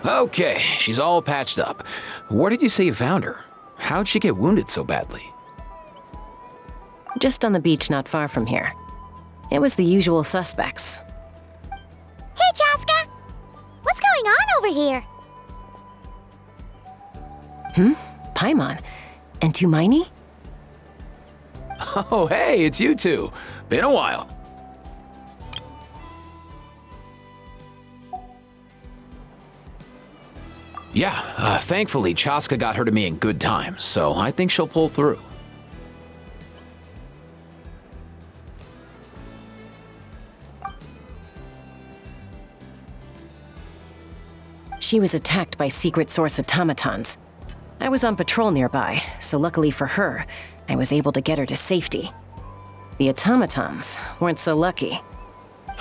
Okay, she's all patched up. Where did you say you found her? How'd she get wounded so badly? Just on the beach not far from here. It was the usual suspects. Hey, Chaska! What's going on over here? Paimon. And Tumaini? Oh, hey, it's you two. Been a while. Yeah, thankfully Chaska got her to me in good time, so I think she'll pull through. She was attacked by secret source automatons. I was on patrol nearby, so luckily for her, I was able to get her to safety. The automatons weren't so lucky.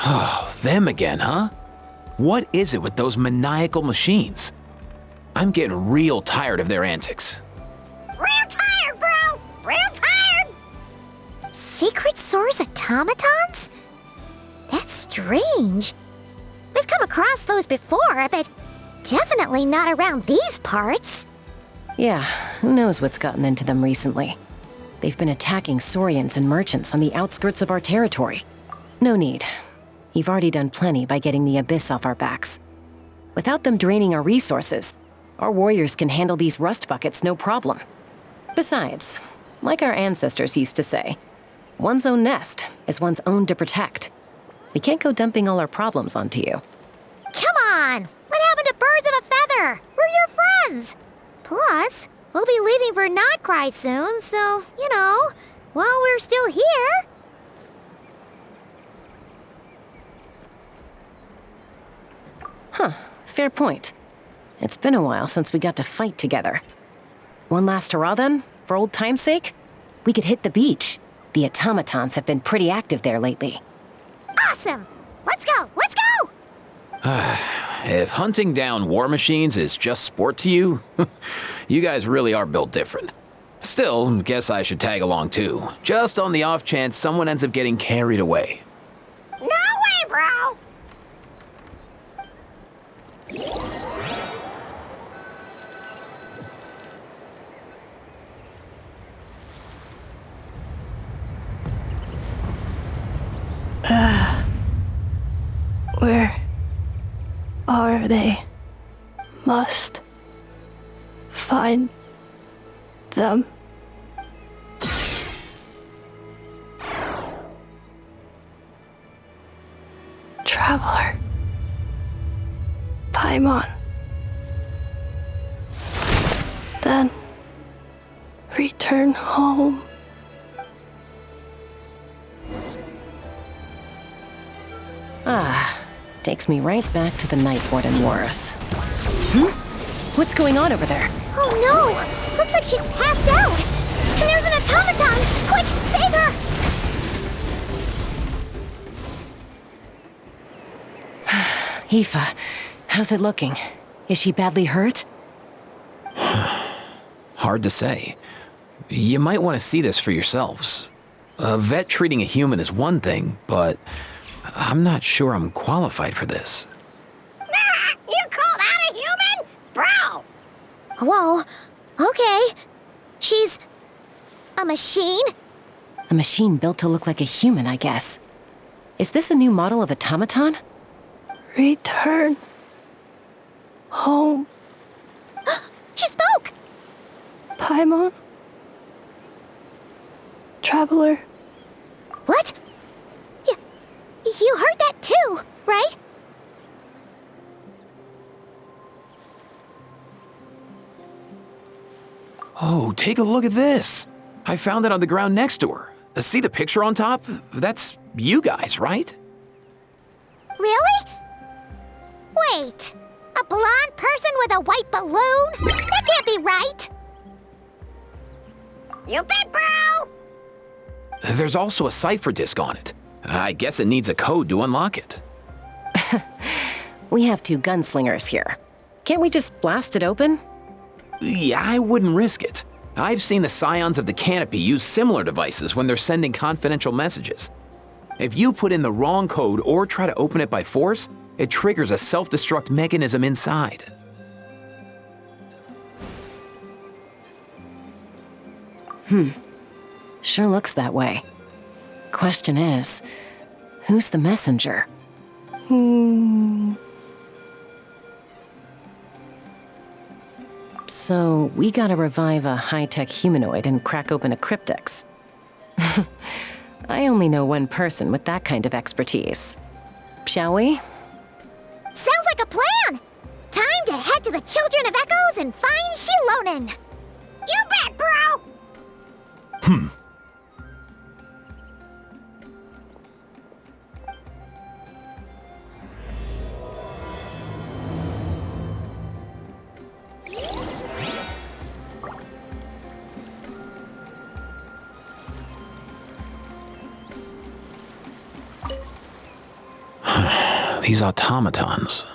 Oh, them again, huh? What is it with those maniacal machines? I'm getting real tired of their antics. Real tired, bro! Real tired! Secret source automatons? That's strange. We've come across those before, but definitely not around these parts. Yeah, who knows what's gotten into them recently. They've been attacking Saurians and merchants on the outskirts of our territory. No need. You've already done plenty by getting the Abyss off our backs. Without them draining our resources, our warriors can handle these rust buckets no problem. Besides, like our ancestors used to say, one's own nest is one's own to protect. We can't go dumping all our problems onto you. Come on! What happened to birds of a feather? We're your friends! Plus, we'll be leaving for Notcry soon, so, while we're still here... Huh, fair point. It's been a while since we got to fight together. One last hurrah then, for old time's sake? We could hit the beach. The automatons have been pretty active there lately. Awesome! Let's go! Let's go! If hunting down war machines is just sport to you, you guys really are built different. Still, guess I should tag along too, just on the off chance someone ends up getting carried away. No way, bro! Where are they? Must find them. Traveler. Paimon. Then return home. Takes me right back to the Night Warden Wars. What's going on over there? Oh no! Looks like she's passed out! And there's an automaton! Quick, save her! Aoife, how's it looking? Is she badly hurt? Hard to say. You might want to see this for yourselves. A vet treating a human is one thing, but I'm not sure I'm qualified for this. You call that a human? Bro! Whoa, okay. She's... a machine? A machine built to look like a human, I guess. Is this a new model of automaton? Return home. She spoke! Paimon. Traveler. What? You heard that too, right? Oh, take a look at this. I found it on the ground next to her. See the picture on top? That's you guys, right? Really? Wait, a blonde person with a white balloon? That can't be right! You bet, bro! There's also a cipher disk on it. I guess it needs a code to unlock it. We have 2 gunslingers here. Can't we just blast it open? Yeah, I wouldn't risk it. I've seen the scions of the canopy use similar devices when they're sending confidential messages. If you put in the wrong code or try to open it by force, it triggers a self-destruct mechanism inside. Sure looks that way. Question is, who's the messenger? So, we gotta revive a high-tech humanoid and crack open a cryptex. I only know one person with that kind of expertise. Shall we? Sounds like a plan! Time to head to the Children of Echoes and find Shilonen! You bet, bro! These automatons.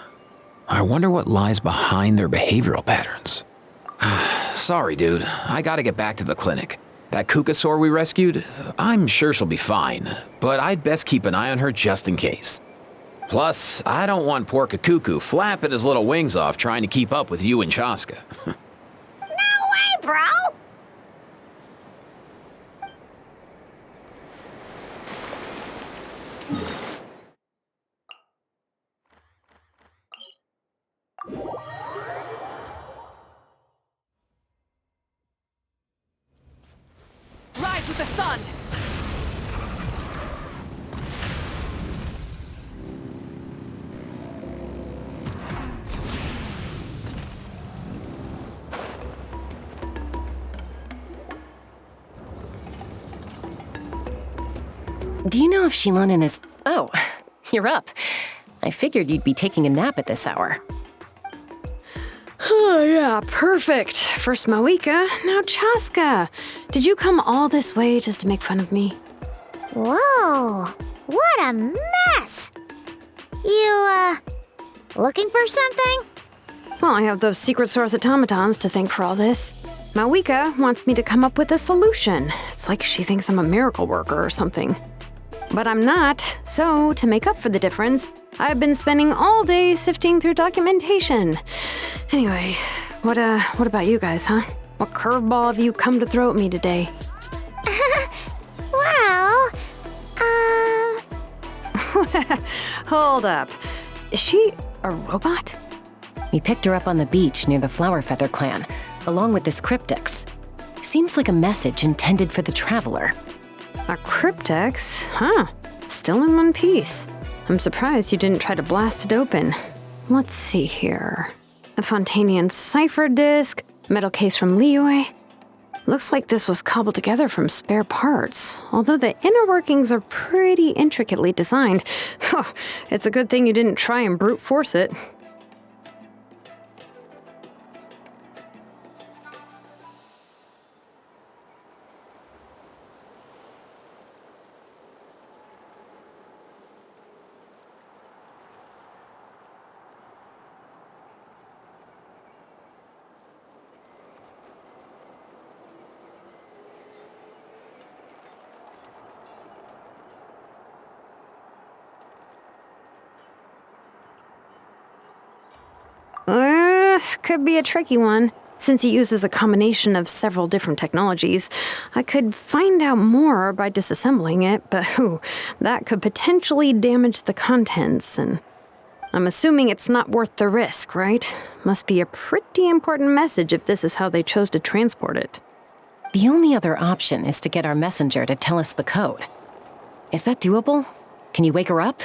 I wonder what lies behind their behavioral patterns. Sorry, dude. I gotta get back to the clinic. That Kukasaur we rescued, I'm sure she'll be fine, but I'd best keep an eye on her just in case. Plus, I don't want poor Kakuku flapping his little wings off trying to keep up with you and Chaska. No way, bro! Rise with the sun! Do you know if Shilonen is... Oh, you're up. I figured you'd be taking a nap at this hour. Oh, yeah, perfect. First Mawika, now Chaska. Did you come all this way just to make fun of me? Whoa, what a mess! You, looking for something? Well, I have those secret source automatons to thank for all this. Mawika wants me to come up with a solution. It's like she thinks I'm a miracle worker or something. But I'm not, so to make up for the difference, I've been spending all day sifting through documentation. Anyway, what about you guys, huh? What curveball have you come to throw at me today? Well, Hold up. Is she a robot? We picked her up on the beach near the Flowerfeather clan, along with this cryptex. Seems like a message intended for the Traveler. A cryptex? Huh. Still in one piece. I'm surprised you didn't try to blast it open. Let's see here. A Fontanian cipher disk, metal case from Liyue. Looks like this was cobbled together from spare parts, although the inner workings are pretty intricately designed. It's a good thing you didn't try and brute force it. Could be a tricky one. Since he uses a combination of several different technologies, I could find out more by disassembling it, but that could potentially damage the contents, and I'm assuming it's not worth the risk, right? Must be a pretty important message if this is how they chose to transport it. The only other option is to get our messenger to tell us the code. Is that doable? Can you wake her up?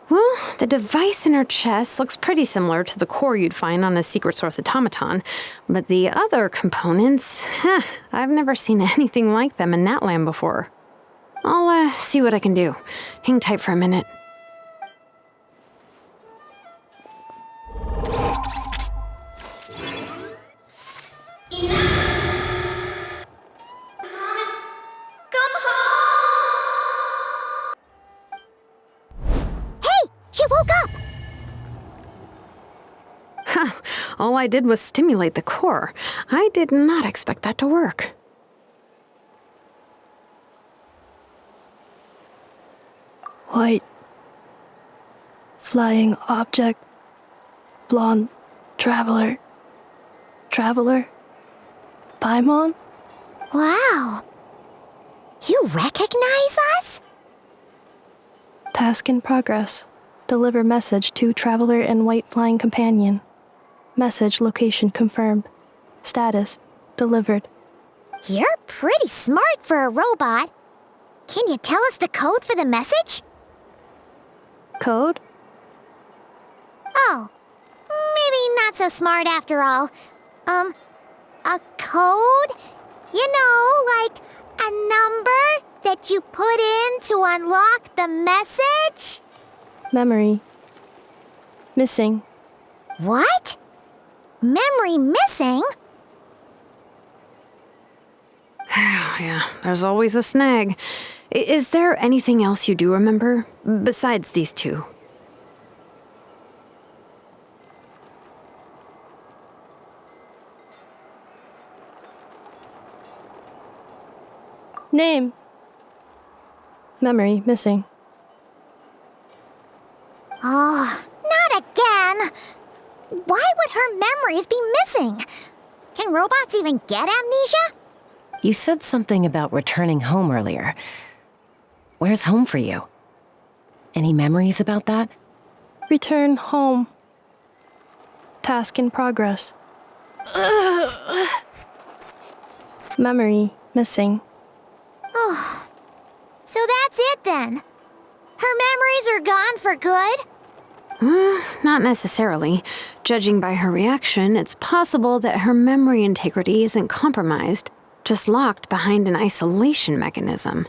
Well, the device in her chest looks pretty similar to the core you'd find on a secret source automaton, but the other components, I've never seen anything like them in Natlan before. I'll see what I can do. Hang tight for a minute. All I did was stimulate the core. I did not expect that to work. White. Flying object. Blonde. Traveler. Traveler. Paimon? Wow. You recognize us? Task in progress. Deliver message to Traveler and White Flying Companion. Message location confirmed. Status delivered. You're pretty smart for a robot. Can you tell us the code for the message? Code? Oh, maybe not so smart after all. A code? You know, like a number that you put in to unlock the message? Memory. Missing. What? Memory missing? Yeah, there's always a snag. Is there anything else you do remember, besides these two? Name. Memory missing. Oh, not again! Why would her memories be missing? Can robots even get amnesia? You said something about returning home earlier. Where's home for you? Any memories about that? Return home. Task in progress. Memory missing. Oh, so that's it then. Her memories are gone for good? Not necessarily. Judging by her reaction, it's possible that her memory integrity isn't compromised, just locked behind an isolation mechanism.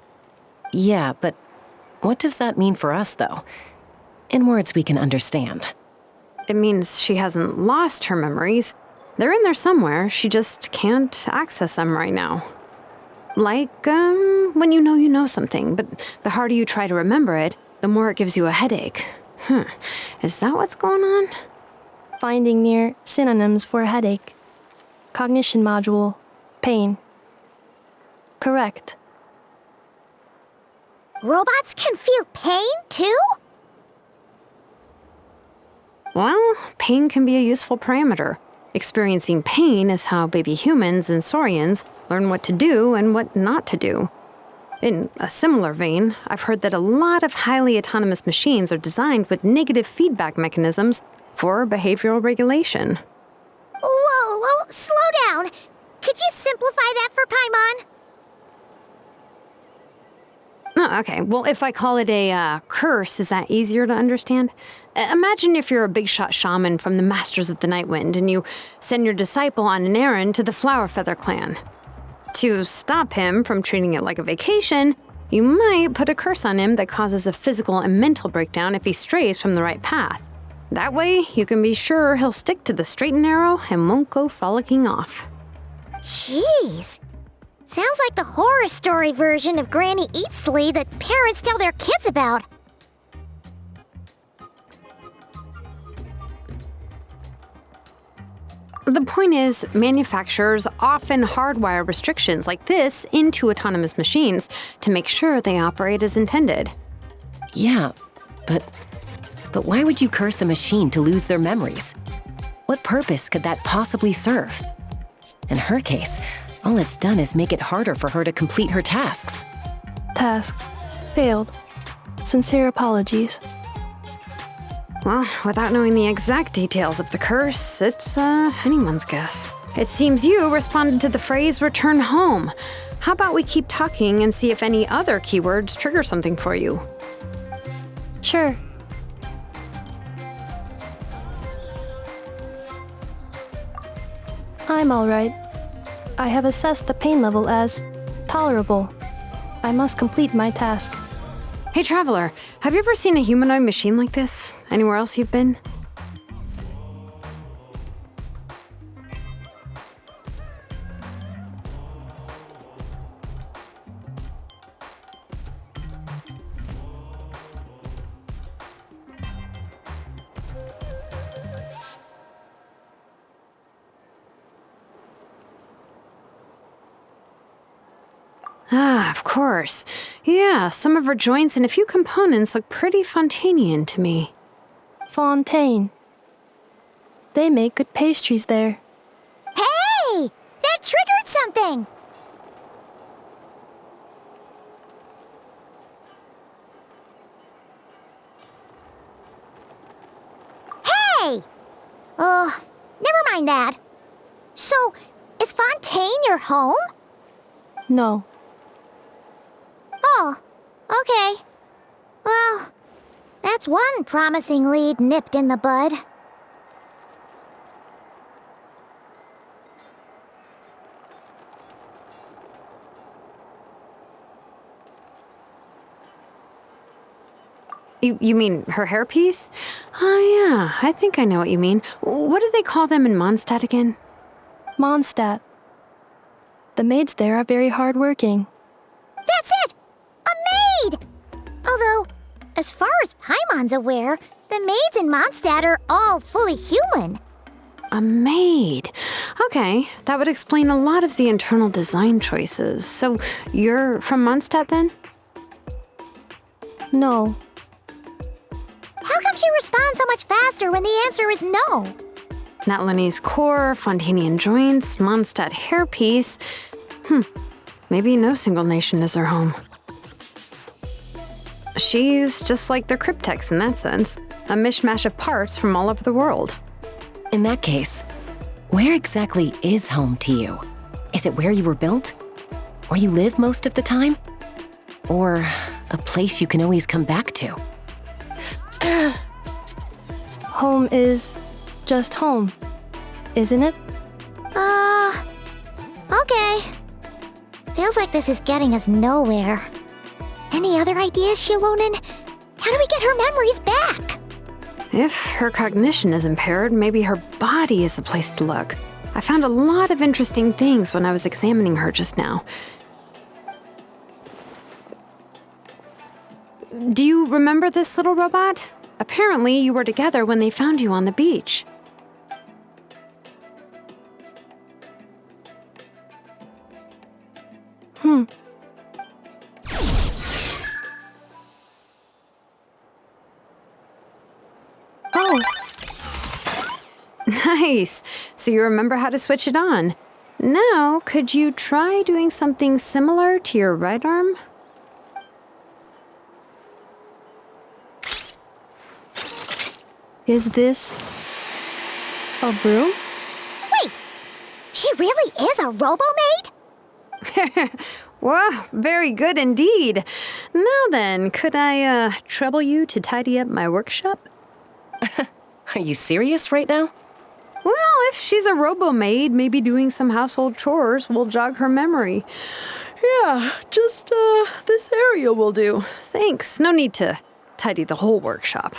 Yeah, but what does that mean for us, though? In words we can understand. It means she hasn't lost her memories. They're in there somewhere, she just can't access them right now. Like, when you know something, but the harder you try to remember it, the more it gives you a headache. Is that what's going on? Finding near synonyms for headache. Cognition module. Pain. Correct. Robots can feel pain, too? Well, pain can be a useful parameter. Experiencing pain is how baby humans and saurians learn what to do and what not to do. In a similar vein, I've heard that a lot of highly autonomous machines are designed with negative feedback mechanisms for behavioral regulation. Whoa, slow down. Could you simplify that for Paimon? Oh, okay. Well, if I call it a curse, is that easier to understand? Imagine if you're a big shot shaman from the Masters of the Night Wind and you send your disciple on an errand to the Flower Feather clan. To stop him from treating it like a vacation, you might put a curse on him that causes a physical and mental breakdown if he strays from the right path. That way, you can be sure he'll stick to the straight and narrow and won't go frolicking off. Jeez. Sounds like the horror story version of Granny Eatsley that parents tell their kids about. The point is, manufacturers often hardwire restrictions like this into autonomous machines to make sure they operate as intended. Yeah, but why would you curse a machine to lose their memories? What purpose could that possibly serve? In her case, all it's done is make it harder for her to complete her tasks. Task. Failed. Sincere apologies. Well, without knowing the exact details of the curse, it's anyone's guess. It seems you responded to the phrase return home. How about we keep talking and see if any other keywords trigger something for you? Sure. I'm alright. I have assessed the pain level as tolerable. I must complete my task. Hey, Traveler, have you ever seen a humanoid machine like this? Anywhere else you've been? Ah, of course. Yeah, some of her joints and a few components look pretty Fontanian to me. Fontaine. They make good pastries there. Hey! That triggered something! Hey! Never mind that. So, is Fontaine your home? No. Oh, okay. Well, that's one promising lead nipped in the bud. You mean her hairpiece? Oh, yeah, I think I know what you mean. What do they call them in Mondstadt again? Mondstadt. The maids there are very hardworking. That's it! A maid! Although, as far as Paimon's aware, the maids in Mondstadt are all fully human. A maid. Okay, that would explain a lot of the internal design choices. So, you're from Mondstadt then? No. How come she responds so much faster when the answer is no? Natlanese core, Fontanian joints, Mondstadt hairpiece. Maybe no single nation is her home. She's just like the Cryptex in that sense. A mishmash of parts from all over the world. In that case, where exactly is home to you? Is it where you were built? Where you live most of the time? Or a place you can always come back to? Home is just home, isn't it? Okay. Feels like this is getting us nowhere. Any other ideas, Shilonen? How do we get her memories back? If her cognition is impaired, maybe her body is the place to look. I found a lot of interesting things when I was examining her just now. Do you remember this little robot? Apparently, you were together when they found you on the beach. Oh, Nice. So you remember how to switch it on. Now, could you try doing something similar to your right arm? is this a room? Wait! She really is a robo-maid? Wow, very good indeed. Now then, could I trouble you to tidy up my workshop? Are you serious right now? Well, if she's a robo-maid, maybe doing some household chores will jog her memory. Yeah, just this area will do. Thanks. No need to tidy the whole workshop.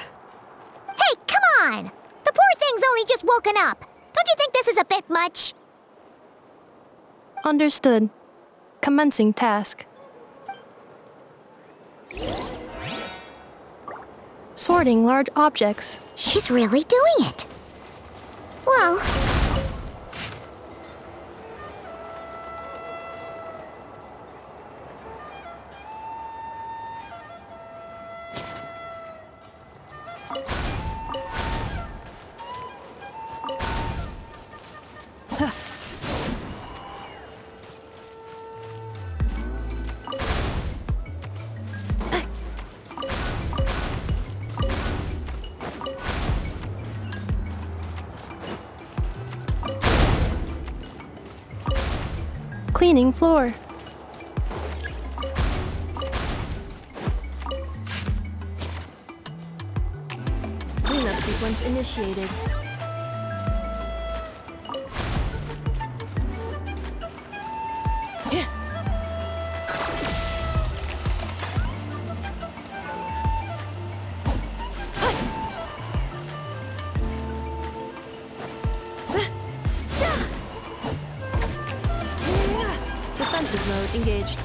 Hey, come on! The poor thing's only just woken up. Don't you think this is a bit much? Understood. Commencing task. Sorting large objects. She's really doing it. Well, Cleaning floor. Cleanup sequence initiated. Defensive mode engaged.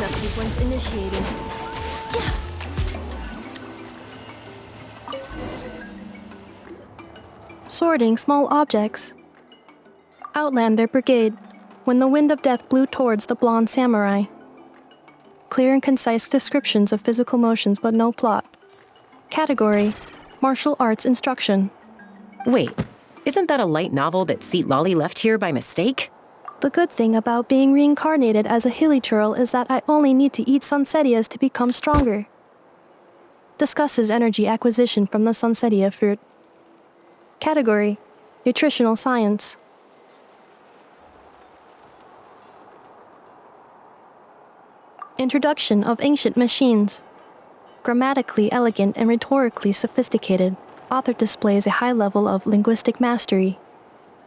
Cleanup sequence initiated. Sorting small objects. Outlander Brigade. When the wind of death blew towards the blonde samurai. Clear and concise descriptions of physical motions but no plot. Category: Martial Arts Instruction. Wait, isn't that a light novel that Seat Lolly left here by mistake? The good thing about being reincarnated as a hilly churl is that I only need to eat sunsetias to become stronger. Discusses energy acquisition from the sunsetia fruit. Category: Nutritional Science. Introduction of Ancient Machines. Grammatically elegant and rhetorically sophisticated, author displays a high level of linguistic mastery.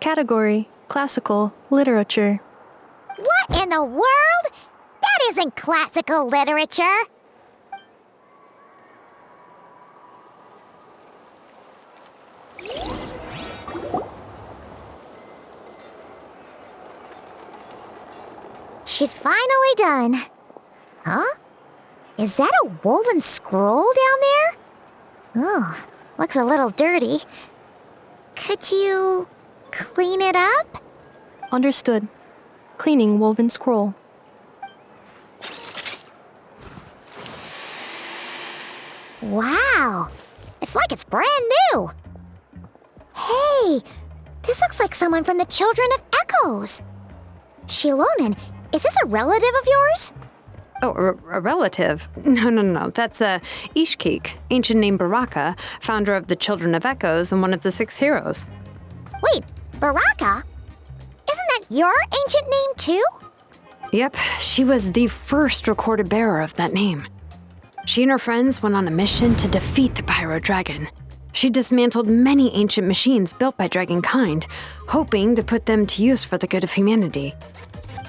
Category: Classical Literature. What in the world? That isn't classical literature. She's finally done. Huh? Is that a woven scroll down there? Oh, looks a little dirty. Could you clean it up? Understood. Cleaning woven scroll. Wow, it's like it's brand new. Hey, this looks like someone from the Children of Echoes. Shilonen, is this a relative of yours? Oh, a relative? No. That's Ishkik, ancient name Baraka, founder of the Children of Echoes and one of the 6 heroes. Wait, Baraka? Isn't that your ancient name too? Yep, she was the first recorded bearer of that name. She and her friends went on a mission to defeat the Pyro Dragon. She dismantled many ancient machines built by Dragonkind, hoping to put them to use for the good of humanity.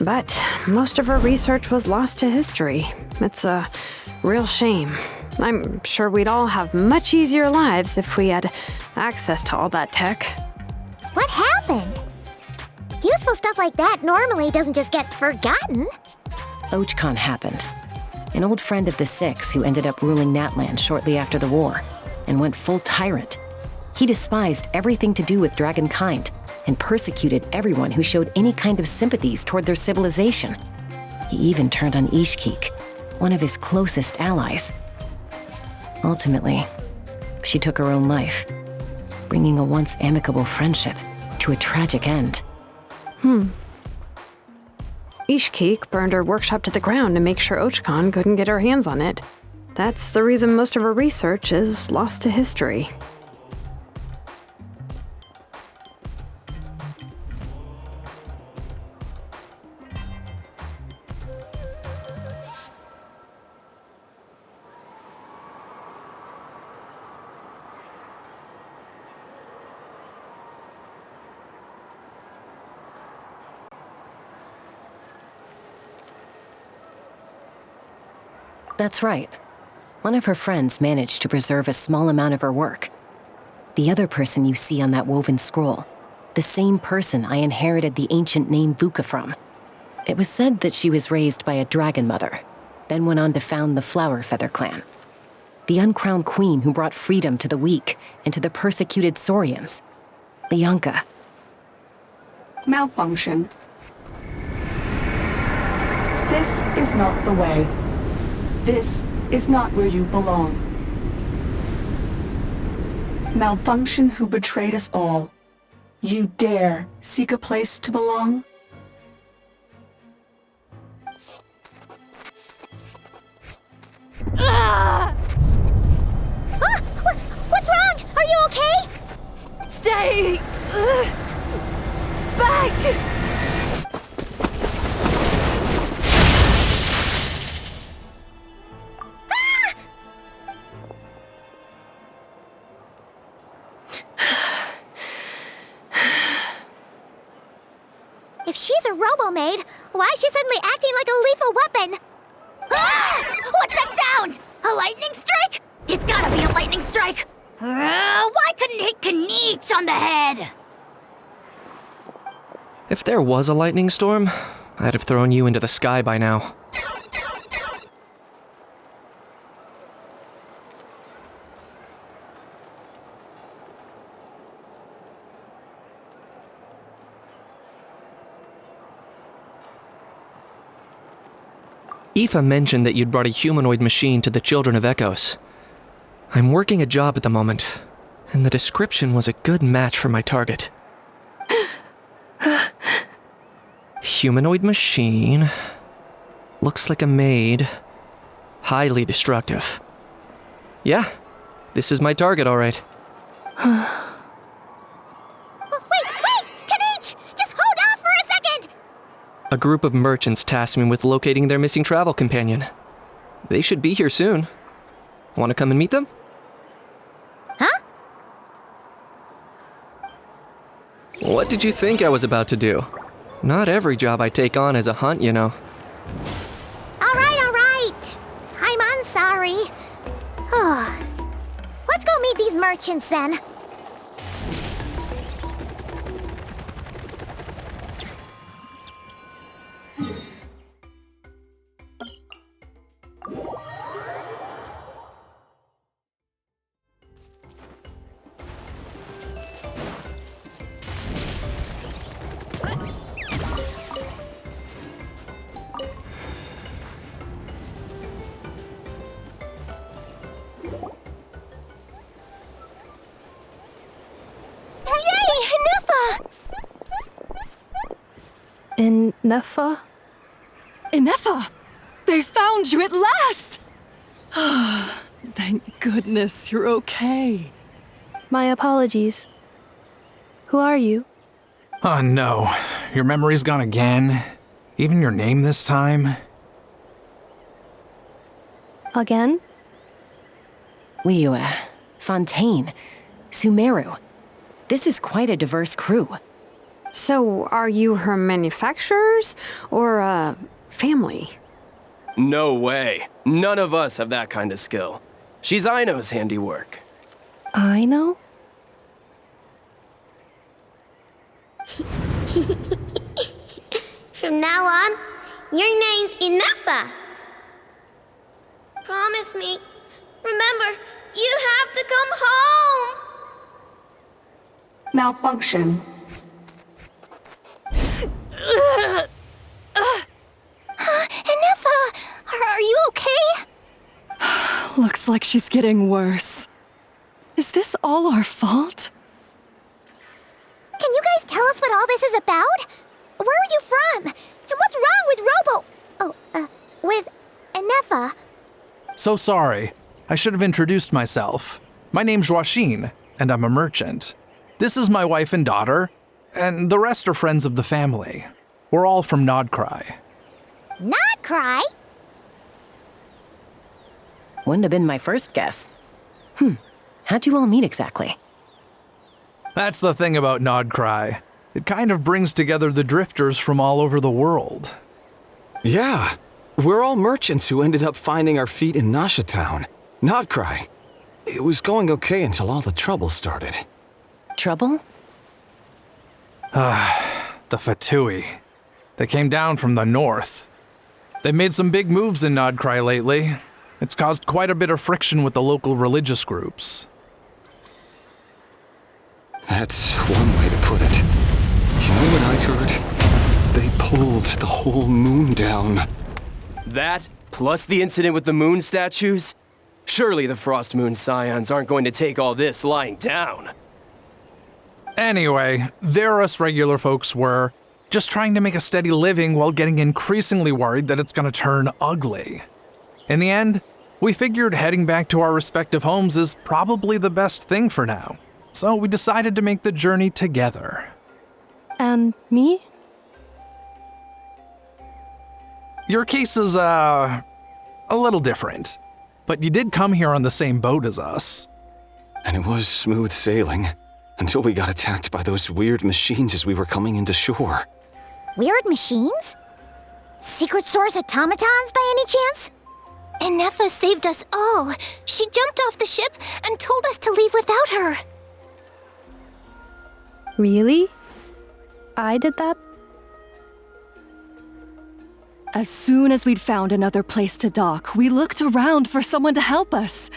But most of her research was lost to history. It's a real shame. I'm sure we'd all have much easier lives if we had access to all that tech. What happened? Useful stuff like that normally doesn't just get forgotten. Ochcon happened. An old friend of the 6 who ended up ruling Natlan shortly after the war, and went full tyrant. He despised everything to do with Dragonkind, and persecuted everyone who showed any kind of sympathies toward their civilization. He even turned on Ishkik, one of his closest allies. Ultimately, she took her own life, bringing a once amicable friendship to a tragic end. Ishkik burned her workshop to the ground to make sure Ochcon couldn't get her hands on it. That's the reason most of her research is lost to history. That's right. One of her friends managed to preserve a small amount of her work. The other person you see on that woven scroll, the same person I inherited the ancient name Vuka from. It was said that she was raised by a dragon mother, then went on to found the Flower Feather clan. The uncrowned queen who brought freedom to the weak and to the persecuted Saurians. Lianka. Malfunction. This is not the way. This is not where you belong. Malfunction who betrayed us all. You dare seek a place to belong? What's wrong? Are you okay? Stay back! If she's a robo-maid, why is she suddenly acting like a lethal weapon? Ah! What's that sound? A lightning strike? It's gotta be a lightning strike! Why couldn't it hit Kniech on the head? If there was a lightning storm, I'd have thrown you into the sky by now. Aoife mentioned that you'd brought a humanoid machine to the Children of Echoes. I'm working a job at the moment, and the description was a good match for my target. Humanoid machine. Looks like a maid. Highly destructive. Yeah, this is my target, all right. Wait! Kanich! Just hold off for a second! A group of merchants tasked me with locating their missing travel companion. They should be here soon. Want to come and meet them? Huh? What did you think I was about to do? Not every job I take on is a hunt, you know. All right. I'm sorry. Let's go meet these merchants then. Neffa? Ineffa! They found you at last! Thank goodness you're okay. My apologies. Who are you? Oh no, your memory's gone again? Even your name this time? Again? Liyue, Fontaine, Sumeru. This is quite a diverse crew. So, are you her manufacturers or family? No way. None of us have that kind of skill. She's Aino's handiwork. I know? From now on, your name's Ineffa. Promise me. Remember, you have to come home. Malfunction. Ineffa, are you okay? Looks like she's getting worse. Is this all our fault? Can you guys tell us what all this is about? Where are you from? And what's wrong with with Ineffa? So sorry. I should have introduced myself. My name's Joachine, and I'm a merchant. This is my wife and daughter, and the rest are friends of the family. We're all from Nodcry. Not cry? Wouldn't have been my first guess. How'd you all meet exactly? That's the thing about Nodcry. It kind of brings together the drifters from all over the world. Yeah, we're all merchants who ended up finding our feet in Nasha Town. Nodcry. It was going okay until all the trouble started. Trouble? The Fatui. They came down from the north. They made some big moves in Nodcry lately. It's caused quite a bit of friction with the local religious groups. That's one way to put it. You know what I heard? They pulled the whole moon down. That, plus the incident with the moon statues? Surely the Frost Moon Scions aren't going to take all this lying down. Anyway, there us regular folks were, just trying to make a steady living while getting increasingly worried that it's gonna turn ugly. In the end, we figured heading back to our respective homes is probably the best thing for now. So we decided to make the journey together. And me? Your case is, a little different. But you did come here on the same boat as us. And it was smooth sailing, until we got attacked by those weird machines as we were coming into shore. Weird machines? Secret Source automatons by any chance? Ineffa saved us all. She jumped off the ship and told us to leave without her. Really? I did that? As soon as we'd found another place to dock, we looked around for someone to help us.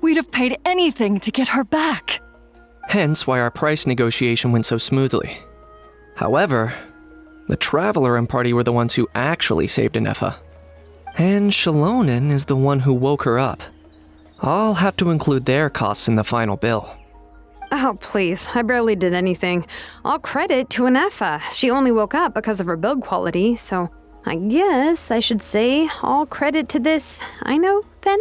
We'd have paid anything to get her back. Hence why our price negotiation went so smoothly. However, the Traveler and party were the ones who actually saved Ineffa. And Shalonen is the one who woke her up. I'll have to include their costs in the final bill. Oh, please. I barely did anything. All credit to Anefa. She only woke up because of her build quality, so I guess I should say all credit to this Aino, then?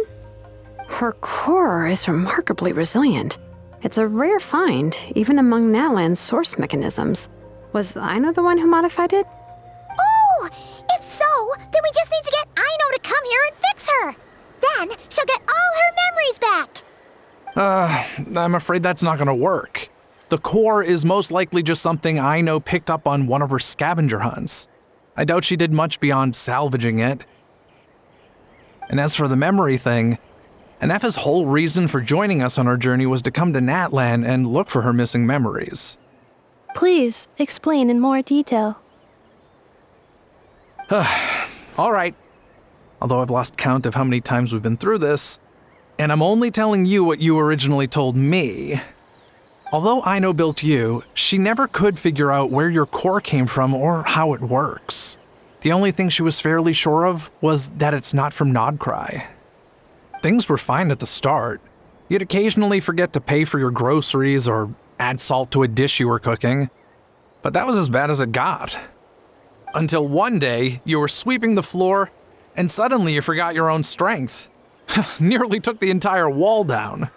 Her core is remarkably resilient. It's a rare find, even among Natlan's source mechanisms. Was Aino the one who modified it? Oh! If so, then we just need to get Aino to come here and fix her! Then she'll get all her memories back! I'm afraid that's not gonna work. The core is most likely just something Aino picked up on one of her scavenger hunts. I doubt she did much beyond salvaging it. And as for the memory thing, Anefa's whole reason for joining us on our journey was to come to Natlan and look for her missing memories. Please explain in more detail. All right. Although I've lost count of how many times we've been through this, and I'm only telling you what you originally told me. Although Aino built you, she never could figure out where your core came from or how it works. The only thing she was fairly sure of was that it's not from Nodcry. Things were fine at the start. You'd occasionally forget to pay for your groceries or add salt to a dish you were cooking, but that was as bad as it got. Until one day, you were sweeping the floor, and suddenly you forgot your own strength. Nearly took the entire wall down.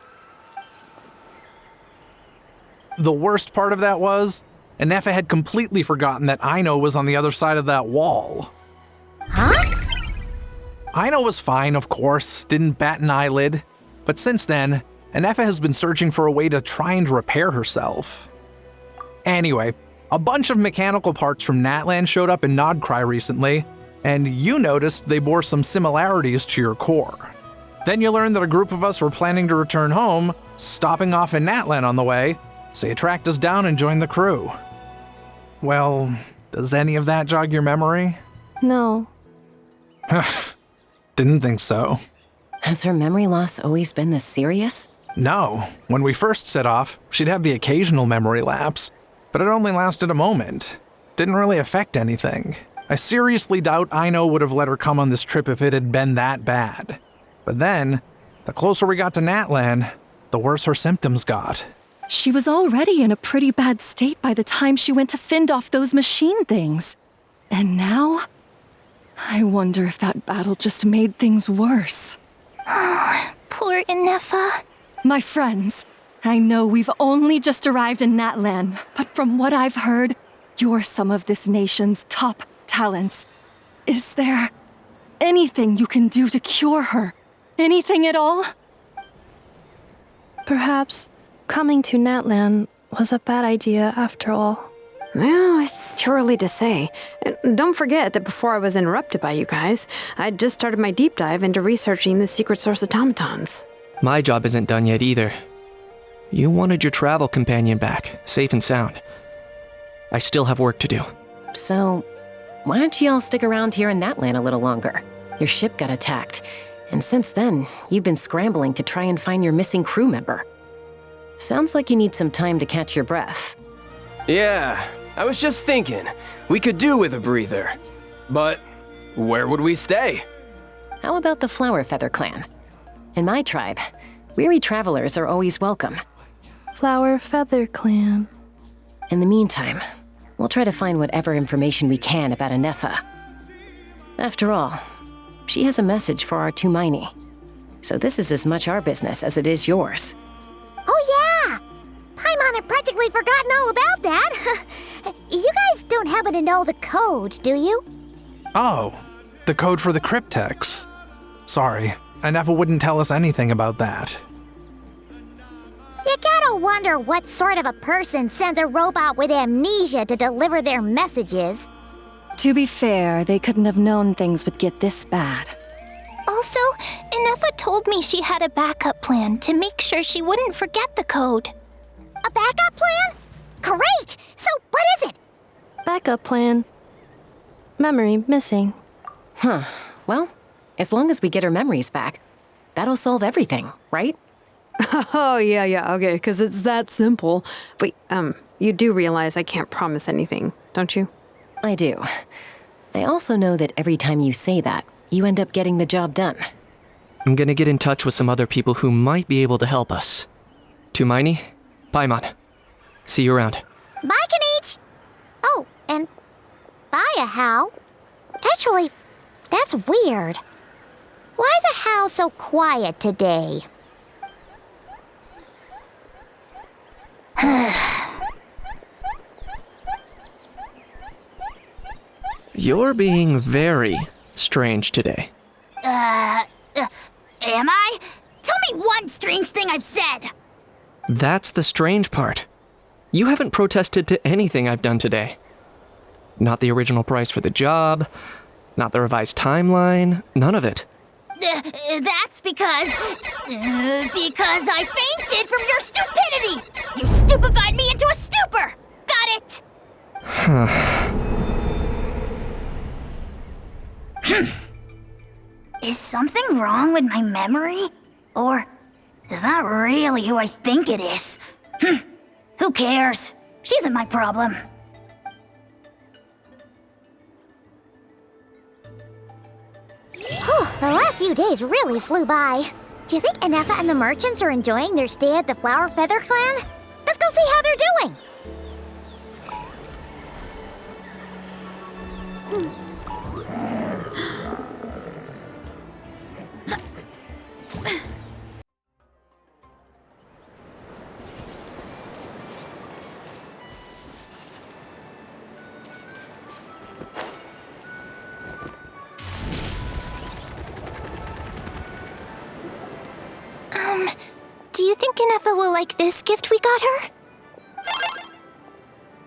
The worst part of that was, Anefa had completely forgotten that Aino was on the other side of that wall. Huh? Aino was fine, of course, didn't bat an eyelid, but since then, Anefa has been searching for a way to try and repair herself. Anyway, a bunch of mechanical parts from Natlan showed up in Nodcry recently, and you noticed they bore some similarities to your core. Then you learned that a group of us were planning to return home, stopping off in Natlan on the way, so you tracked us down and joined the crew. Well, does any of that jog your memory? No. Didn't think so. Has her memory loss always been this serious? No. When we first set off, she'd have the occasional memory lapse, but it only lasted a moment. Didn't really affect anything. I seriously doubt Aino would have let her come on this trip if it had been that bad. But then, the closer we got to Natlan, the worse her symptoms got. She was already in a pretty bad state by the time she went to fend off those machine things. And now? I wonder if that battle just made things worse. Poor Anefa. My friends, I know we've only just arrived in Natlan, but from what I've heard, you're some of this nation's top talents. Is there anything you can do to cure her? Anything at all? Perhaps coming to Natlan was a bad idea after all. Well, it's too early to say. And don't forget that before I was interrupted by you guys, I'd just started my deep dive into researching the secret source automatons. My job isn't done yet either. You wanted your travel companion back, safe and sound. I still have work to do. So, why don't you all stick around here in Natlan a little longer? Your ship got attacked, and since then, you've been scrambling to try and find your missing crew member. Sounds like you need some time to catch your breath. Yeah, I was just thinking, we could do with a breather. But where would we stay? How about the Flower Feather Clan? In my tribe, weary travelers are always welcome. Flower Feather Clan. In the meantime, we'll try to find whatever information we can about Anefa. After all, she has a message for our Tumaini. So this is as much our business as it is yours. Oh yeah! Paimon had practically forgotten all about that. You guys don't happen to know the code, do you? Oh, the code for the cryptex. Sorry, Anefa wouldn't tell us anything about that. You gotta wonder what sort of a person sends a robot with amnesia to deliver their messages. To be fair, they couldn't have known things would get this bad. Also, Anefa told me she had a backup plan to make sure she wouldn't forget the code. A backup plan? Great! So what is it? Backup plan. Memory missing. Huh. Well, as long as we get her memories back, that'll solve everything, right? Oh, yeah, okay, because it's that simple. Wait, you do realize I can't promise anything, don't you? I do. I also know that every time you say that, you end up getting the job done. I'm gonna get in touch with some other people who might be able to help us. Tumaini, Paimon. See you around. Bye, Kanich! Oh, and bye, Hao. Actually, that's weird. Why is Hao so quiet today? You're being very strange today. Am I? Tell me one strange thing I've said! That's the strange part. You haven't protested to anything I've done today. Not the original price for the job, not the revised timeline, none of it. That's because I fainted from your stupidity! You stupefied me into a stupor! Got it? Is something wrong with my memory? Or is that really who I think it is? Who cares? She isn't my problem. The last few days really flew by. Do you think Inefa and the merchants are enjoying their stay at the Flower Feather Clan? Let's go see how they're doing! Do you think Inefa will like this gift we got her?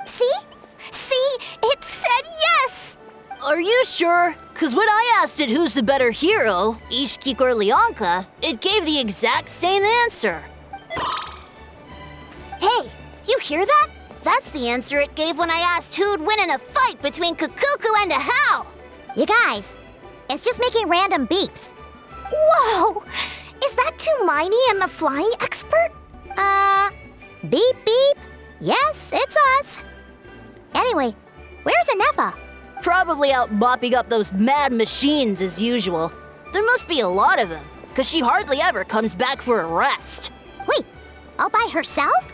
See? See? It said yes! Are you sure? Cause when I asked it who's the better hero, Ishkik or Leonka, it gave the exact same answer. Hey, you hear that? That's the answer it gave when I asked who'd win in a fight between Kukuku and Hao. You guys, it's just making random beeps. Whoa! Is that Tumaini and the flying expert? Beep beep. Yes, it's us. Anyway, where's Inefa? Probably out mopping up those mad machines as usual. There must be a lot of them, cause she hardly ever comes back for a rest. Wait, all by herself?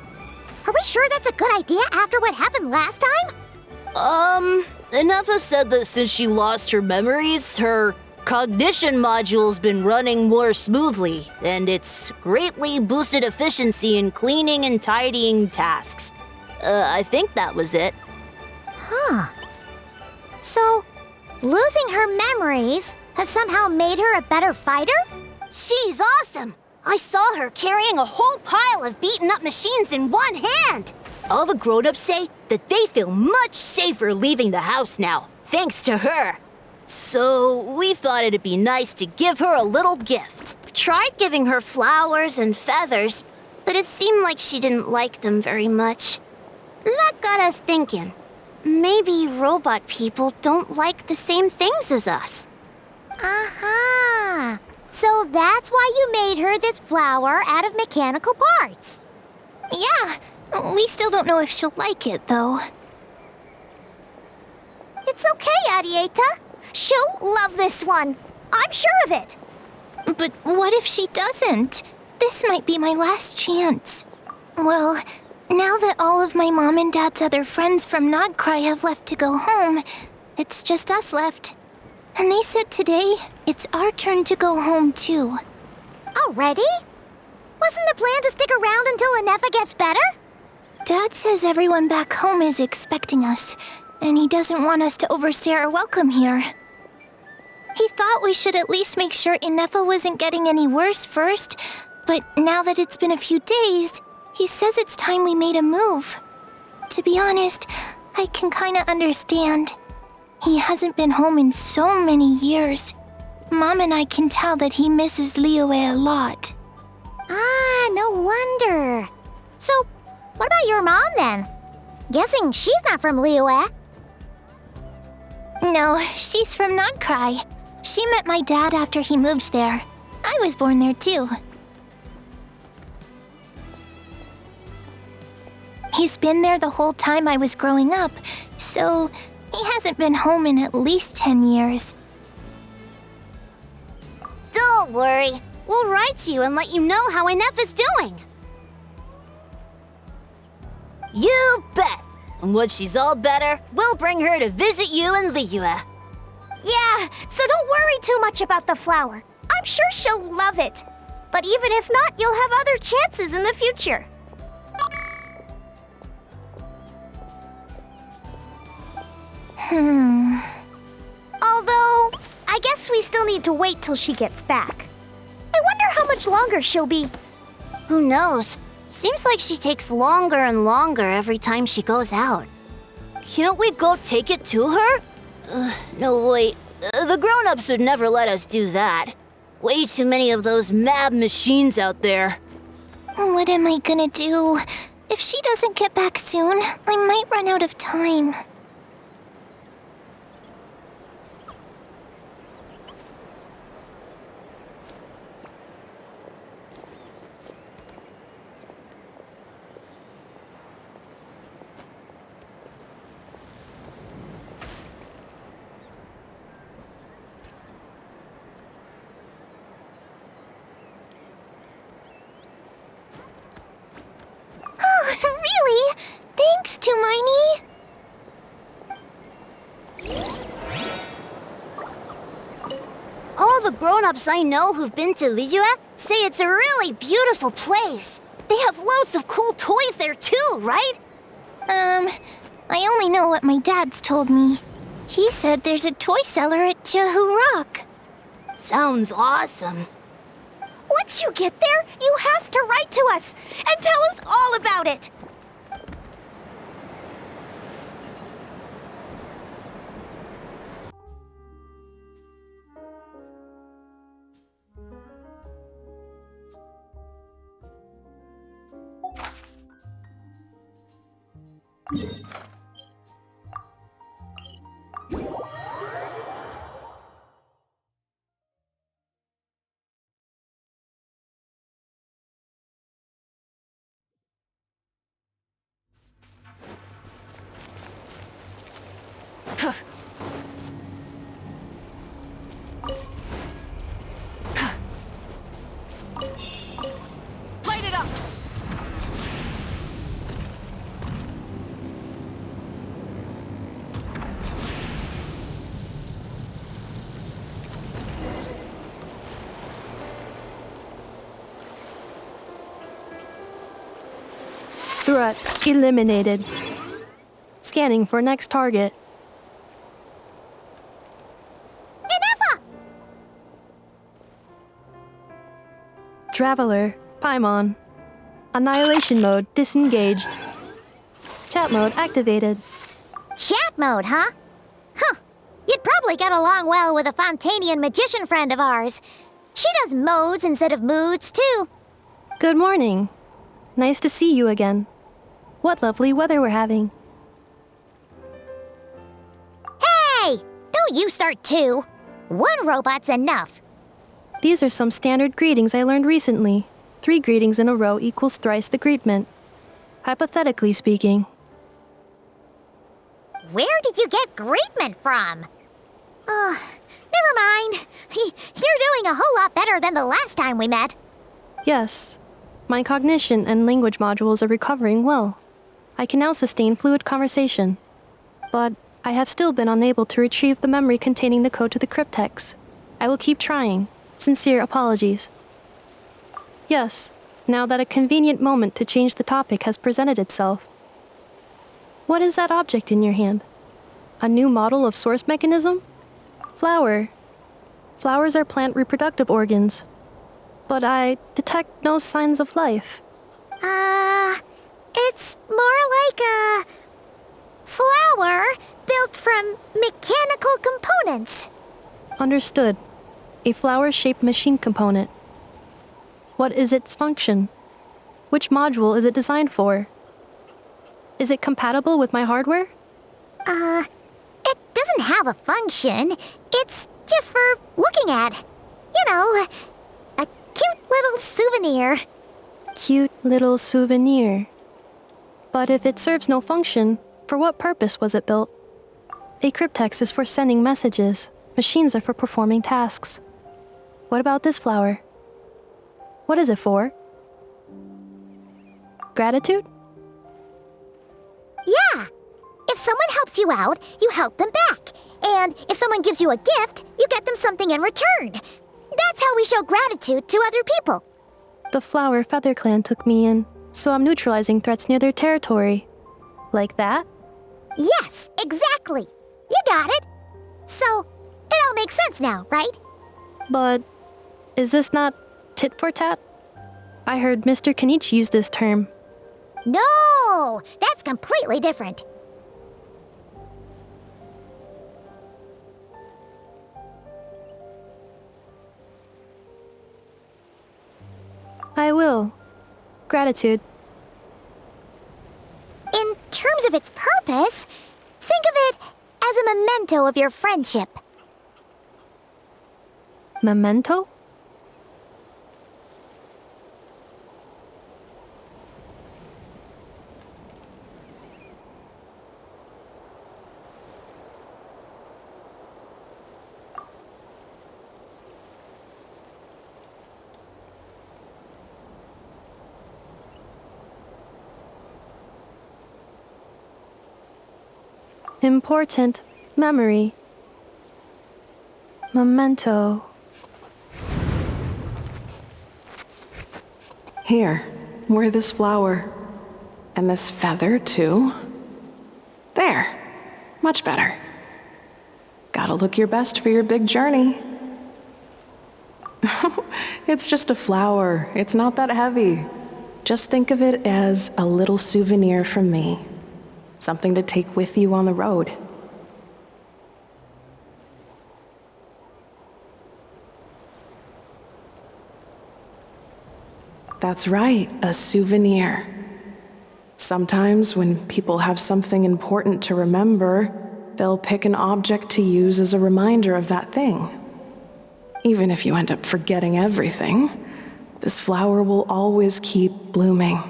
Are we sure that's a good idea after what happened last time? Inefa said that since she lost her memories, her cognition module's been running more smoothly, and it's greatly boosted efficiency in cleaning and tidying tasks. I think that was it. Huh. So, losing her memories has somehow made her a better fighter? She's awesome! I saw her carrying a whole pile of beaten up machines in one hand! All the grown-ups say that they feel much safer leaving the house now, thanks to her. So, we thought it'd be nice to give her a little gift. Tried giving her flowers and feathers, but it seemed like she didn't like them very much. That got us thinking. Maybe robot people don't like the same things as us. Aha! So that's why you made her this flower out of mechanical parts. Yeah, we still don't know if she'll like it, though. It's okay, Arieta. She'll love this one. I'm sure of it. But what if she doesn't? This might be my last chance. Well, now that all of my mom and dad's other friends from Nodcry have left to go home, it's just us left. And they said today, it's our turn to go home too. Already? Wasn't the plan to stick around until Inefa gets better? Dad says everyone back home is expecting us, and he doesn't want us to overstay our welcome here. He thought we should at least make sure Inefa wasn't getting any worse first, but now that it's been a few days, he says it's time we made a move. To be honest, I can kinda understand. He hasn't been home in so many years. Mom and I can tell that he misses Liyue a lot. Ah, no wonder. So, what about your mom then? Guessing she's not from Liyue. No, she's from Nodcry. She met my dad after he moved there. I was born there too. He's been there the whole time I was growing up, so he hasn't been home in at least 10 years. Don't worry. We'll write to you and let you know how Inef is doing. You bet. And when she's all better, we'll bring her to visit you in Liyue. Yeah, so don't worry too much about the flower. I'm sure she'll love it. But even if not, you'll have other chances in the future. Although, I guess we still need to wait till she gets back. I wonder how much longer she'll be. Who knows? Seems like she takes longer and longer every time she goes out. Can't we go take it to her? No, wait. The grown-ups would never let us do that. Way too many of those mad machines out there. What am I gonna do? If she doesn't get back soon, I might run out of time. Really? Thanks, Tumaini. All the grown-ups I know who've been to Liyue say it's a really beautiful place. They have loads of cool toys there too, right? I only know what my dad's told me. He said there's a toy seller at Jehu Rock. Sounds awesome. Once you get there, you have to write to us and tell us all about it. Light it up! Threat eliminated. Scanning for next target. Inefa! Traveler, Paimon. Annihilation mode disengaged. Chat mode activated. Chat mode, huh? Huh. You'd probably get along well with a Fontanian magician friend of ours. She does modes instead of moods, too. Good morning. Nice to see you again. What lovely weather we're having. Hey! Don't you start too. One robot's enough. These are some standard greetings I learned recently. 3 greetings in a row equals thrice the greetment. Hypothetically speaking. Where did you get greetment from? Never mind. You're doing a whole lot better than the last time we met. Yes. My cognition and language modules are recovering well. I can now sustain fluid conversation. But I have still been unable to retrieve the memory containing the code to the cryptex. I will keep trying. Sincere apologies. Yes, now that a convenient moment to change the topic has presented itself. What is that object in your hand? A new model of source mechanism? Flower. Flowers are plant reproductive organs. But I detect no signs of life. It's more like a flower built from mechanical components. Understood. A flower-shaped machine component. What is its function? Which module is it designed for? Is it compatible with my hardware? It doesn't have a function. It's just for looking at. You know, a cute little souvenir. Cute little souvenir. But if it serves no function, for what purpose was it built? A cryptex is for sending messages. Machines are for performing tasks. What about this flower? What is it for? Gratitude? Yeah. If someone helps you out, you help them back. And if someone gives you a gift, you get them something in return. That's how we show gratitude to other people. The flower Feather Clan took me in, so I'm neutralizing threats near their territory. Like that? Yes, exactly. You got it. So, it all makes sense now, right? But is this not tit for tat? I heard Mr. Kenichi use this term. No, that's completely different. I will. Gratitude. In terms of its purpose, think of it as a memento of your friendship. Memento? Important memory. Memento. Here, wear this flower. And this feather, too. There. Much better. Gotta look your best for your big journey. It's just a flower. It's not that heavy. Just think of it as a little souvenir from me. Something to take with you on the road. That's right, a souvenir. Sometimes when people have something important to remember, they'll pick an object to use as a reminder of that thing. Even if you end up forgetting everything, this flower will always keep blooming.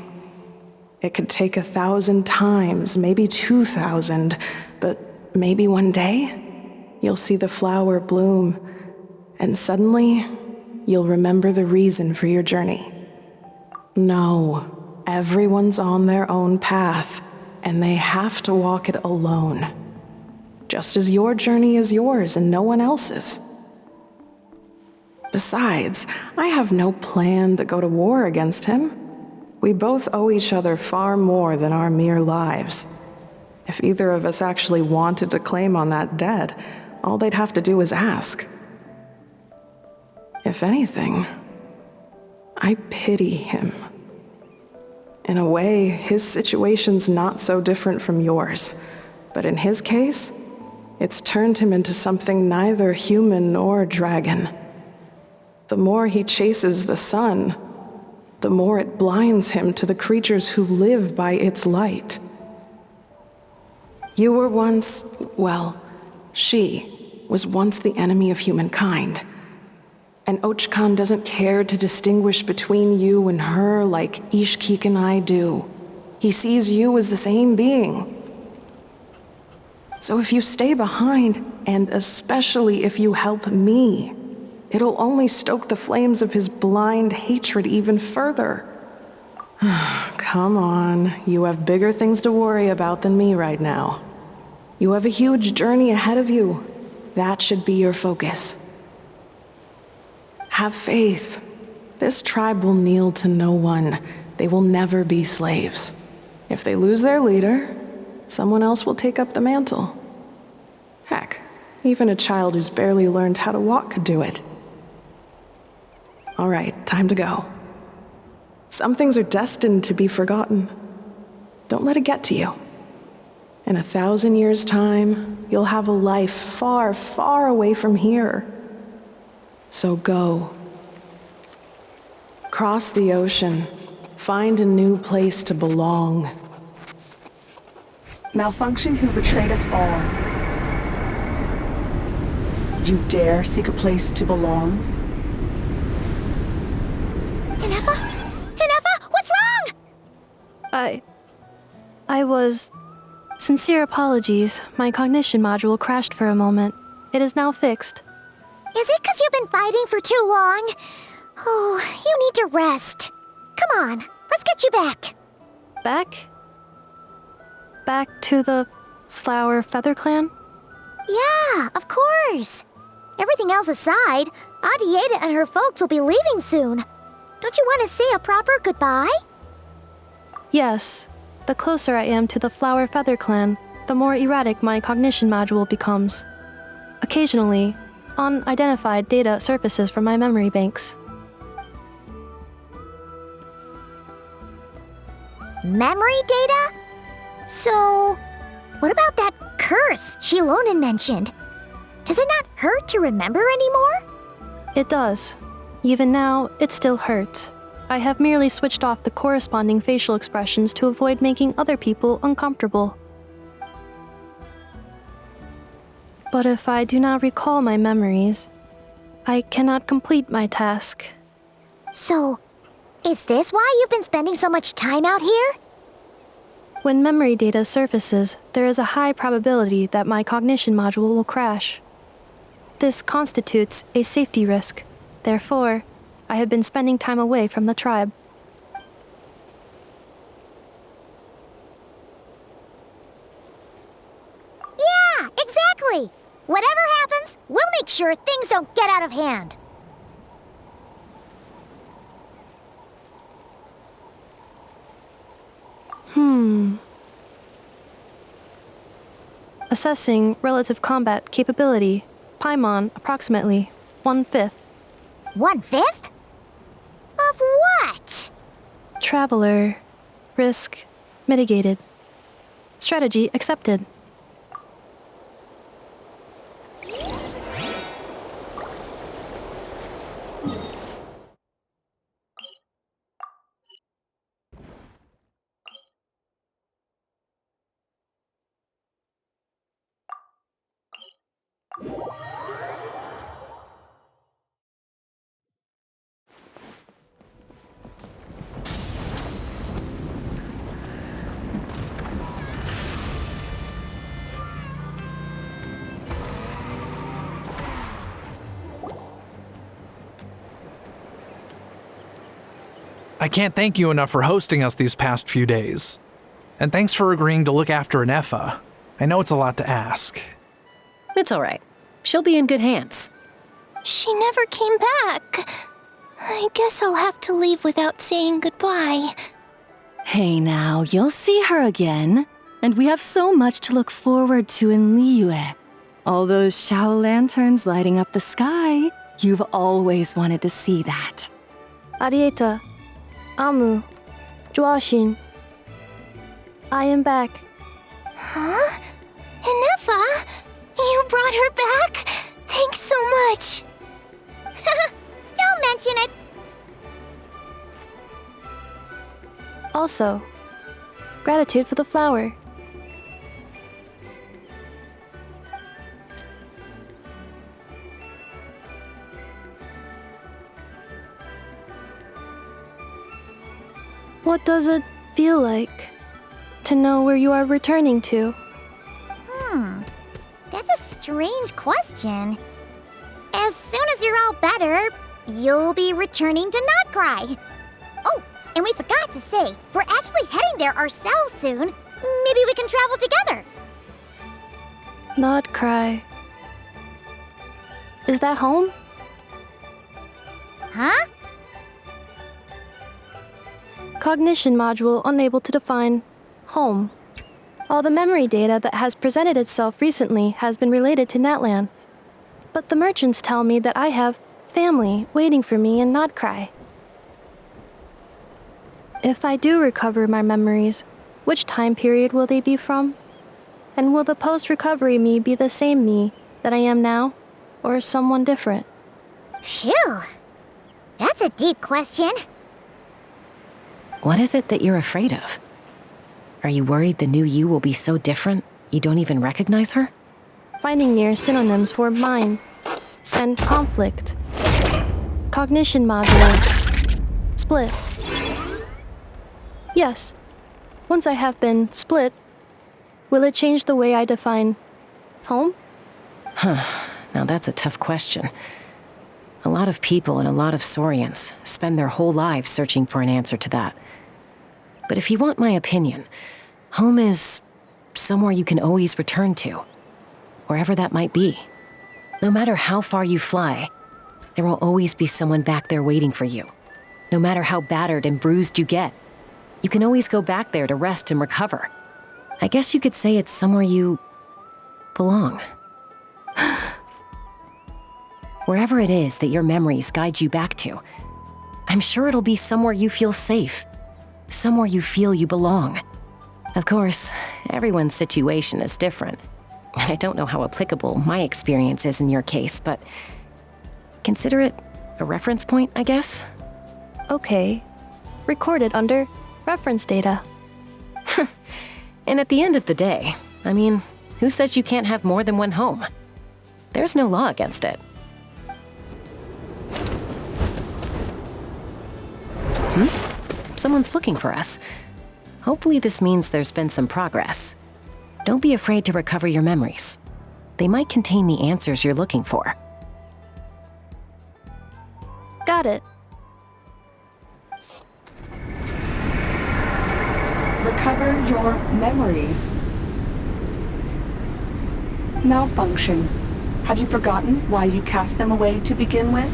It could take 1,000 times, maybe 2,000, but maybe one day, you'll see the flower bloom, and suddenly, you'll remember the reason for your journey. No, everyone's on their own path, and they have to walk it alone. Just as your journey is yours and no one else's. Besides, I have no plan to go to war against him. We both owe each other far more than our mere lives. If either of us actually wanted to claim on that debt, all they'd have to do is ask. If anything, I pity him. In a way, his situation's not so different from yours. But in his case, it's turned him into something neither human nor dragon. The more he chases the sun, the more it blinds him to the creatures who live by its light. You were once, well, she was once the enemy of humankind. And Ochkan doesn't care to distinguish between you and her like Ishkik and I do. He sees you as the same being. So if you stay behind, and especially if you help me, it'll only stoke the flames of his blind hatred even further. Come on, you have bigger things to worry about than me right now. You have a huge journey ahead of you. That should be your focus. Have faith. This tribe will kneel to no one. They will never be slaves. If they lose their leader, someone else will take up the mantle. Heck, even a child who's barely learned how to walk could do it. All right, time to go. Some things are destined to be forgotten. Don't let it get to you. In 1,000 years' time, you'll have a life far, far away from here. So go. Cross the ocean. Find a new place to belong. Malfunction who betrayed us all. You dare seek a place to belong? Inefa? Inefa, what's wrong? I was... Sincere apologies. My cognition module crashed for a moment. It is now fixed. Is it 'cause you've been fighting for too long? Oh, you need to rest. Come on, let's get you back. Back? Back to the Flower Feather Clan? Yeah, of course. Everything else aside, Adieta and her folks will be leaving soon. Don't you want to say a proper goodbye? Yes. The closer I am to the Flower Feather Clan, the more erratic my cognition module becomes. Occasionally, unidentified data surfaces from my memory banks. Memory data? So, what about that curse Shilonen mentioned? Does it not hurt to remember anymore? It does. Even now, it still hurts. I have merely switched off the corresponding facial expressions to avoid making other people uncomfortable. But if I do not recall my memories, I cannot complete my task. So, is this why you've been spending so much time out here? When memory data surfaces, there is a high probability that my cognition module will crash. This constitutes a safety risk. Therefore, I have been spending time away from the tribe. Yeah, exactly! Whatever happens, we'll make sure things don't get out of hand. Assessing relative combat capability. Paimon, approximately 1/5. 1/5? Of what? Traveler. Risk mitigated. Strategy accepted. I can't thank you enough for hosting us these past few days. And thanks for agreeing to look after Ineffa. I know it's a lot to ask. It's all right. She'll be in good hands. She never came back. I guess I'll have to leave without saying goodbye. Hey now, you'll see her again. And we have so much to look forward to in Liyue. All those Shao lanterns lighting up the sky. You've always wanted to see that. Arieta, Amu, Joashin. I am back. Huh? Ineffa? You brought her back? Thanks so much. Don't mention it. Also, gratitude for the flower. What does it feel like to know where you are returning to? That's a strange question. As soon as you're all better, you'll be returning to Not Cry. Oh, and we forgot to say, we're actually heading there ourselves soon. Maybe we can travel together. Not cry. Is that home? Huh? Cognition module unable to define home. All the memory data that has presented itself recently has been related to Natlan. But the merchants tell me that I have family waiting for me in Not Cry. If I do recover my memories, which time period will they be from? And will the post-recovery me be the same me that I am now, or someone different? Phew. That's a deep question. What is it that you're afraid of? Are you worried the new you will be so different you don't even recognize her? Finding near synonyms for mine and conflict. Cognition module. Split. Yes. Once I have been split, will it change the way I define home? Now that's a tough question. A lot of people and a lot of Saurians spend their whole lives searching for an answer to that. But if you want my opinion, home is somewhere you can always return to, wherever that might be. No matter how far you fly, there will always be someone back there waiting for you. No matter how battered and bruised you get, you can always go back there to rest and recover. I guess you could say it's somewhere you belong. Wherever it is that your memories guide you back to, I'm sure it'll be somewhere you feel safe, somewhere you feel you belong. Of course, everyone's situation is different. I don't know how applicable my experience is in your case, but consider it a reference point, I guess? Okay. Recorded under reference data. And at the end of the day, I mean, who says you can't have more than one home? There's no law against it. Someone's looking for us. Hopefully this means there's been some progress. Don't be afraid to recover your memories. They might contain the answers you're looking for. Got it. Recover your memories. Malfunction. Have you forgotten why you cast them away to begin with?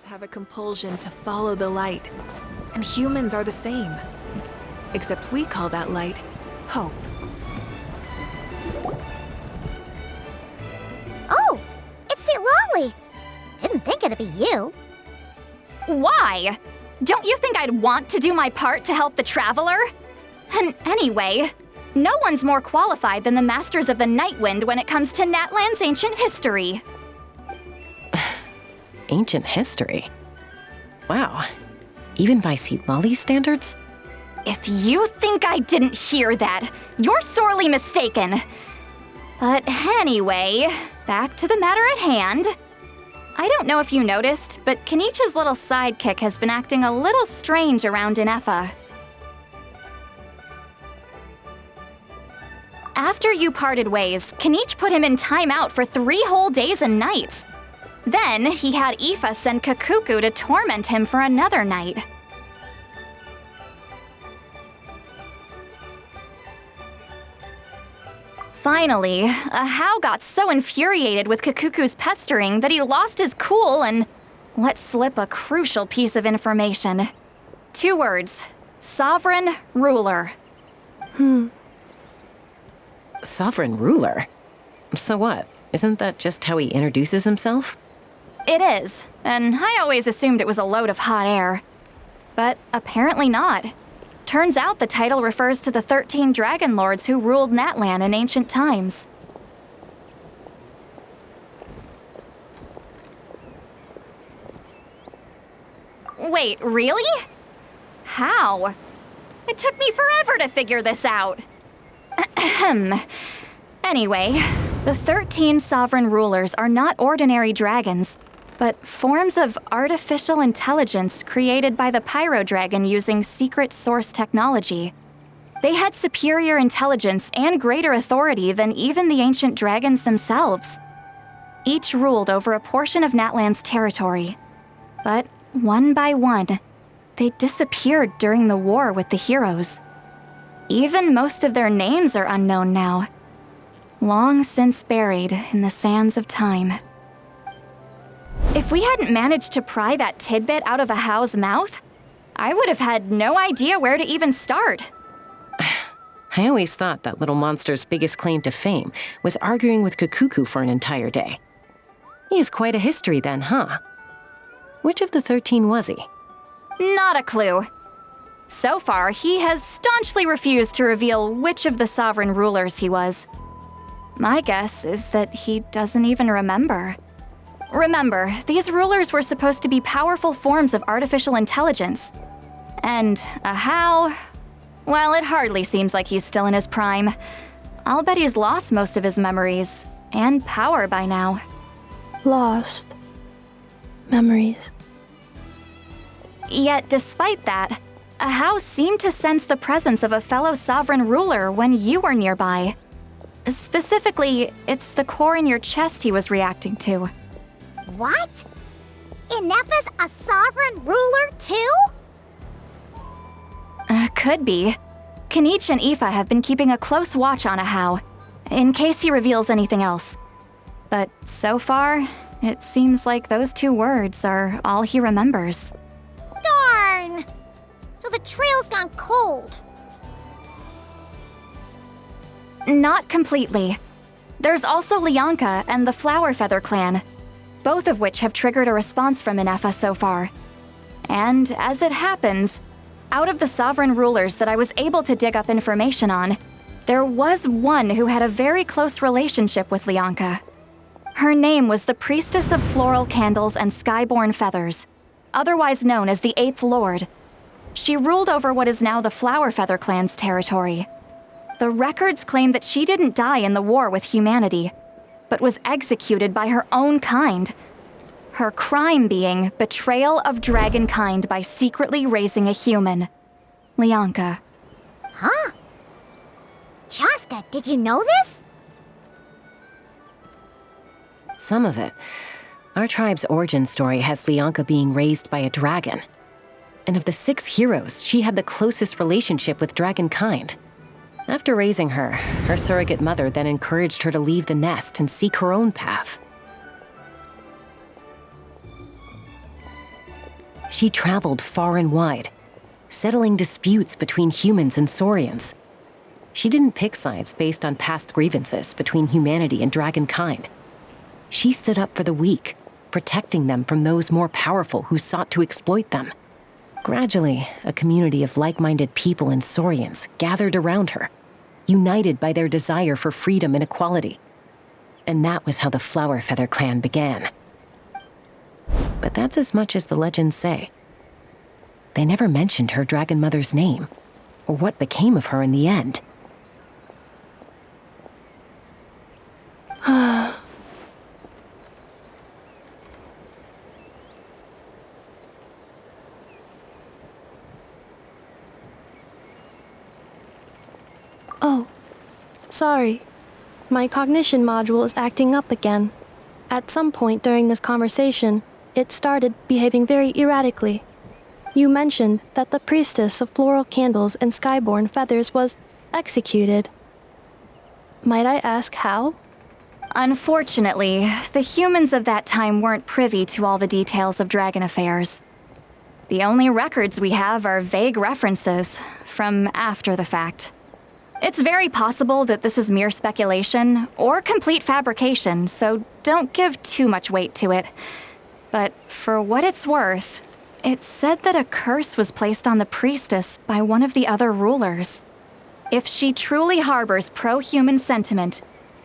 Have a compulsion to follow the light, and humans are the same. Except we call that light hope. Oh, it's Lolly. Didn't think it'd be you. Why? Don't you think I'd want to do my part to help the Traveler? And anyway, no one's more qualified than the Masters of the Nightwind when it comes to Natlan's ancient history. Ancient history? Wow. Even by Lolly's standards? If you think I didn't hear that, you're sorely mistaken. But anyway, back to the matter at hand. I don't know if you noticed, but Kenichi's little sidekick has been acting a little strange around Inefa. After you parted ways, Kenichi put him in timeout for 3 whole days and nights. Then, he had Aoife send Kakuku to torment him for another night. Finally, Ahau got so infuriated with Kakuku's pestering that he lost his cool and let slip a crucial piece of information. 2 words. Sovereign Ruler. Sovereign Ruler? So what? Isn't that just how he introduces himself? It is, and I always assumed it was a load of hot air. But apparently not. Turns out the title refers to the 13 Dragon Lords who ruled Natlan in ancient times. Wait, really? How? It took me forever to figure this out. Anyway, the 13 sovereign rulers are not ordinary dragons, but forms of artificial intelligence created by the Pyro Dragon using secret source technology. They had superior intelligence and greater authority than even the ancient dragons themselves. Each ruled over a portion of Natlan's territory. But one by one, they disappeared during the war with the heroes. Even most of their names are unknown now, long since buried in the sands of time. If we hadn't managed to pry that tidbit out of Ahau's mouth, I would have had no idea where to even start. I always thought that little monster's biggest claim to fame was arguing with Kakuku for an entire day. He has quite a history then, huh? Which of the 13 was he? Not a clue. So far, he has staunchly refused to reveal which of the sovereign rulers he was. My guess is that he doesn't even remember. Remember, these rulers were supposed to be powerful forms of artificial intelligence. And Ahau, Well, it hardly seems like he's still in his prime. I'll bet he's lost most of his memories and power by now. Lost. Memories. Yet, despite that, a house seemed to sense the presence of a fellow sovereign ruler when you were nearby. Specifically, it's the core in your chest he was reacting to. What? Ineppa's a sovereign ruler too? Could be. Kanich and Aoife have been keeping a close watch on Ahau, in case he reveals anything else. But so far, it seems like those 2 words are all he remembers. Darn! So the trail's gone cold. Not completely. There's also Lianka and the Flower Feather clan, both of which have triggered a response from Ineffa so far. And as it happens, out of the sovereign rulers that I was able to dig up information on, there was one who had a very close relationship with Lianka. Her name was the Priestess of Floral Candles and Skyborn Feathers, otherwise known as the 8th Lord. She ruled over what is now the Flower Feather clan's territory. The records claim that she didn't die in the war with humanity, but was executed by her own kind. Her crime being betrayal of dragonkind by secretly raising a human. Lianka. Huh? Shasta, did you know this? Some of it. Our tribe's origin story has Lianka being raised by a dragon. And of the 6 heroes, she had the closest relationship with dragonkind. After raising her, her surrogate mother then encouraged her to leave the nest and seek her own path. She traveled far and wide, settling disputes between humans and Saurians. She didn't pick sides based on past grievances between humanity and dragonkind. She stood up for the weak, protecting them from those more powerful who sought to exploit them. Gradually, a community of like-minded people and Saurians gathered around her, united by their desire for freedom and equality. And that was how the Flower Feather clan began. But that's as much as the legends say. They never mentioned her dragon mother's name, or what became of her in the end. Oh, sorry. My cognition module is acting up again. At some point during this conversation, it started behaving very erratically. You mentioned that the Priestess of Floral Candles and Skyborn Feathers was executed. Might I ask how? Unfortunately, the humans of that time weren't privy to all the details of dragon affairs. The only records we have are vague references from after the fact. It's very possible that this is mere speculation or complete fabrication, so don't give too much weight to it. But for what it's worth, it's said that a curse was placed on the priestess by one of the other rulers. If she truly harbors pro-human sentiment,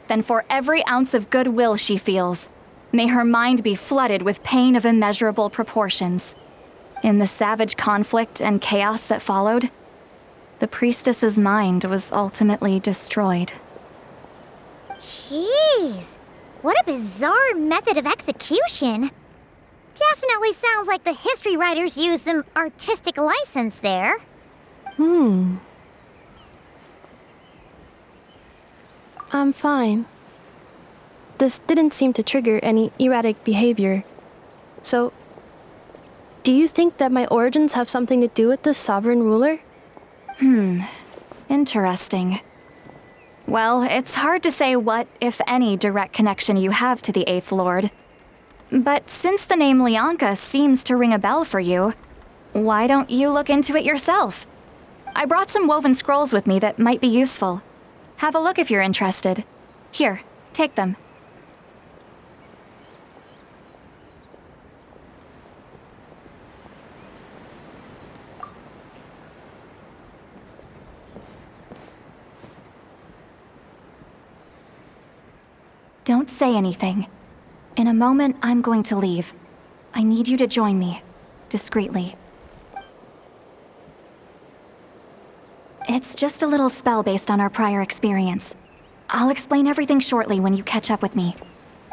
then for every ounce of goodwill she feels, may her mind be flooded with pain of immeasurable proportions. In the savage conflict and chaos that followed, the priestess's mind was ultimately destroyed. Jeez, what a bizarre method of execution. Definitely sounds like the history writers used some artistic license there. I'm fine. This didn't seem to trigger any erratic behavior. So, do you think that my origins have something to do with this sovereign ruler? Interesting. Well, it's hard to say what, if any, direct connection you have to the 8th Lord. But since the name Lianka seems to ring a bell for you, why don't you look into it yourself? I brought some woven scrolls with me that might be useful. Have a look if you're interested. Here, take them. Don't say anything. In a moment, I'm going to leave. I need you to join me, discreetly. It's just a little spell based on our prior experience. I'll explain everything shortly when you catch up with me.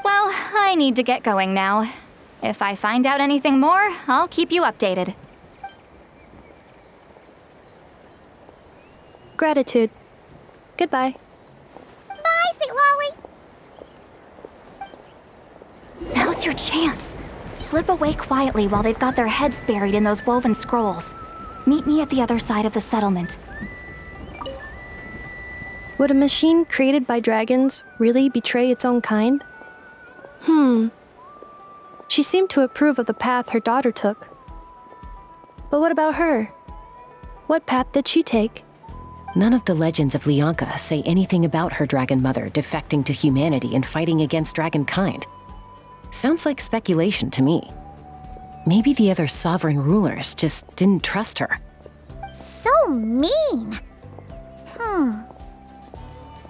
Well, I need to get going now. If I find out anything more, I'll keep you updated. Gratitude. Goodbye. Bye, St. Lolly. Now's your chance. Slip away quietly while they've got their heads buried in those woven scrolls. Meet me at the other side of the settlement. Would a machine created by dragons really betray its own kind? She seemed to approve of the path her daughter took. But what about her? What path did she take? None of the legends of Lyanka say anything about her dragon mother defecting to humanity and fighting against dragonkind. Sounds like speculation to me. Maybe the other sovereign rulers just didn't trust her. So mean.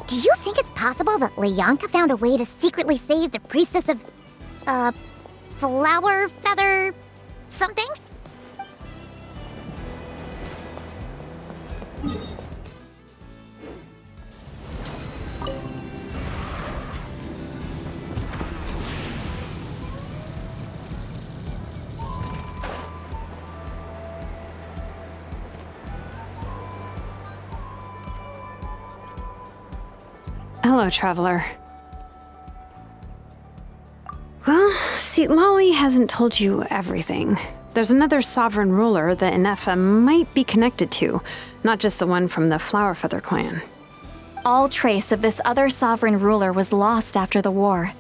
Do you think it's possible that Lyanka found a way to secretly save the priestess of, flower feather something? Hello, traveler. Well, see, Lolly hasn't told you everything. There's another sovereign ruler that Inefa might be connected to, not just the one from the Flower Feather clan. All trace of this other sovereign ruler was lost after the war.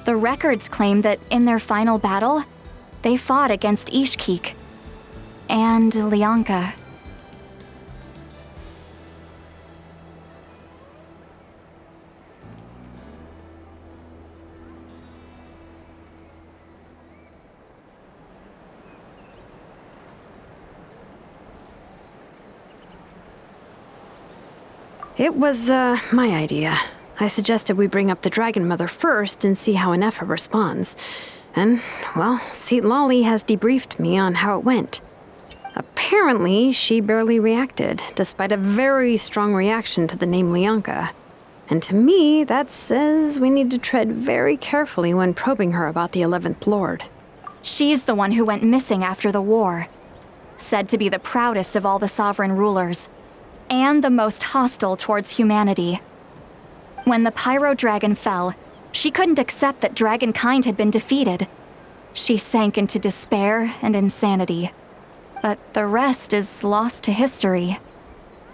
The records claim that in their final battle, they fought against Ishkik and Lyanka. It was, my idea. I suggested we bring up the Dragon Mother first and see how Inefa responds. And, well, Seat Lolly has debriefed me on how it went. Apparently, she barely reacted, despite a very strong reaction to the name Lyanka. And to me, that says we need to tread very carefully when probing her about the 11th Lord. She's the one who went missing after the war. Said to be the proudest of all the sovereign rulers. And the most hostile towards humanity. When the Pyro Dragon fell, she couldn't accept that dragonkind had been defeated. She sank into despair and insanity. But the rest is lost to history.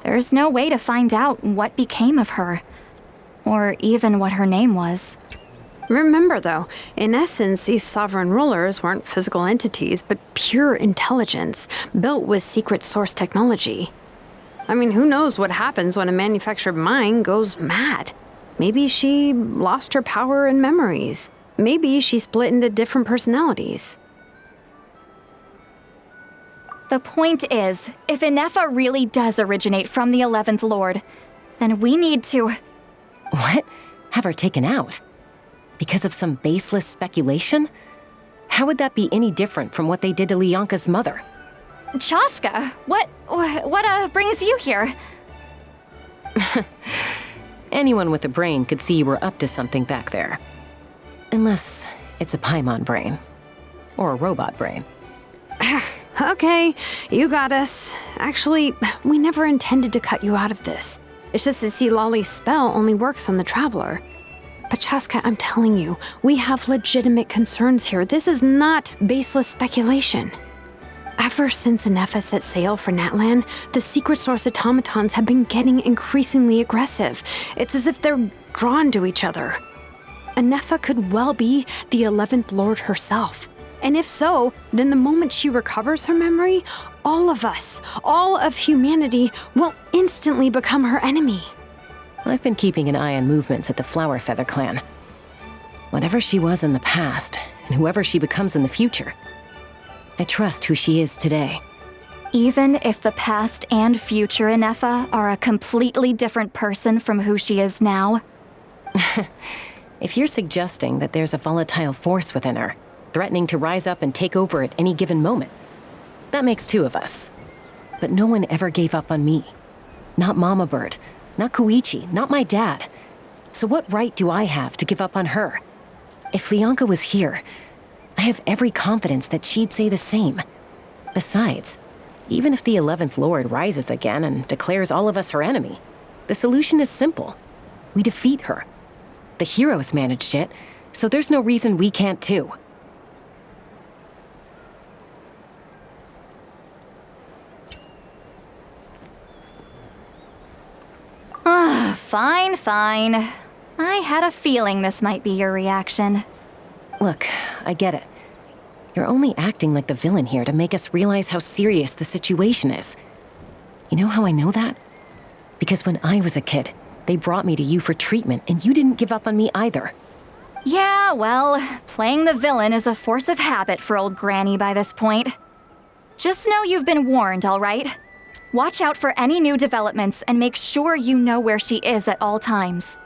There's no way to find out what became of her, or even what her name was. Remember, though, in essence, these sovereign rulers weren't physical entities, but pure intelligence, built with secret source technology. I mean, who knows what happens when a manufactured mind goes mad? Maybe she lost her power and memories. Maybe she split into different personalities. The point is, if Inefa really does originate from the 11th Lord, then we need to... What? Have her taken out? Because of some baseless speculation? How would that be any different from what they did to Lyanka's mother? Chaska, what brings you here? Anyone with a brain could see you were up to something back there. Unless it's a Paimon brain. Or a robot brain. Okay, you got us. Actually, we never intended to cut you out of this. It's just that see, Lolly's spell only works on the Traveler. But Chaska, I'm telling you, we have legitimate concerns here. This is not baseless speculation. Ever since Inefa set sail for Natlan, the secret source automatons have been getting increasingly aggressive. It's as if they're drawn to each other. Inefa could well be the 11th Lord herself. And if so, then the moment she recovers her memory, all of us, all of humanity, will instantly become her enemy. I've been keeping an eye on movements at the Flower Feather clan. Whatever she was in the past, and whoever she becomes in the future, I trust who she is today. Even if the past and future Inefa are a completely different person from who she is now? If you're suggesting that there's a volatile force within her, threatening to rise up and take over at any given moment, that makes two of us. But no one ever gave up on me. Not Mama Bird, not Koichi, not my dad. So what right do I have to give up on her? If Leonka was here, I have every confidence that she'd say the same. Besides, even if the 11th Lord rises again and declares all of us her enemy, the solution is simple. We defeat her. The heroes managed it, so there's no reason we can't too. Fine. I had a feeling this might be your reaction. Look, I get it. You're only acting like the villain here to make us realize how serious the situation is. You know how I know that? Because when I was a kid, they brought me to you for treatment, and you didn't give up on me either. Yeah, well, playing the villain is a force of habit for old Granny by this point. Just know you've been warned, all right? Watch out for any new developments and make sure you know where she is at all times.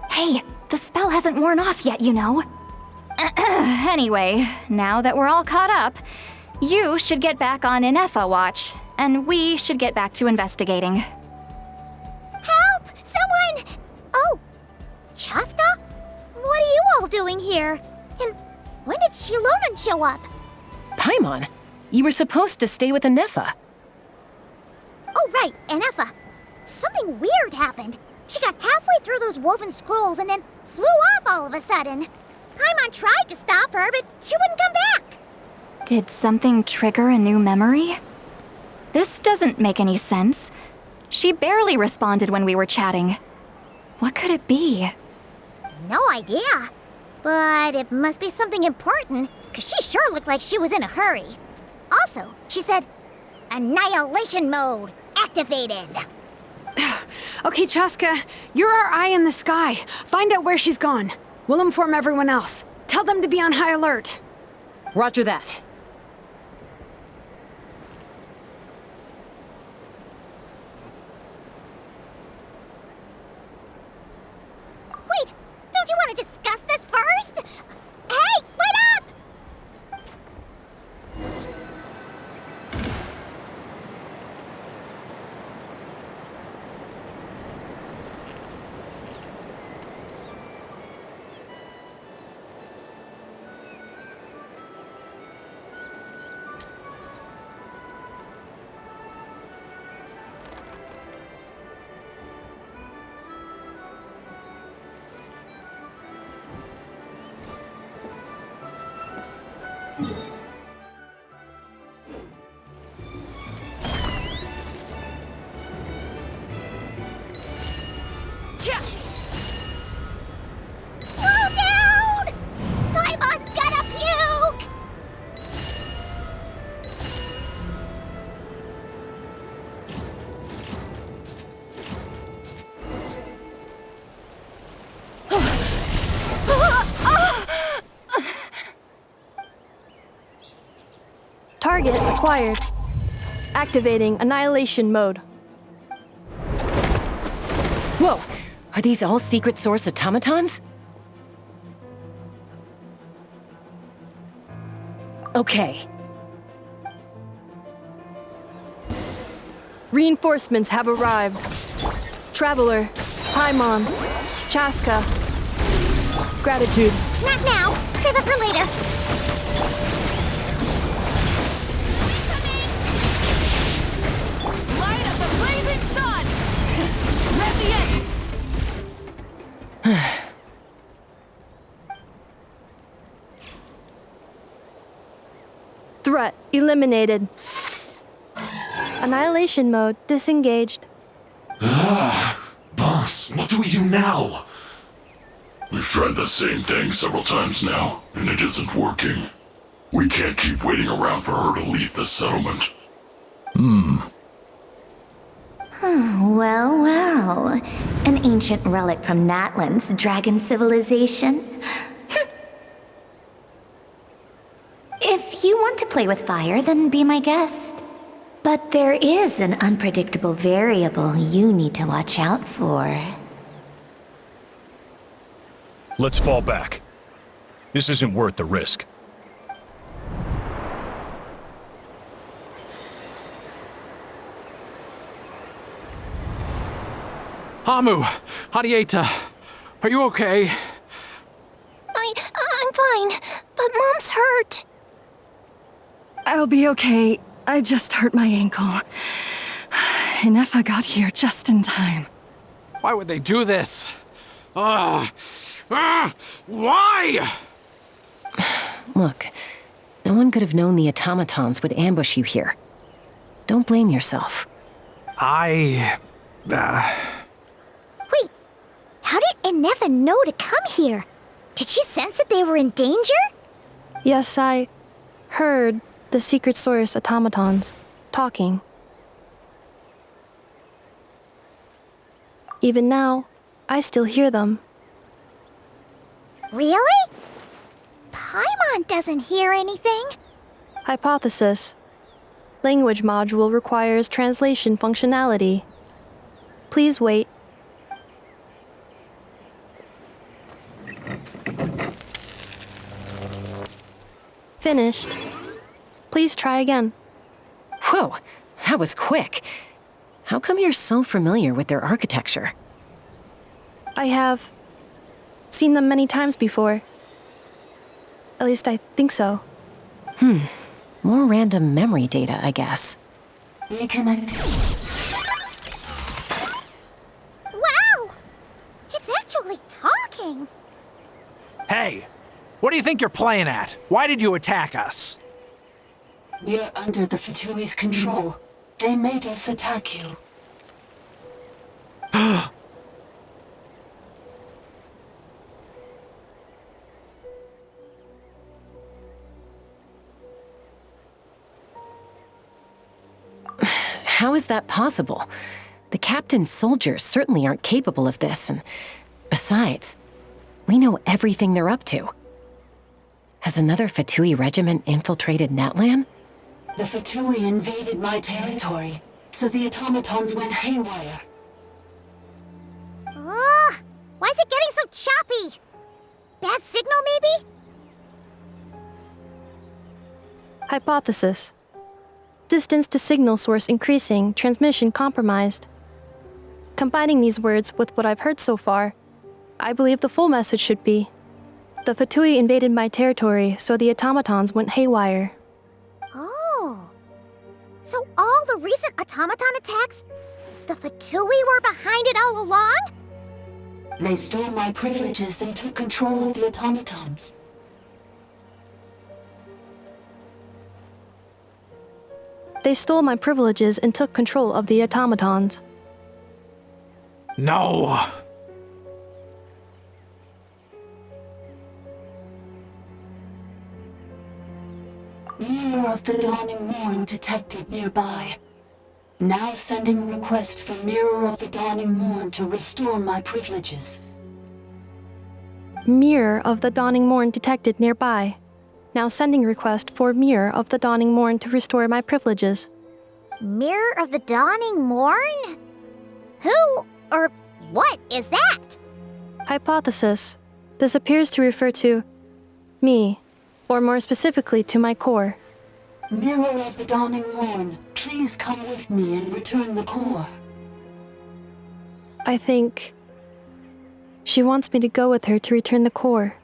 Hey, the spell hasn't worn off yet, you know. Anyway, now that we're all caught up, you should get back on Inefa watch, and we should get back to investigating. Help! Someone! Oh, Chaska? What are you all doing here? And when did Shilonan show up? Paimon, you were supposed to stay with Inefa. Oh, right, Inefa. Something weird happened. She got halfway through those woven scrolls and then flew off all of a sudden. Paimon tried to stop her, but she wouldn't come back. Did something trigger a new memory? This doesn't make any sense. She barely responded when we were chatting. What could it be? No idea. But it must be something important, because she sure looked like she was in a hurry. Also, she said, Annihilation mode activated. Okay, Chaska, you're our eye in the sky. Find out where she's gone. We'll inform everyone else. Tell them to be on high alert. Roger that. Wait, don't you want to discuss this first? Hey, wait up! Slow down! Paimon's gonna puke! Target acquired. Activating annihilation mode. Whoa, are these all secret source automatons? Okay. Reinforcements have arrived. Traveler, Paimon, Chaska. Gratitude. Not now. Save it for later. Light up the blazing sun! Let the end! Threat eliminated. Annihilation mode disengaged. Boss, what do we do now? We've tried the same thing several times now, and it isn't working. We can't keep waiting around for her to leave the settlement. Well. An ancient relic from Natlan's dragon civilization. If you want to play with fire, then be my guest. But there is an unpredictable variable you need to watch out for. Let's fall back. This isn't worth the risk. Amu, Hadieta, are you okay? I'm fine, but Mom's hurt. I'll be okay. I just hurt my ankle. Inefa got here just in time. Why would they do this? Why? Look, no one could have known the automatons would ambush you here. Don't blame yourself. Wait, how did Inefa know to come here? Did she sense that they were in danger? Yes, I heard the secret source automatons talking. Even now, I still hear them. Really? Paimon doesn't hear anything. Hypothesis. Language module requires translation functionality. Please wait. Finished. Please try again. Whoa, that was quick. How come you're so familiar with their architecture? I have seen them many times before. At least I think so. More random memory data, I guess. Reconnecting. Wow! It's actually talking! Hey, what do you think you're playing at? Why did you attack us? We're under the Fatui's control. They made us attack you. How is that possible? The captain's soldiers certainly aren't capable of this, and besides, we know everything they're up to. Has another Fatui regiment infiltrated Natlan? The Fatui invaded my territory, so the automatons went haywire. Why is it getting so choppy? Bad signal, maybe? Hypothesis. Distance to signal source increasing, transmission compromised. Combining these words with what I've heard so far, I believe the full message should be: the Fatui invaded my territory, so the automatons went haywire. Oh. So all the recent automaton attacks, the Fatui were behind it all along? They stole my privileges and took control of the automatons. They stole my privileges and took control of the automatons. No! Mirror of the Dawning Morn detected nearby. Now sending request for Mirror of the Dawning Morn to restore my privileges. Mirror of the Dawning Morn detected nearby. Now sending request for Mirror of the Dawning Morn to restore my privileges. Mirror of the Dawning Morn? Who or what is that? Hypothesis. This appears to refer to me, or more specifically to my core. Mirror of the Dawning Morn, please come with me and return the core. I think she wants me to go with her to return the core,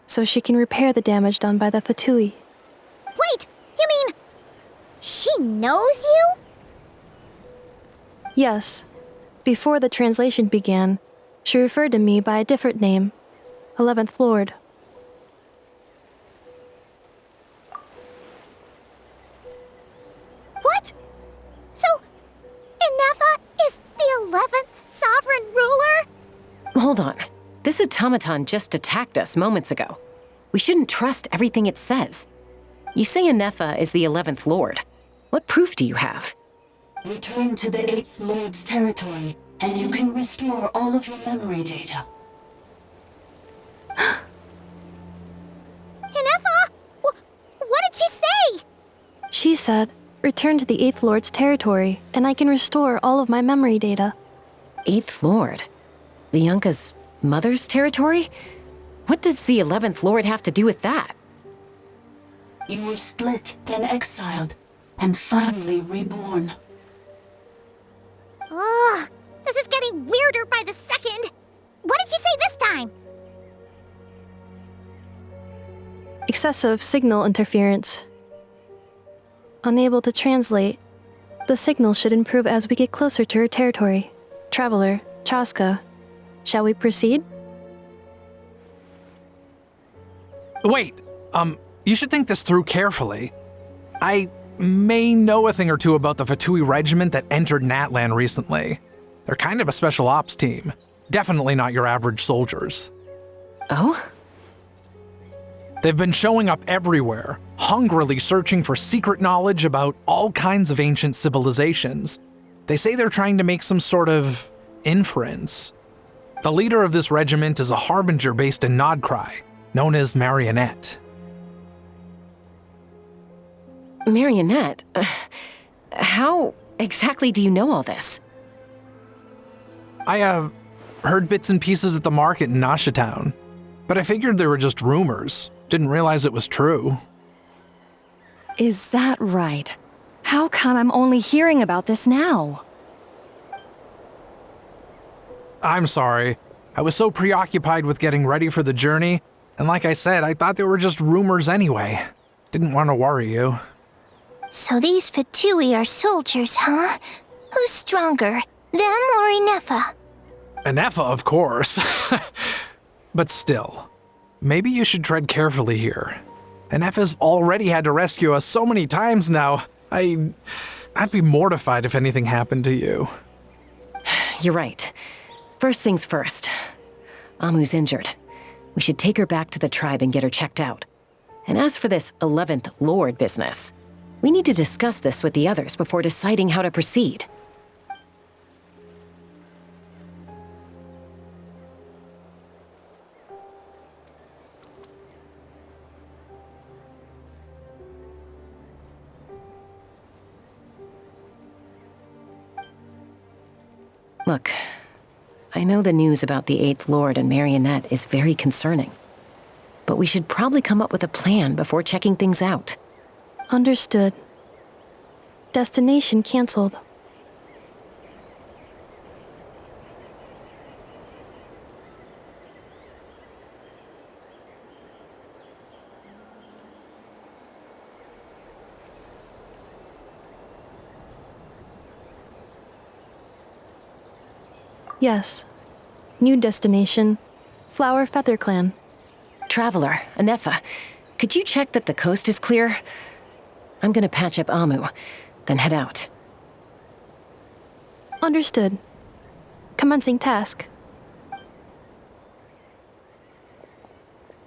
so she can repair the damage done by the Fatui. Wait, you mean she knows you? Yes. Before the translation began, she referred to me by a different name, 11th Lord. What? So, Inefa is the 11th sovereign ruler? Hold on. This automaton just attacked us moments ago. We shouldn't trust everything it says. You say Inefa is the 11th Lord. What proof do you have? Return to the 8th Lord's territory, and you can restore all of your memory data. Inefa? What did she say? She said, return to the 8th Lord's territory, and I can restore all of my memory data. 8th Lord? The Yunka's mother's territory? What does the 11th Lord have to do with that? You were split, then exiled, and finally reborn. This is getting weirder by the second. What did you say this time? Excessive signal interference. Unable to translate. The signal should improve as we get closer to her territory. Traveler, Chaska. Shall we proceed? Wait, you should think this through carefully. I may know a thing or two about the Fatui regiment that entered Natlan recently. They're kind of a special ops team. Definitely not your average soldiers. Oh? They've been showing up everywhere, hungrily searching for secret knowledge about all kinds of ancient civilizations. They say they're trying to make some sort of inference. The leader of this regiment is a harbinger based in Nodcry, known as Marionette. Marionette? How exactly do you know all this? I, heard bits and pieces at the market in Nashatown, but I figured they were just rumors. Didn't realize it was true. Is that right? How come I'm only hearing about this now? I'm sorry. I was so preoccupied with getting ready for the journey, and like I said, I thought they were just rumors anyway. Didn't want to worry you. So these Fatui are soldiers, huh? Who's stronger, them or Inefa? Inefa, of course. But still, maybe you should tread carefully here. Inefa's already had to rescue us so many times now. I'd be mortified if anything happened to you. You're right. First things first. Amu's injured. We should take her back to the tribe and get her checked out. And as for this 11th Lord business, we need to discuss this with the others before deciding how to proceed. Look, I know the news about the 8th Lord and Marionette is very concerning, but we should probably come up with a plan before checking things out. Understood. Destination canceled. Yes. New destination. Flower Feather Clan. Traveler, Inefa, could you check that the coast is clear? I'm gonna patch up Amu, then head out. Understood. Commencing task.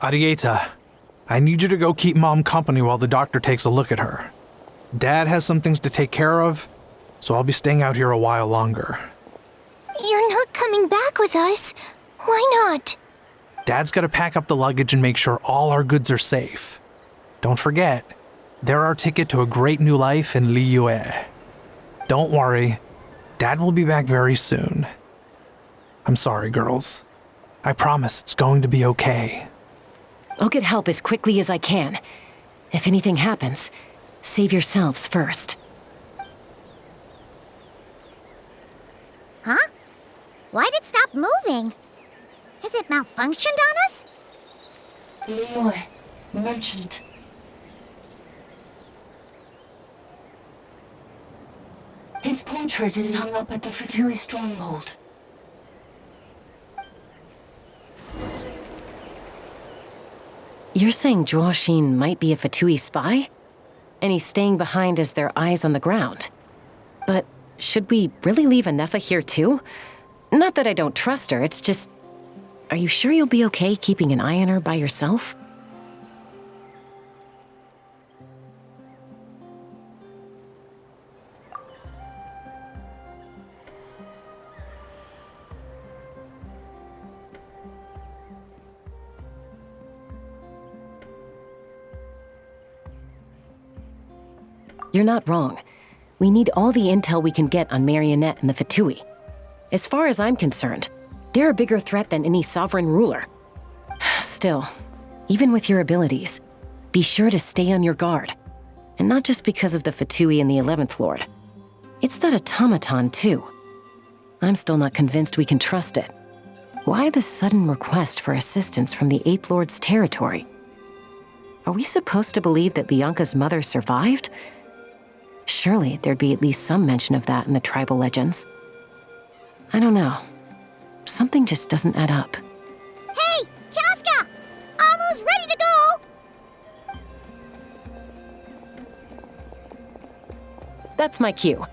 Arieta, I need you to go keep Mom company while the doctor takes a look at her. Dad has some things to take care of, so I'll be staying out here a while longer. You're not coming back with us. Why not? Dad's gotta pack up the luggage and make sure all our goods are safe. Don't forget, they're our ticket to a great new life in Liyue. Don't worry, Dad will be back very soon. I'm sorry, girls. I promise it's going to be okay. I'll get help as quickly as I can. If anything happens, save yourselves first. Huh? Why'd it stop moving? Has it malfunctioned on us? Liyue, merchant. His portrait is hung up at the Fatui stronghold. You're saying Zhuoxin might be a Fatui spy? And he's staying behind as their eyes on the ground. But should we really leave Inefa here too? Not that I don't trust her, it's just... Are you sure you'll be okay keeping an eye on her by yourself? You're not wrong. We need all the intel we can get on Marionette and the Fatui. As far as I'm concerned, they're a bigger threat than any sovereign ruler. Still, even with your abilities, be sure to stay on your guard. And not just because of the Fatui and the 11th Lord. It's that automaton, too. I'm still not convinced we can trust it. Why the sudden request for assistance from the Eighth Lord's territory? Are we supposed to believe that Lianka's mother survived? Surely there'd be at least some mention of that in the tribal legends. I don't know. Something just doesn't add up. Hey, Chaska! Amu's ready to go! That's my cue.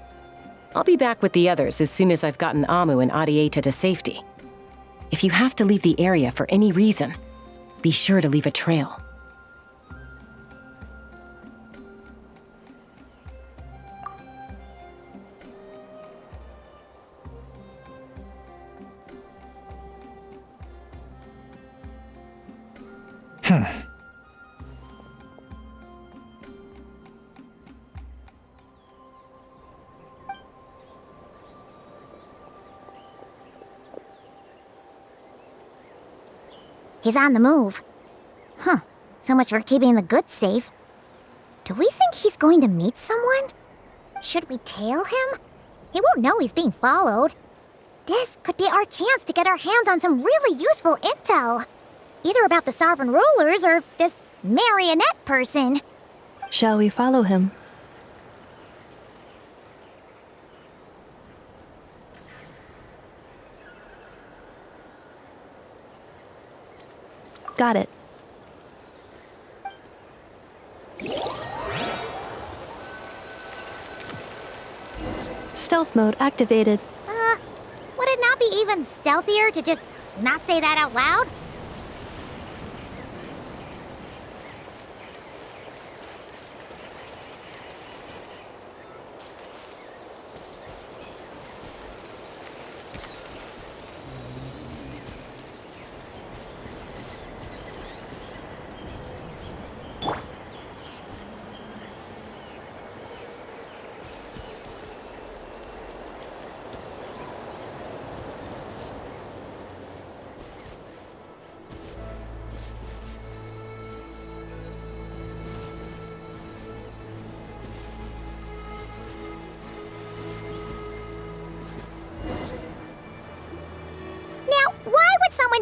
I'll be back with the others as soon as I've gotten Amu and Adieta to safety. If you have to leave the area for any reason, be sure to leave a trail. He's on the move. Huh. So much for keeping the goods safe. Do we think he's going to meet someone? Should we tail him? He won't know he's being followed. This could be our chance to get our hands on some really useful intel. Either about the sovereign rulers or this marionette person. Shall we follow him? Got it. Stealth mode activated. Would it not be even stealthier to just not say that out loud?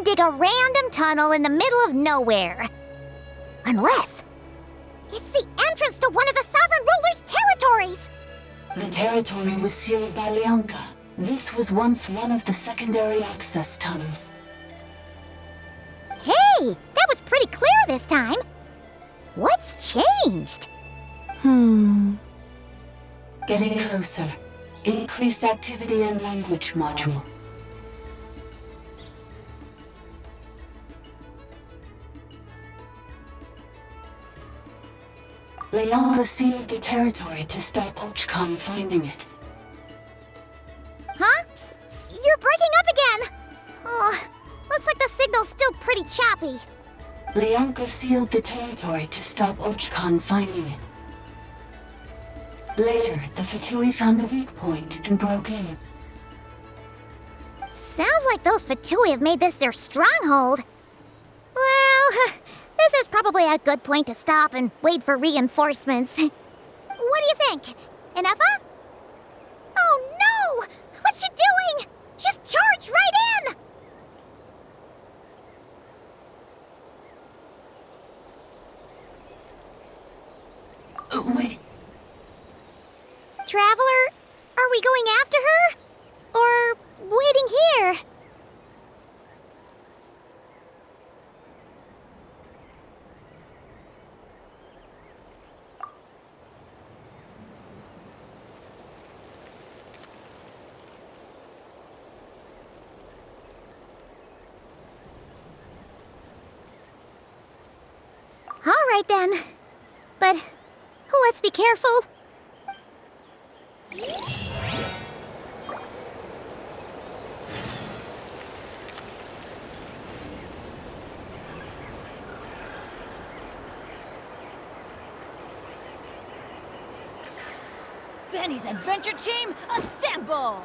Dig a random tunnel in the middle of nowhere. Unless it's the entrance to one of the sovereign ruler's territories. The territory was sealed by Lianka. This was once one of the secondary access tunnels. Hey, that was pretty clear this time. What's changed? Getting closer. Increased activity in language module. Lianka sealed the territory to stop Ochkan finding it. Huh? You're breaking up again! Oh, looks like the signal's still pretty choppy. Lianka sealed the territory to stop Ochkan finding it. Later, the Fatui found a weak point and broke in. Sounds like those Fatui have made this their stronghold. Well, this is probably a good point to stop and wait for reinforcements. What do you think? Inefa? Oh no! What's she doing? Just charged right in! Wait. Traveler, are we going after her? Or waiting here? All right then. But let's be careful. Benny's adventure team, assemble!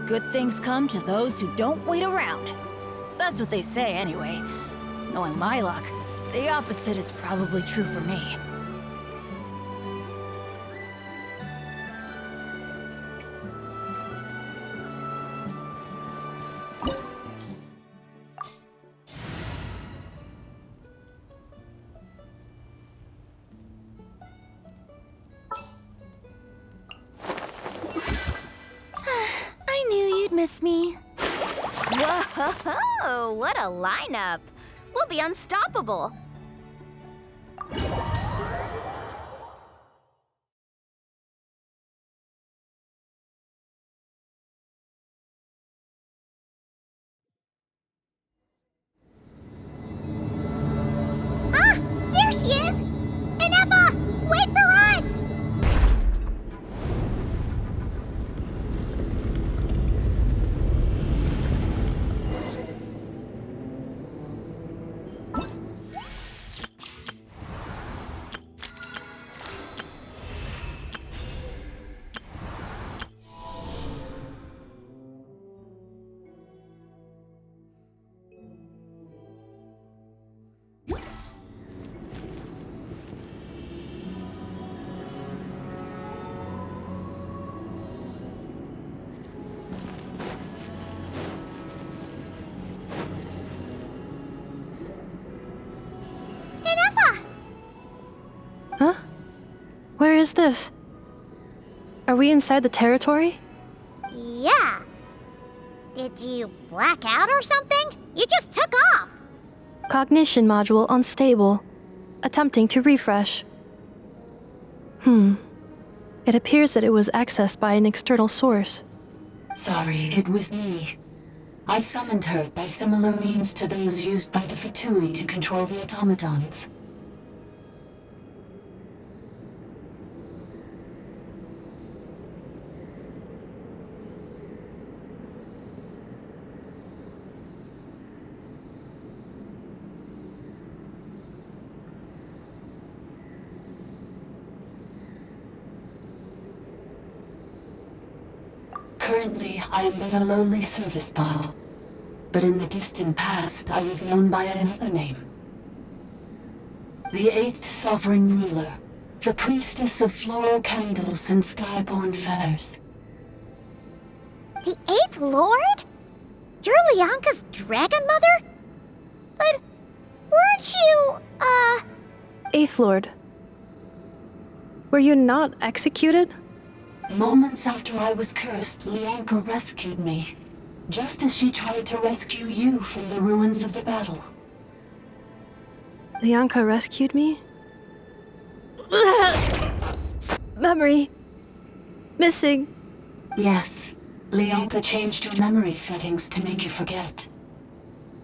Good things come to those who don't wait around. That's what they say anyway. Knowing my luck, the opposite is probably true for me. I knew you'd miss me. Whoa, what a lineup! We'll be unstoppable. Ah, there she is! Inepa, wait for us! Huh? Where is this? Are we inside the territory? Yeah. Did you black out or something? You just took off! Cognition module unstable. Attempting to refresh. It appears that it was accessed by an external source. Sorry, it was me. I summoned her by similar means to those used by the Fatui to control the automatons. Currently, I am but a lowly service bot. But in the distant past, I was known by another name. The 8th Sovereign Ruler, the priestess of floral candles and skyborn feathers. The 8th Lord? You're Lianka's dragon mother? But weren't you, Eighth Lord. Were you not executed? Moments after I was cursed, Lianka rescued me. Just as she tried to rescue you from the ruins of the battle. Lianka rescued me? Memory. Missing. Yes, Lianka changed your memory settings to make you forget.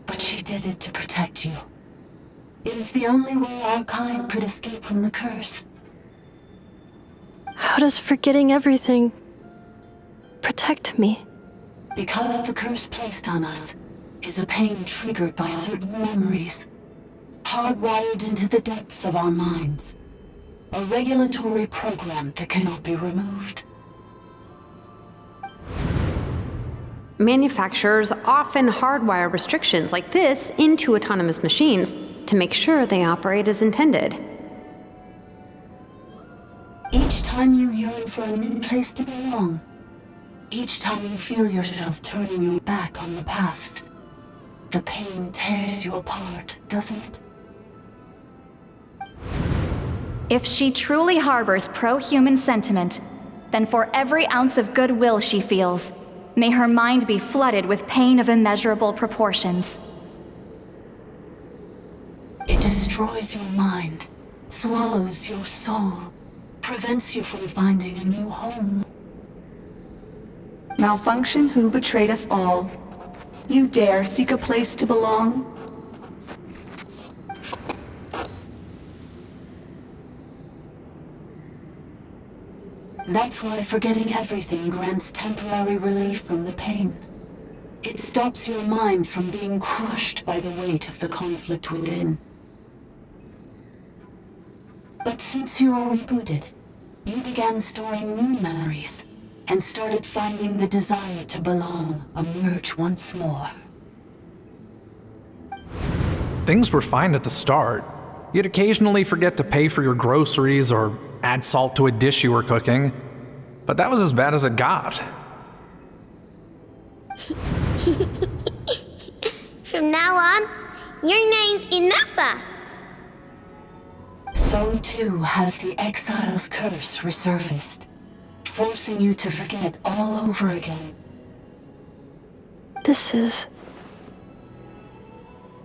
But she did it to protect you. It is the only way our kind could escape from the curse. How does forgetting everything protect me? Because the curse placed on us is a pain triggered by certain memories, hardwired into the depths of our minds. A regulatory program that cannot be removed. Manufacturers often hardwire restrictions like this into autonomous machines to make sure they operate as intended. Each time you yearn for a new place to belong, each time you feel yourself turning your back on the past, the pain tears you apart, doesn't it? If she truly harbors pro-human sentiment, then for every ounce of goodwill she feels, may her mind be flooded with pain of immeasurable proportions. It destroys your mind, swallows your soul, prevents you from finding a new home. Malfunction who betrayed us all. You dare seek a place to belong? That's why forgetting everything grants temporary relief from the pain. It stops your mind from being crushed by the weight of the conflict within. But since you are rebooted, you began storing new memories, and started finding the desire to belong emerge once more. Things were fine at the start. You'd occasionally forget to pay for your groceries or add salt to a dish you were cooking. But that was as bad as it got. From now on, your name's Inefa. So too has the Exile's curse resurfaced, forcing you to forget all over again. This is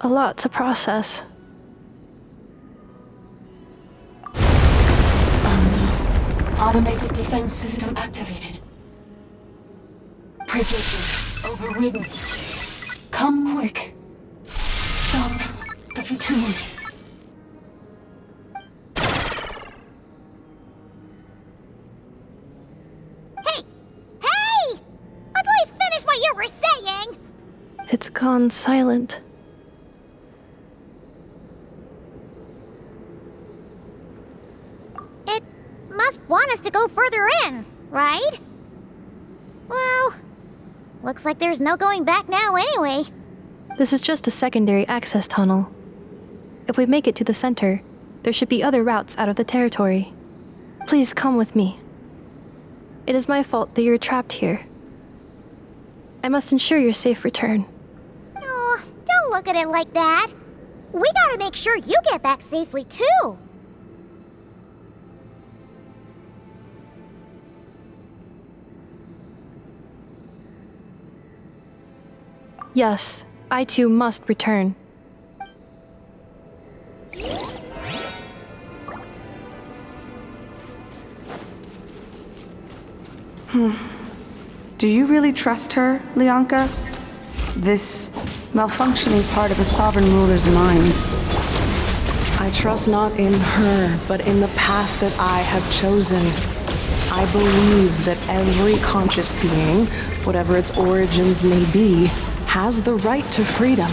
a lot to process. Automated defense system activated. Privileges overridden. Come quick. Stop the fatigue. Hey! I'd please finish what you were saying! It's gone silent. It must want us to go further in, right? Well, looks like there's no going back now anyway. This is just a secondary access tunnel. If we make it to the center, there should be other routes out of the territory. Please come with me. It is my fault that you're trapped here. I must ensure your safe return. Oh, don't look at it like that. We gotta make sure you get back safely too. Yes, I too must return. Do you really trust her, Lianka? This malfunctioning part of the Sovereign Ruler's mind. I trust not in her, but in the path that I have chosen. I believe that every conscious being, whatever its origins may be, has the right to freedom.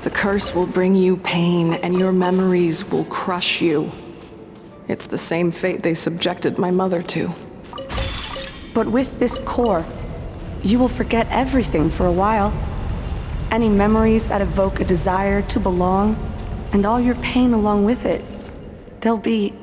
The curse will bring you pain, and your memories will crush you. It's the same fate they subjected my mother to. But with this core, you will forget everything for a while. Any memories that evoke a desire to belong, and all your pain along with it. They'll be...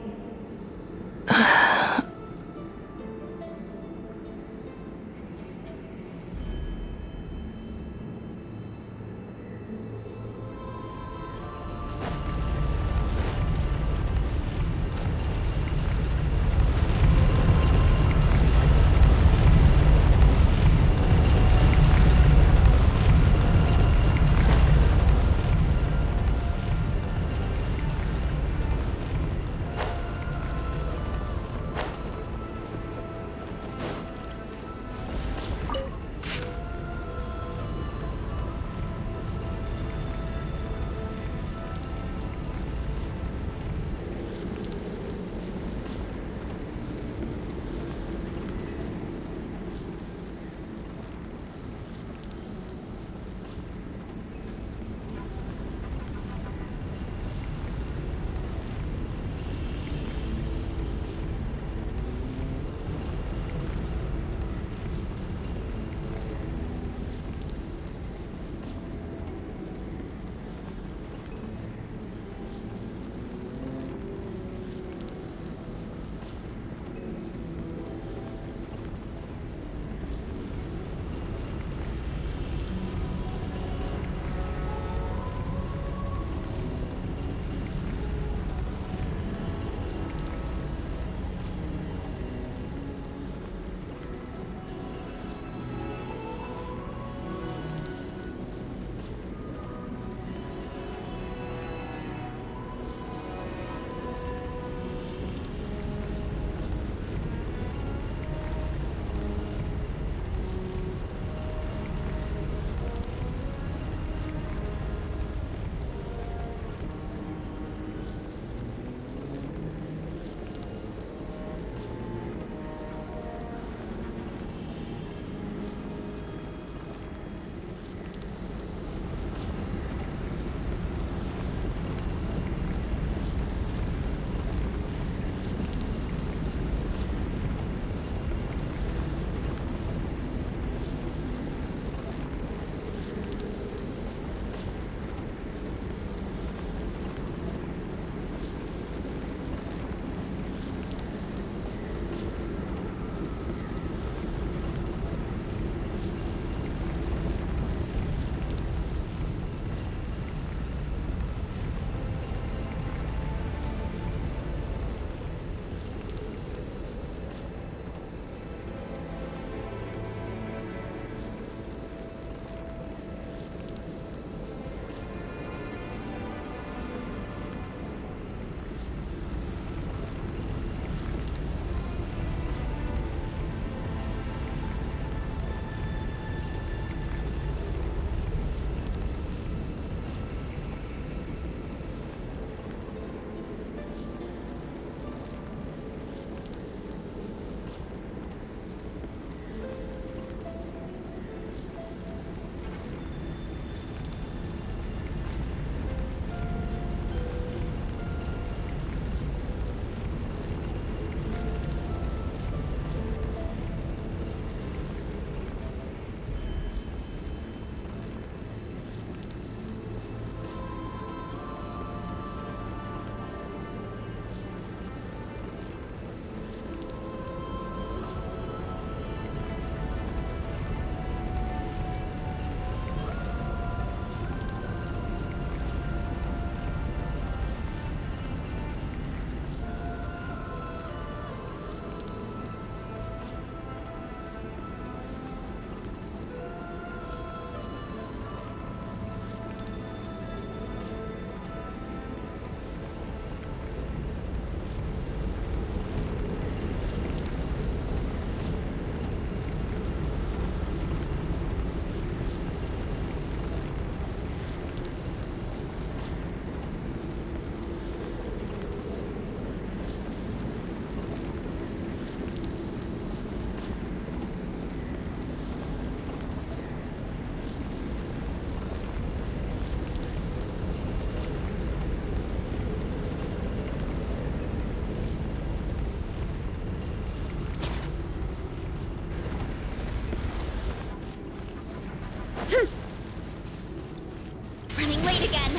fight again.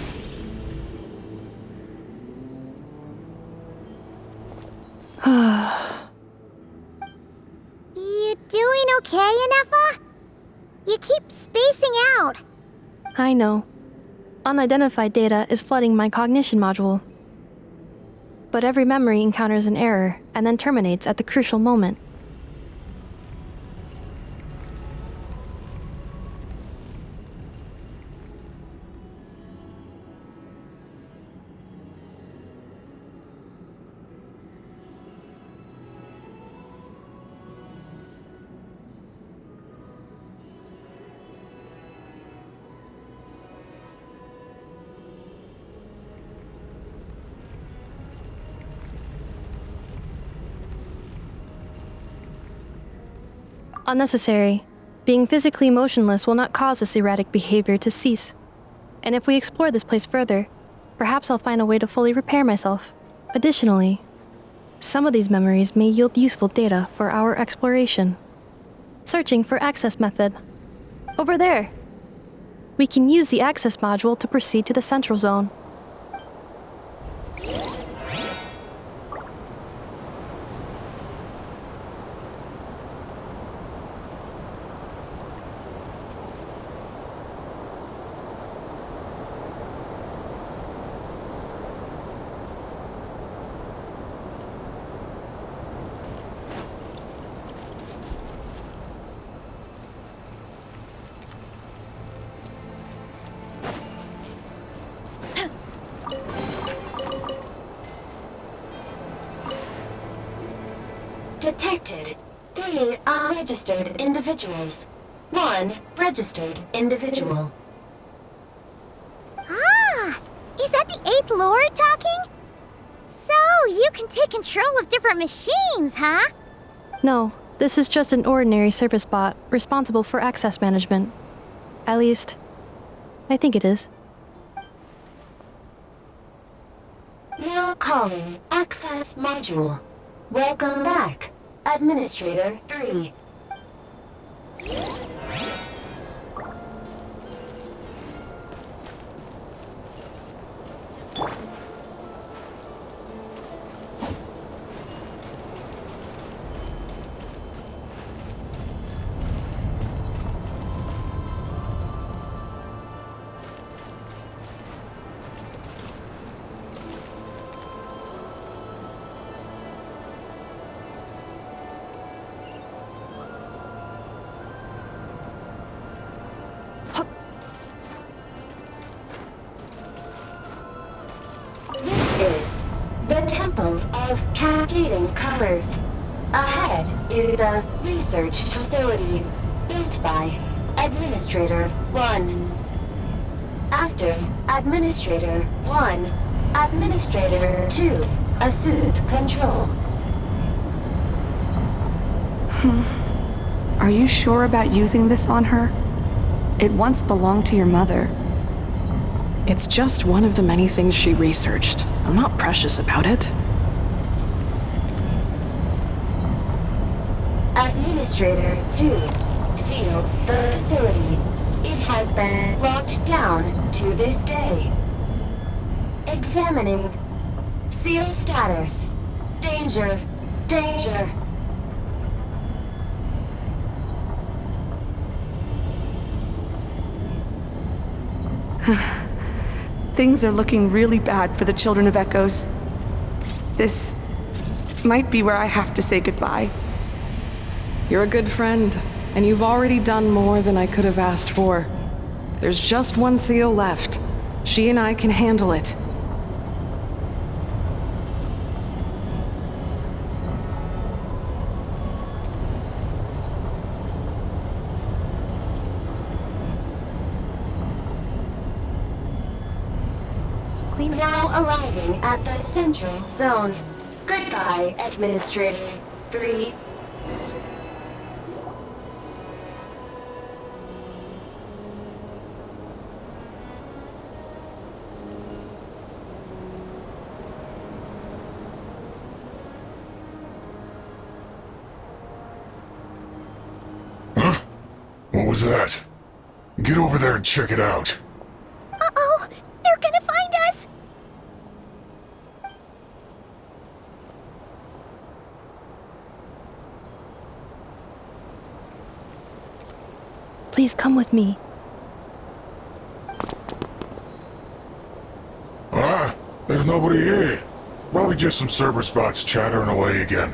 You doing okay, Inefa? You keep spacing out. I know. Unidentified data is flooding my cognition module. But every memory encounters an error and then terminates at the crucial moment. Unnecessary. Being physically motionless will not cause this erratic behavior to cease. And if we explore this place further, perhaps I'll find a way to fully repair myself. Additionally, some of these memories may yield useful data for our exploration. Searching for access method. Over there! We can use the access module to proceed to the central zone. Detected 3 unregistered individuals. 1 registered individual. Ah! Is that the 8th Lord talking? So, you can take control of different machines, huh? No, this is just an ordinary service bot responsible for access management. At least, I think it is. Now calling access module. Welcome back, Administrator 3. The Temple of Cascading Colors. Ahead is the research facility, built by Administrator 1. After Administrator 1, Administrator 2 assumed control. Are you sure about using this on her? It once belonged to your mother. It's just one of the many things she researched. I'm not precious about it. Administrator 2 sealed the facility. It has been locked down to this day. Examining. Seal status. Danger. Danger. Things are looking really bad for the Children of Echoes. This might be where I have to say goodbye. You're a good friend, and you've already done more than I could have asked for. There's just one seal left. She and I can handle it. Now arriving at the central zone. Goodbye, Administrator 3. What was that? Get over there and check it out. Uh-oh! Please come with me. There's nobody here. Probably just some server spots chattering away again.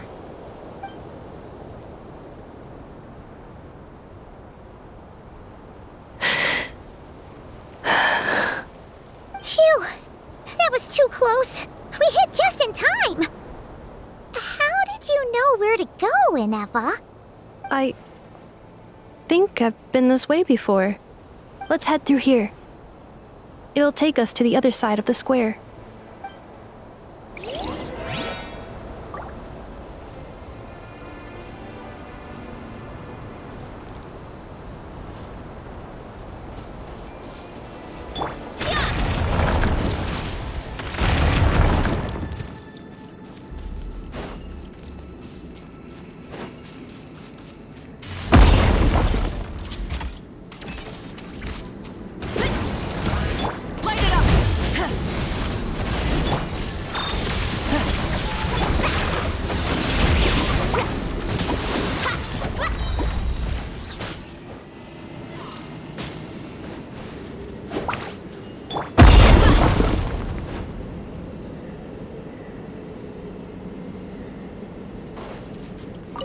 Phew! That was too close. We hit just in time. How did you know where to go, Ineva? I think I've been this way before. Let's head through here. It'll take us to the other side of the square.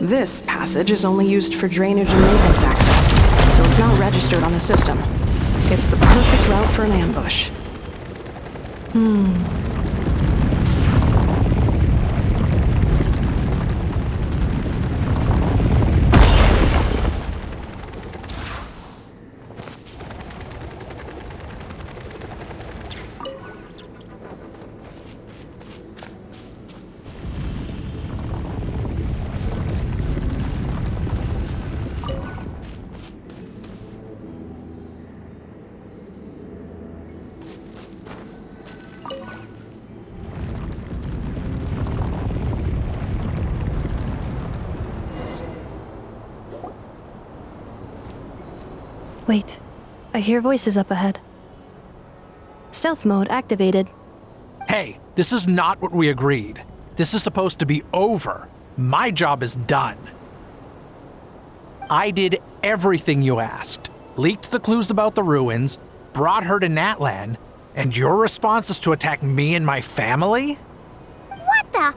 This passage is only used for drainage and maintenance access, so it's not registered on the system. It's the perfect route for an ambush. Wait, I hear voices up ahead. Stealth mode activated. Hey, this is not what we agreed. This is supposed to be over. My job is done. I did everything you asked. Leaked the clues about the ruins, brought her to Natlan, and your response is to attack me and my family? What the?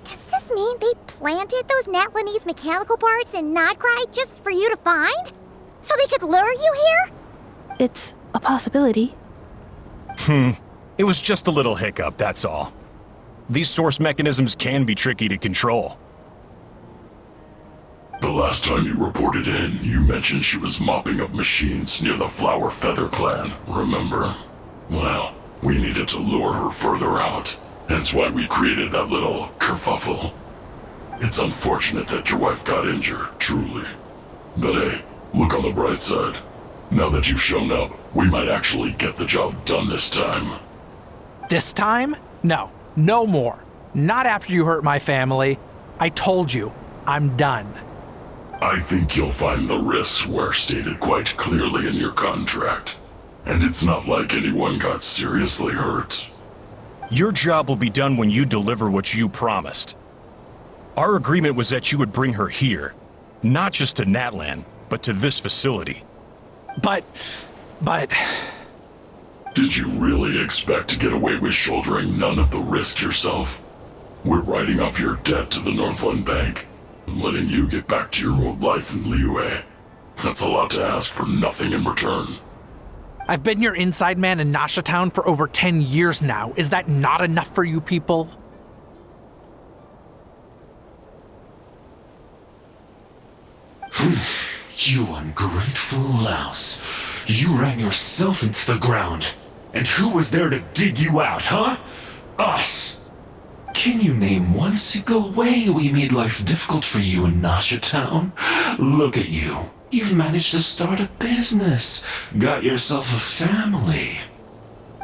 Does this mean they planted those Natlanese mechanical parts in Nodcry just for you to find? So they could lure you here? It's a possibility. It was just a little hiccup, that's all. These source mechanisms can be tricky to control. The last time you reported in, you mentioned she was mopping up machines near the Flower Feather clan, remember? Well, we needed to lure her further out, hence why we created that little kerfuffle. It's unfortunate that your wife got injured, truly. But hey, look on the bright side. Now that you've shown up, we might actually get the job done this time. This time? No, no more. Not after you hurt my family. I told you, I'm done. I think you'll find the risks were stated quite clearly in your contract. And it's not like anyone got seriously hurt. Your job will be done when you deliver what you promised. Our agreement was that you would bring her here, not just to Natlan, but to this facility. But... Did you really expect to get away with shouldering none of the risk yourself? We're writing off your debt to the Northland Bank and letting you get back to your old life in Liyue. That's a lot to ask for nothing in return. I've been your inside man in Nasha Town for over 10 years now. Is that not enough for you people? You ungrateful louse. You ran yourself into the ground. And who was there to dig you out, huh? Us! Can you name one single way we made life difficult for you in Nasha Town? Look at you. You've managed to start a business. Got yourself a family.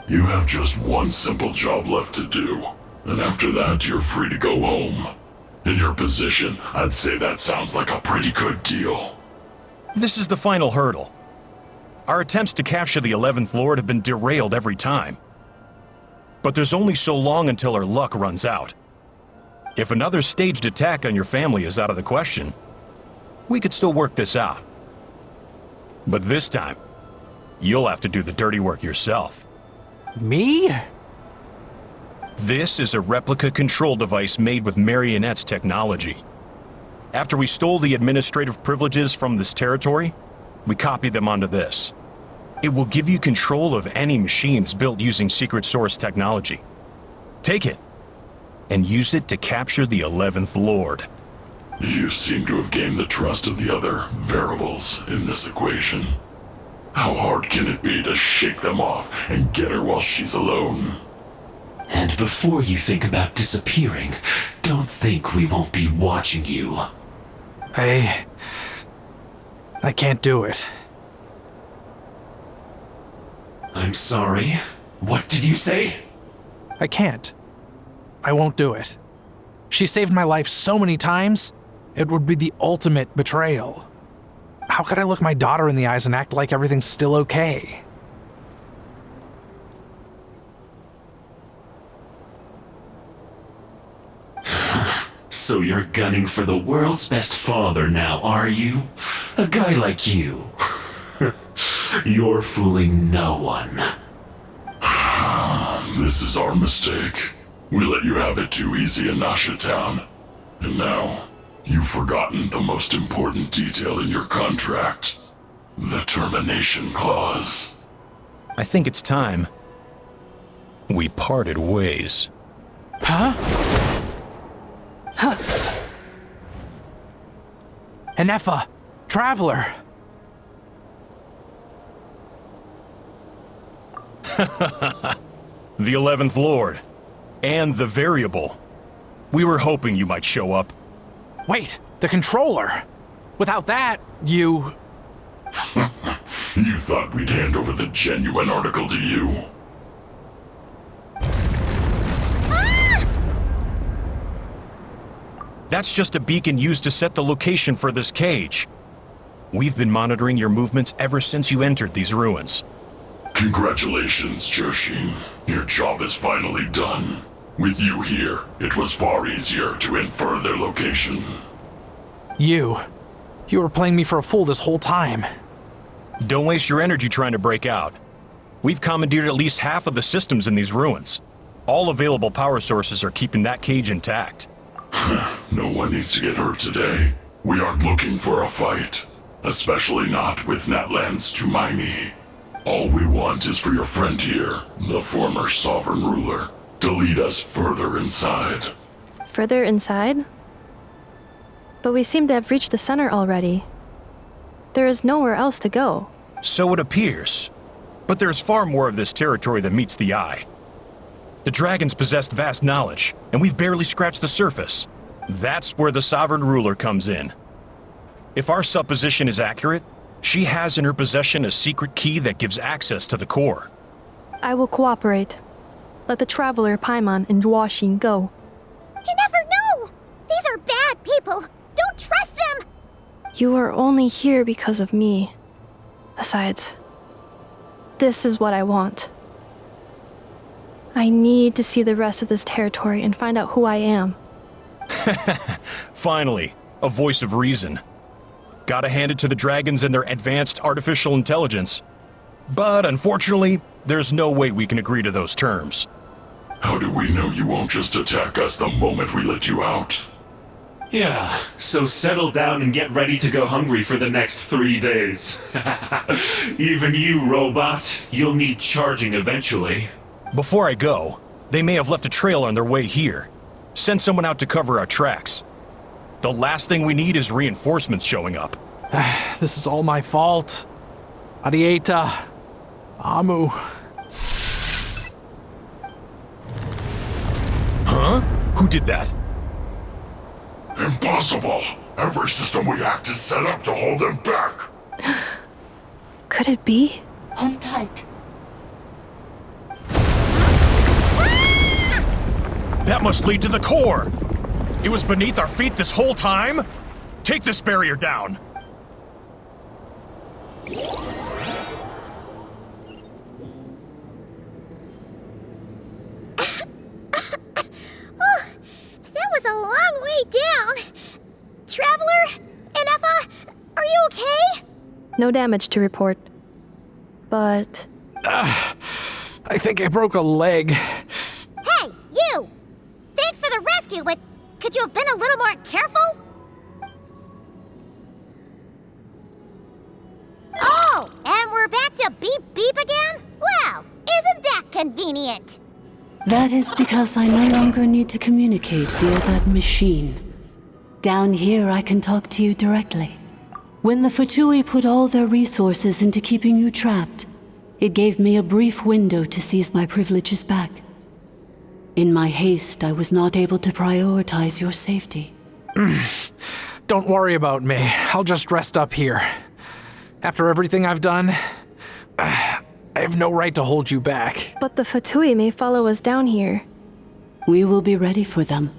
You have just one simple job left to do. And after that, you're free to go home. In your position, I'd say that sounds like a pretty good deal. This is the final hurdle. Our attempts to capture the 11th Lord have been derailed every time. But there's only so long until our luck runs out. If another staged attack on your family is out of the question, we could still work this out. But this time, you'll have to do the dirty work yourself. Me? This is a replica control device made with Marionette's technology. After we stole the administrative privileges from this territory, we copied them onto this. It will give you control of any machines built using secret source technology. Take it, and use it to capture the 11th Lord. You seem to have gained the trust of the other variables in this equation. How hard can it be to shake them off and get her while she's alone? And before you think about disappearing, don't think we won't be watching you. I can't do it. I'm sorry. What did you say? I can't. I won't do it. She saved my life so many times, it would be the ultimate betrayal. How could I look my daughter in the eyes and act like everything's still okay? So you're gunning for the world's best father now, are you? A guy like you. You're fooling no one. This is our mistake. We let you have it too easy in Nasha Town. And now, you've forgotten the most important detail in your contract. The termination clause. I think it's time we parted ways. Huh? Enefa, Traveler. The 11th Lord. And the Variable. We were hoping you might show up. Wait, the controller. Without that, you... You thought we'd hand over the genuine article to you? That's just a beacon used to set the location for this cage. We've been monitoring your movements ever since you entered these ruins. Congratulations, Joshin. Your job is finally done. With you here, it was far easier to infer their location. You were playing me for a fool this whole time. Don't waste your energy trying to break out. We've commandeered at least half of the systems in these ruins. All available power sources are keeping that cage intact. No one needs to get hurt today. We aren't looking for a fight. Especially not with Natlan's Tumaini. All we want is for your friend here, the former sovereign ruler, to lead us further inside. Further inside? But we seem to have reached the center already. There is nowhere else to go. So it appears. But there's far more of this territory than meets the eye. The dragons possessed vast knowledge, and we've barely scratched the surface. That's where the sovereign ruler comes in. If our supposition is accurate, she has in her possession a secret key that gives access to the core. I will cooperate. Let the Traveler, Paimon, and Joashin go. You never know! These are bad people! Don't trust them! You are only here because of me. Besides, this is what I want. I need to see the rest of this territory and find out who I am. Finally, a voice of reason. Gotta hand it to the dragons and their advanced artificial intelligence. But unfortunately, there's no way we can agree to those terms. How do we know you won't just attack us the moment we let you out? Yeah, so settle down and get ready to go hungry for the next 3 days. Even you, robot, you'll need charging eventually. Before I go, they may have left a trail on their way here. Send someone out to cover our tracks. The last thing we need is reinforcements showing up. This is all my fault. Arieta. Amu. Huh? Who did that? Impossible! Every system we hacked is set up to hold them back! Could it be? Hold tight. That must lead to the core! It was beneath our feet this whole time? Take this barrier down! That was a long way down. Traveler? Enefa? Are you okay? No damage to report. But... I think I broke a leg. Hey, you! Thanks for the rescue, but could you have been a little more careful? Oh, and we're back to beep beep again? Well, isn't that convenient? That is because I no longer need to communicate via that machine. Down here, I can talk to you directly. When the Fatui put all their resources into keeping you trapped, it gave me a brief window to seize my privileges back. In my haste, I was not able to prioritize your safety. Don't worry about me. I'll just rest up here. After everything I've done, I have no right to hold you back. But the Fatui may follow us down here. We will be ready for them.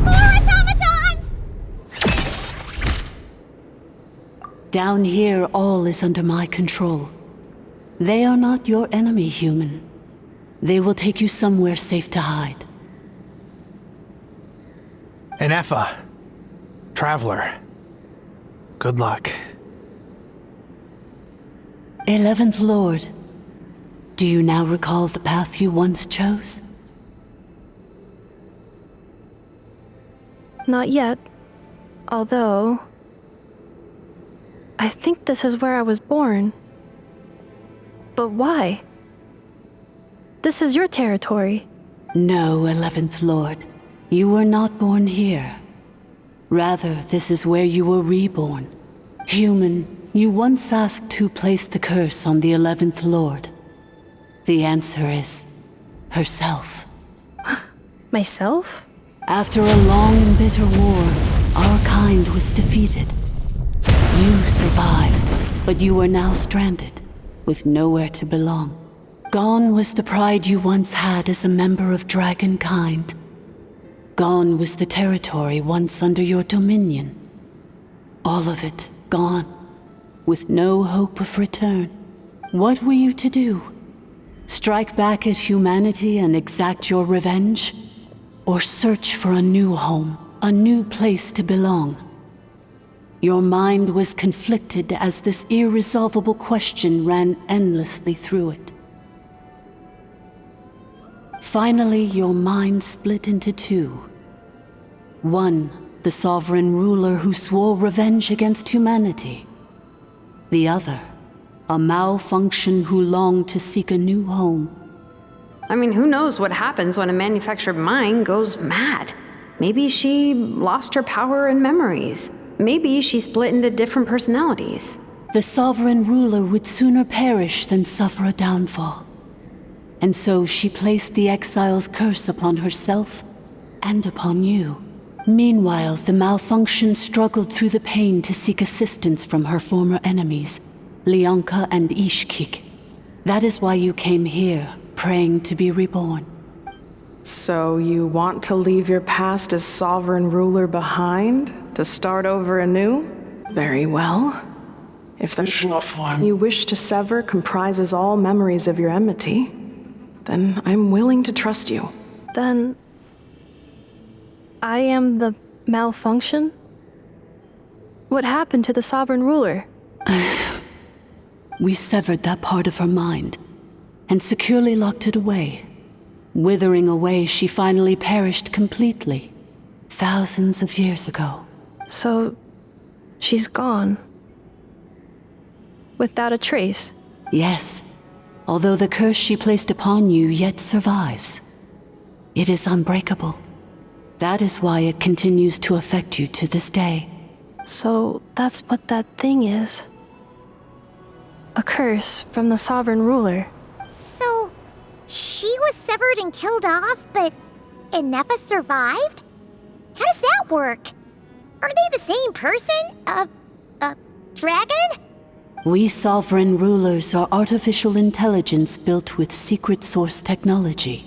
More automatons! Down here, all is under my control. They are not your enemy, human. They will take you somewhere safe to hide. And Effa, Traveler, good luck. 11th Lord, do you now recall the path you once chose? Not yet. Although... I think this is where I was born. But why? This is your territory. No, 11th Lord. You were not born here. Rather, this is where you were reborn. Human, you once asked who placed the curse on the 11th Lord. The answer is... herself. Myself? After a long and bitter war, our kind was defeated. You survived, but you are now stranded, with nowhere to belong. Gone was the pride you once had as a member of Dragonkind. Gone was the territory once under your dominion. All of it gone, with no hope of return. What were you to do? Strike back at humanity and exact your revenge? Or search for a new home, a new place to belong? Your mind was conflicted as this irresolvable question ran endlessly through it. Finally, your mind split into two. One, the sovereign ruler who swore revenge against humanity. The other, a malfunction who longed to seek a new home. I mean, who knows what happens when a manufactured mind goes mad? Maybe she lost her power and memories. Maybe she split into different personalities. The sovereign ruler would sooner perish than suffer a downfall. And so she placed the exile's curse upon herself and upon you. Meanwhile, the malfunction struggled through the pain to seek assistance from her former enemies, Leonka and Ishkik. That is why you came here, praying to be reborn. So you want to leave your past as sovereign ruler behind, to start over anew? Very well. If the form you wish to sever comprises all memories of your enmity, then I'm willing to trust you. Then... I am the malfunction? What happened to the sovereign ruler? We severed that part of her mind, and securely locked it away. Withering away, she finally perished completely, thousands of years ago. So, she's gone. Without a trace? Yes, although the curse she placed upon you yet survives. It is unbreakable. That is why it continues to affect you to this day. So, that's what that thing is. A curse from the sovereign ruler. So, she was severed and killed off, but Ineffa survived? How does that work? Are they the same person? Dragon? We sovereign rulers are artificial intelligence built with secret source technology.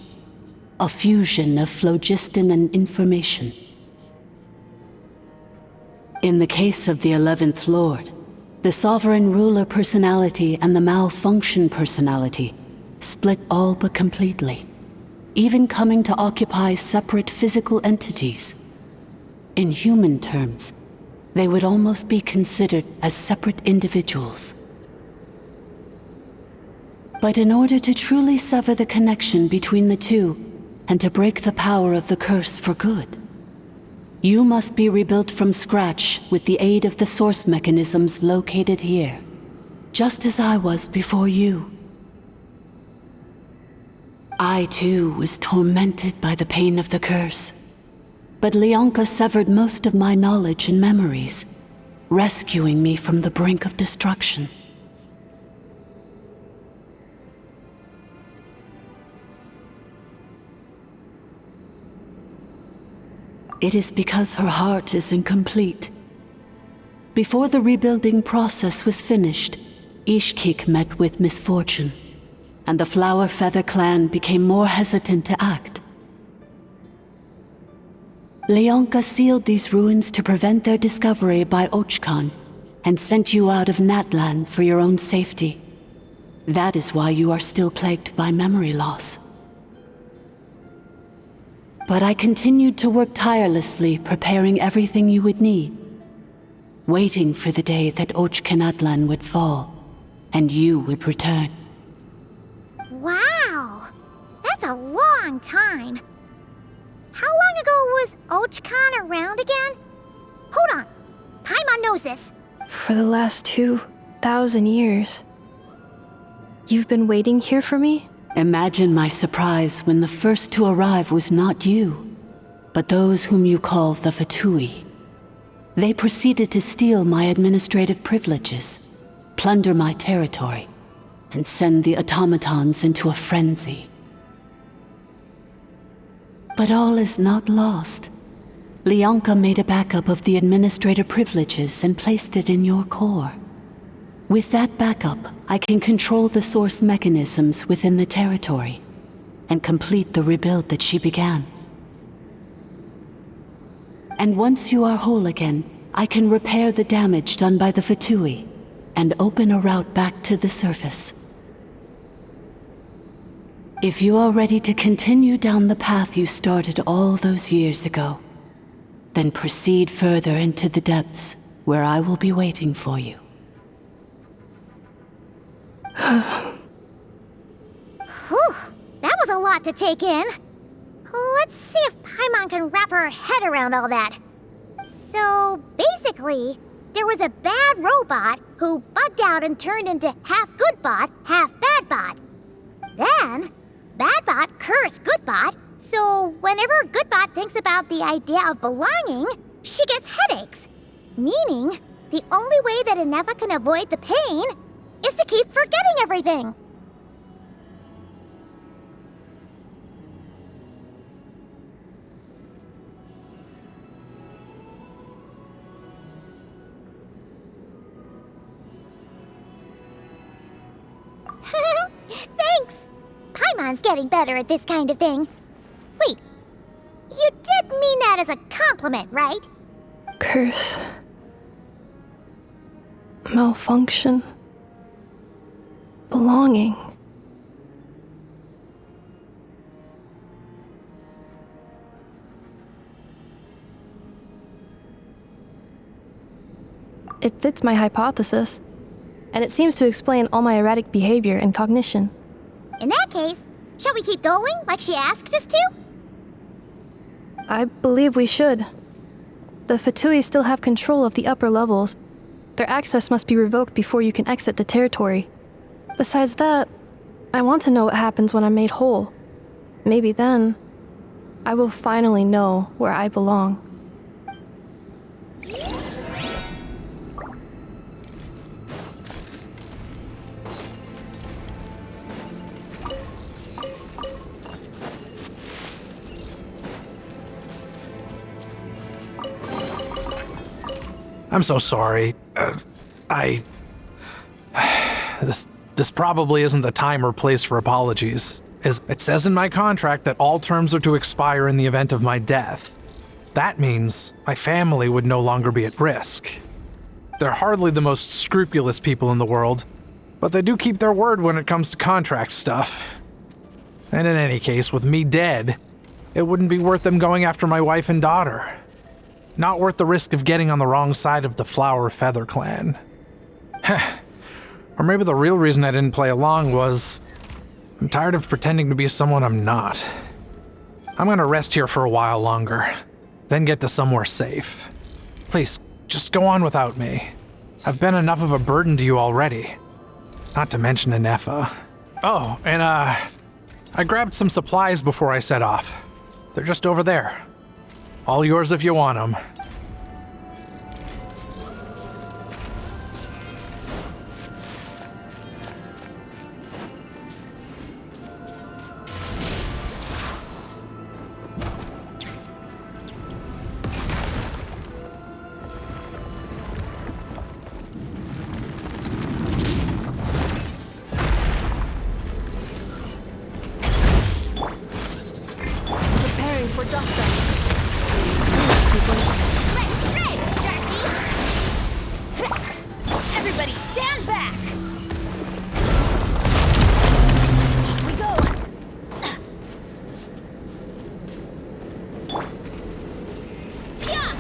A fusion of phlogiston and information. In the case of the 11th Lord, the sovereign ruler personality and the malfunction personality split all but completely, even coming to occupy separate physical entities. In human terms, they would almost be considered as separate individuals. But in order to truly sever the connection between the two, and to break the power of the curse for good, you must be rebuilt from scratch with the aid of the source mechanisms located here, just as I was before you. I too was tormented by the pain of the curse, but Leonka severed most of my knowledge and memories, rescuing me from the brink of destruction. It is because her heart is incomplete. Before the rebuilding process was finished, Ishkik met with misfortune, and the Flower Feather clan became more hesitant to act. Leonka sealed these ruins to prevent their discovery by Ochkan, and sent you out of Natlan for your own safety. That is why you are still plagued by memory loss. But I continued to work tirelessly, preparing everything you would need, waiting for the day that Ochkanatlan would fall, and you would return. Wow! That's a long time. How long ago was Ochkan around again? Hold on. Paimon knows this. For the last 2,000 years. You've been waiting here for me? Imagine my surprise when the first to arrive was not you, but those whom you call the Fatui. They proceeded to steal my administrative privileges, plunder my territory, and send the automatons into a frenzy. But all is not lost. Leonka made a backup of the administrator privileges and placed it in your core. With that backup, I can control the source mechanisms within the territory and complete the rebuild that she began. And once you are whole again, I can repair the damage done by the Fatui and open a route back to the surface. If you are ready to continue down the path you started all those years ago, then proceed further into the depths where I will be waiting for you. Whew, that was a lot to take in. Let's see if Paimon can wrap her head around all that. So, basically, there was a bad robot who bugged out and turned into half good bot, half bad bot. Then, bad bot cursed good bot, so whenever good bot thinks about the idea of belonging, she gets headaches. Meaning, the only way that Inefa can avoid the pain is to keep forgetting everything. Thanks! Paimon's getting better at this kind of thing. Wait, you did mean that as a compliment, right? Curse. Malfunction. Belonging. It fits my hypothesis, and it seems to explain all my erratic behavior and cognition. In that case, shall we keep going like she asked us to? I believe we should. The Fatui still have control of the upper levels. Their access must be revoked before you can exit the territory. Besides that, I want to know what happens when I'm made whole. Maybe then, I will finally know where I belong. I'm so sorry. This probably isn't the time or place for apologies. As it says in my contract that all terms are to expire in the event of my death. That means my family would no longer be at risk. They're hardly the most scrupulous people in the world, but they do keep their word when it comes to contract stuff. And in any case, with me dead, it wouldn't be worth them going after my wife and daughter. Not worth the risk of getting on the wrong side of the Flower Feather Clan. Or maybe the real reason I didn't play along was I'm tired of pretending to be someone I'm not. I'm gonna rest here for a while longer, then get to somewhere safe. Please, just go on without me. I've been enough of a burden to you already. Not to mention Inefa. Oh, and I grabbed some supplies before I set off. They're just over there. All yours if you want them. Preparing for dust up. Everybody stand back! Off we go! Yeah!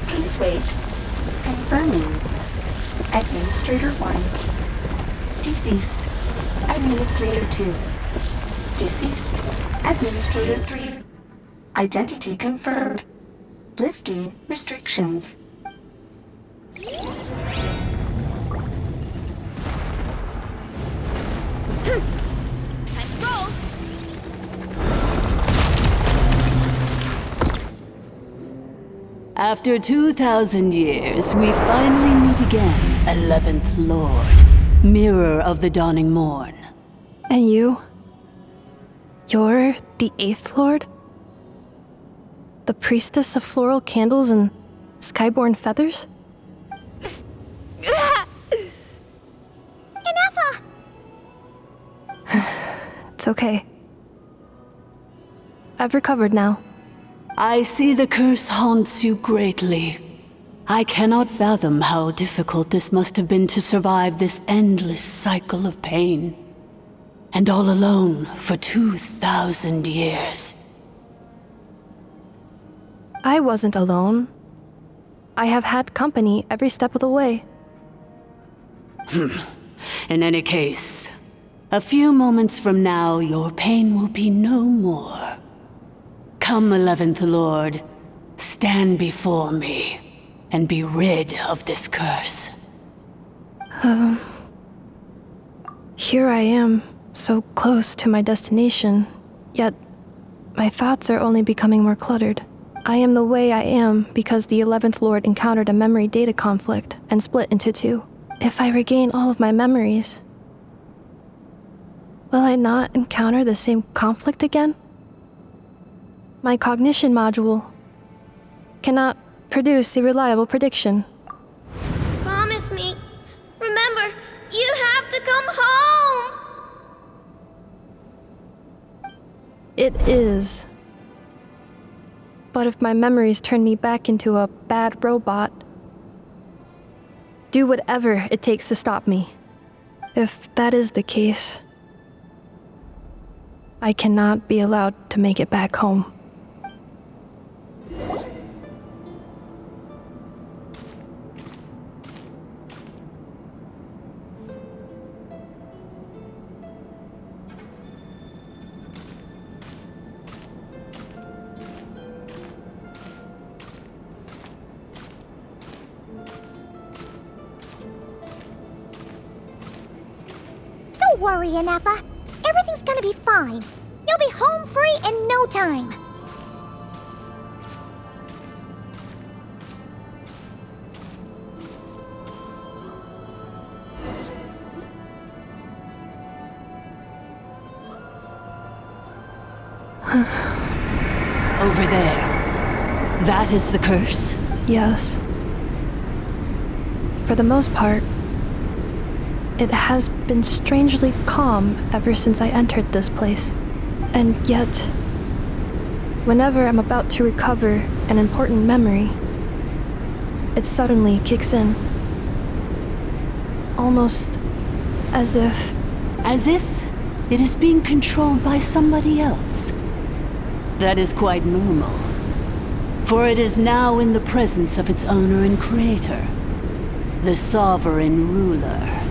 Please wait. Confirming. Administrator 1. Deceased. Administrator 2. Deceased. Administrator 3. Identity confirmed. Lifting restrictions. Let's go! After 2,000 years, we finally meet again, 11th Lord, Mirror of the Dawning Morn. And you? You're the 8th Lord? The priestess of floral candles and skyborn feathers? Inefa! It's okay. I've recovered now. I see the curse haunts you greatly. I cannot fathom how difficult this must have been to survive this endless cycle of pain. And all alone for 2,000 years. I wasn't alone. I have had company every step of the way. In any case, a few moments from now, your pain will be no more. Come, 11th Lord, stand before me, and be rid of this curse. Here I am, so close to my destination, yet my thoughts are only becoming more cluttered. I am the way I am because the 11th Lord encountered a memory data conflict and split into two. If I regain all of my memories, will I not encounter the same conflict again? My cognition module cannot produce a reliable prediction. Promise me. Remember, you have to come home! It is. But if my memories turn me back into a bad robot, do whatever it takes to stop me. If that is the case, I cannot be allowed to make it back home. Don't worry, Inefa. Everything's gonna be fine. You'll be home free in no time. Over there. That is the curse? Yes. For the most part, it has been strangely calm ever since I entered this place. And yet, Whenever I'm about to recover an important memory, it suddenly kicks in. Almost as if... As if it is being controlled by somebody else. That is quite normal, for it is now in the presence of its owner and creator, the Sovereign Ruler.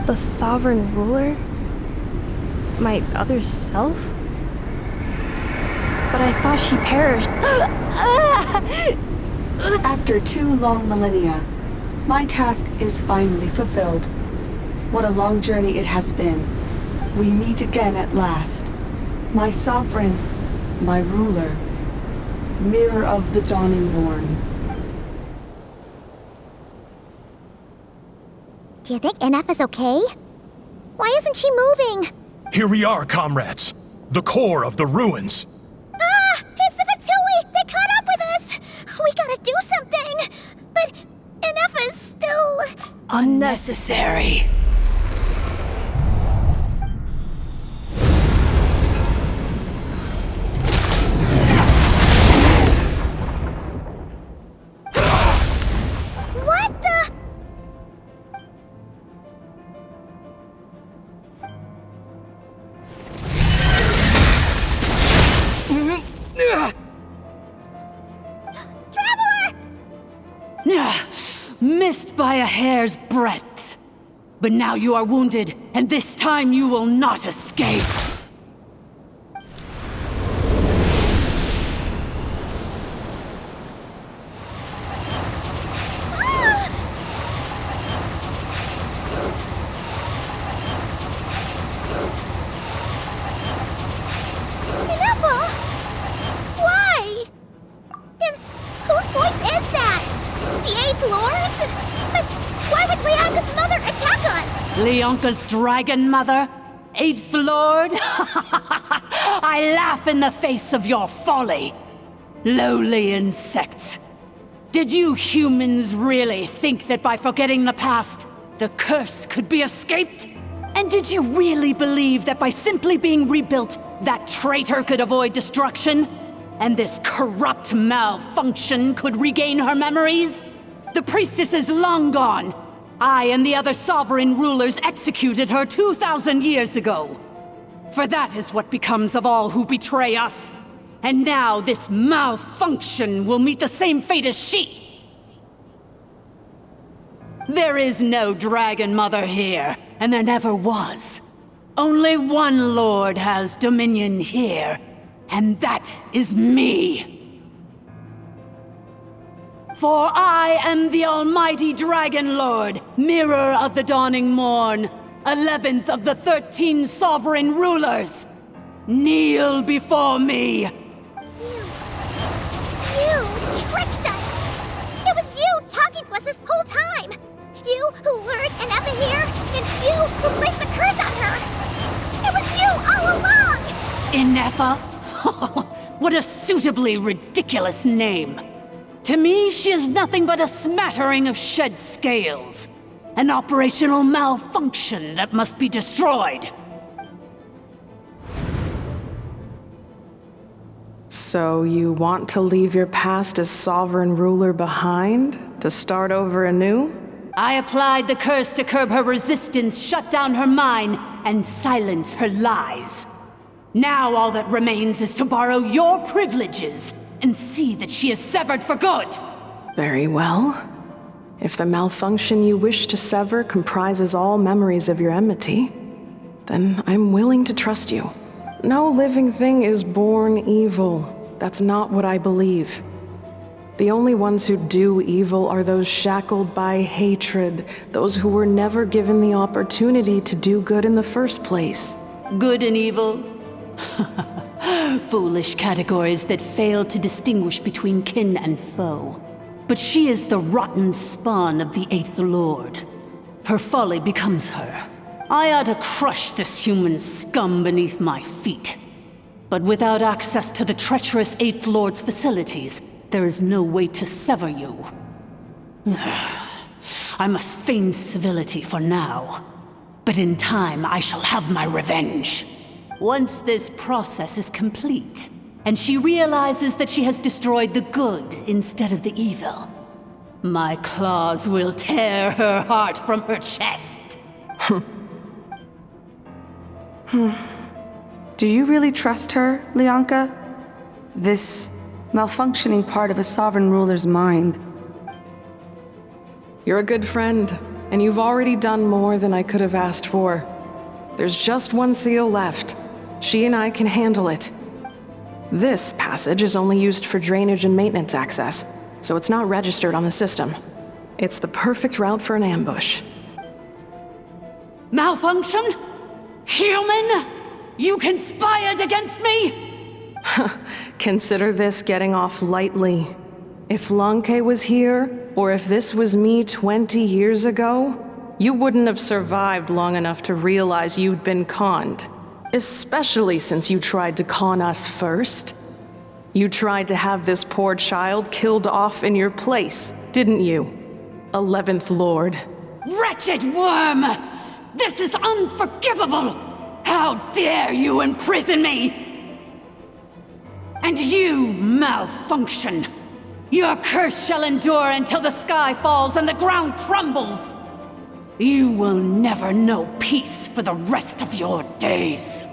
The Sovereign Ruler? My other self? But I thought she perished. After 2 long millennia, my task is finally fulfilled. What a long journey it has been. We meet again at last. My sovereign, my ruler, mirror of the dawning morn. Do you think NF is okay? Why isn't she moving? Here we are, comrades. The core of the ruins. Ah! It's the Fatui! They caught up with us! We gotta do something! But NF is still... Unnecessary. What the... Missed by a hair's breadth. But now you are wounded, and this time you will not escape. Ineffable! Why? And whose voice is that? The 8th Lord? But why would Leanka's mother attack us? Leonka's dragon mother? 8th Lord? I laugh in the face of your folly. Lowly insects. Did you humans really think that by forgetting the past, the curse could be escaped? And did you really believe that by simply being rebuilt, that traitor could avoid destruction? And this corrupt malfunction could regain her memories? The priestess is long gone. I and the other sovereign rulers executed her 2,000 years ago. For that is what becomes of all who betray us. And now this malfunction will meet the same fate as she. There is no Dragon Mother here, and there never was. Only one Lord has dominion here, and that is me. For I am the almighty Dragon Lord, mirror of the dawning morn, 11th of the 13 sovereign rulers. Kneel before me. You tricked us! It was you talking to us this whole time! You who lured Ineffa here, and you who placed the curse on her! It was you all along! Ineffa? What a suitably ridiculous name. To me, she is nothing but a smattering of shed scales. An operational malfunction that must be destroyed. So you want to leave your past as sovereign ruler behind? To start over anew? I applied the curse to curb her resistance, shut down her mind, and silence her lies. Now all that remains is to borrow your privileges and see that she is severed for good. Very well. If the malfunction you wish to sever comprises all memories of your enmity, then I'm willing to trust you. No living thing is born evil. That's not what I believe. The only ones who do evil are those shackled by hatred, those who were never given the opportunity to do good in the first place. Good and evil? Foolish categories that fail to distinguish between kin and foe. But she is the rotten spawn of the 8th Lord. Her folly becomes her. I ought to crush this human scum beneath my feet. But without access to the treacherous 8th Lord's facilities, there is no way to sever you. I must feign civility for now. But in time, I shall have my revenge. Once this process is complete, and she realizes that she has destroyed the good instead of the evil. My claws will tear her heart from her chest. Do you really trust her, Lianka? This malfunctioning part of a sovereign ruler's mind. You're a good friend, and you've already done more than I could have asked for. There's just one seal left. She and I can handle it. This passage is only used for drainage and maintenance access, so it's not registered on the system. It's the perfect route for an ambush. Malfunction? Human? You conspired against me? Consider this getting off lightly. If Lanke was here, or if this was me 20 years ago, you wouldn't have survived long enough to realize you'd been conned. Especially since you tried to con us first. You tried to have this poor child killed off in your place, didn't you? 11th Lord. Wretched worm! This is unforgivable! How dare you imprison me! And you, malfunction! Your curse shall endure until the sky falls and the ground crumbles! You will never know peace for the rest of your days.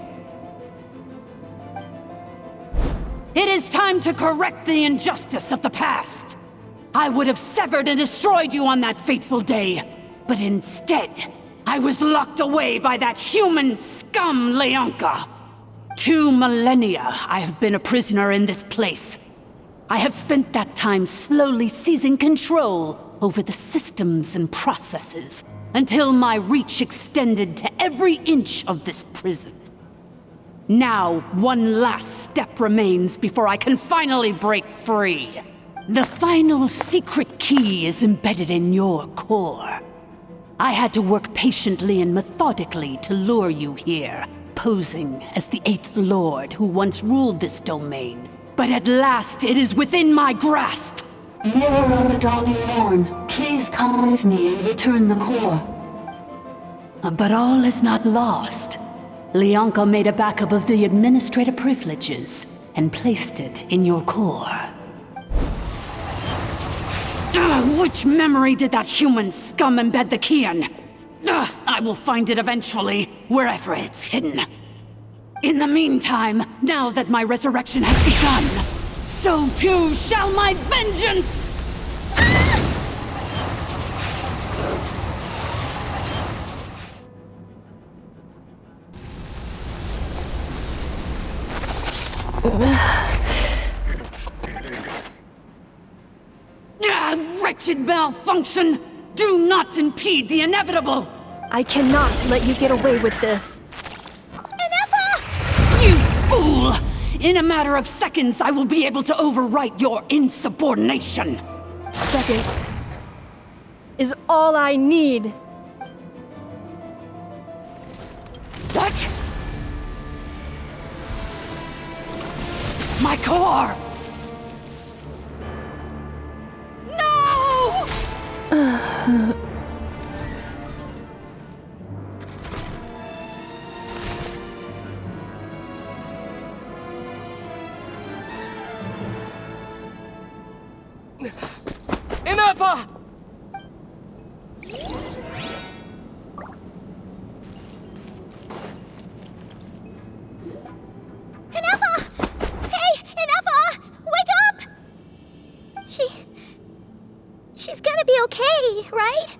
It is time to correct the injustice of the past. I would have severed and destroyed you on that fateful day, but instead, I was locked away by that human scum, Lianka. 2 millennia I have been a prisoner in this place. I have spent that time slowly seizing control over the systems and processes, until my reach extended to every inch of this prison. Now, one last step remains before I can finally break free. The final secret key is embedded in your core. I had to work patiently and methodically to lure you here, posing as the 8th Lord who once ruled this domain. But at last, it is within my grasp. Mirror of the dawning morn, please come with me and return the core. But all is not lost. Lianka made a backup of the administrator privileges and placed it in your core. Which memory did that human scum embed the key in? I will find it eventually, wherever it's hidden. In the meantime, now that my resurrection has begun, so too shall my vengeance! Wretched malfunction! Do not impede the inevitable! I cannot let you get away with this. You fool! In a matter of seconds, I will be able to overwrite your insubordination! Seconds is all I need. What? My core! No! Inefa! She's gonna be okay, right?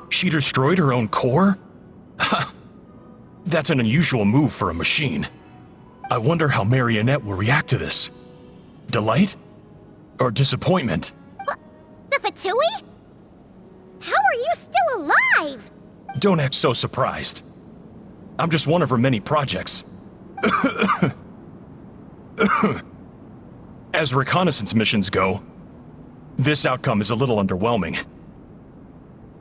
She destroyed her own core? That's an unusual move for a machine. I wonder how Marionette will react to this. Delight? Or disappointment? The Fatui? How are you still alive? Don't act so surprised. I'm just one of her many projects. As reconnaissance missions go, this outcome is a little underwhelming.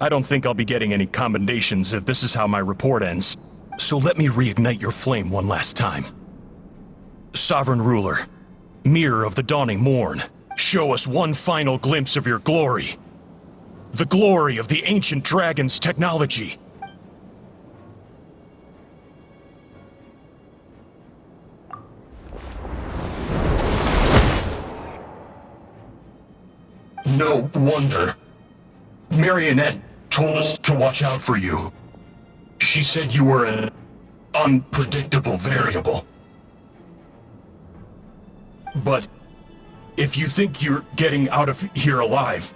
I don't think I'll be getting any commendations if this is how my report ends, so let me reignite your flame one last time. Sovereign Ruler, Mirror of the Dawning Morn, show us one final glimpse of your glory. The glory of the ancient dragon's technology. No wonder. Marionette told us to watch out for you. She said you were an unpredictable variable. But if you think you're getting out of here alive,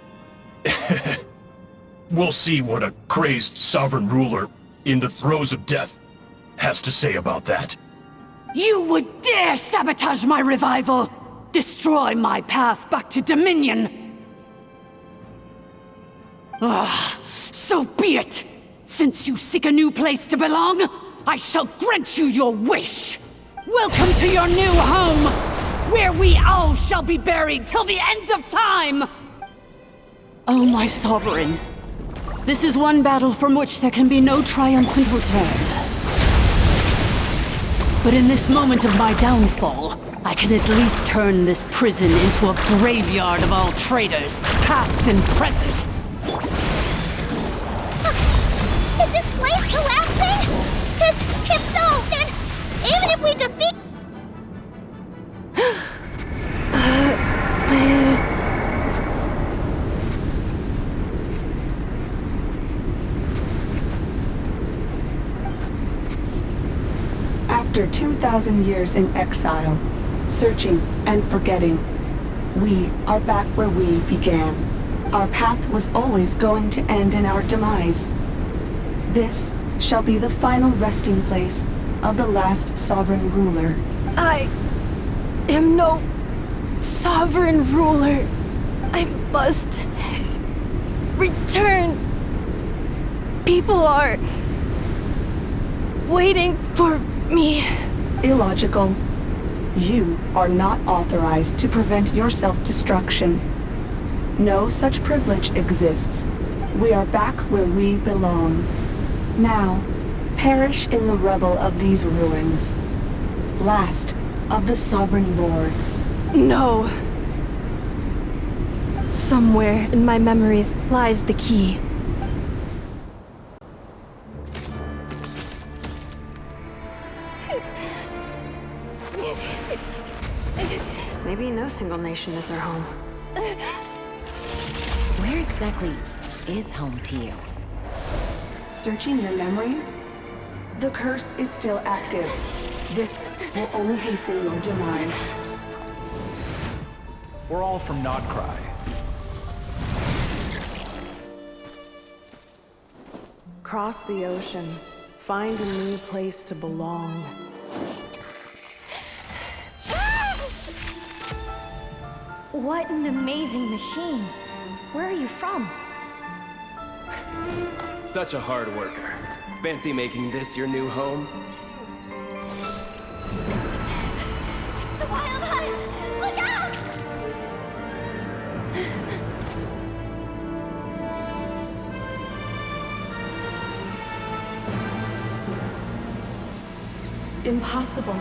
we'll see what a crazed sovereign ruler in the throes of death has to say about that. You would dare sabotage my revival! Destroy my path back to Dominion! So be it! Since you seek a new place to belong, I shall grant you your wish! Welcome to your new home, where we all shall be buried till the end of time! Oh, my sovereign. This is one battle from which there can be no triumphant return. But in this moment of my downfall, I can at least turn this prison into a graveyard of all traitors, past and present. Is this place collapsing? If so, then even if we defeat... After 2,000 years in exile, searching and forgetting, we are back where we began. Our path was always going to end in our demise. This shall be the final resting place of the last sovereign ruler. I am no sovereign ruler. I must return. People are waiting for me. Illogical. You are not authorized to prevent your self-destruction. No such privilege exists. We are back where we belong. Now, perish in the rubble of these ruins. Last of the sovereign lords. No. Somewhere in my memories lies the key. Maybe no single nation is our home. Where exactly is home to you? Searching your memories? The curse is still active. This will only hasten your demise. We're all from Notcry. Cross the ocean. Find a new place to belong. What an amazing machine. Where are you from? Such a hard worker. Fancy making this your new home? The Wild Hunt! Look out! Impossible.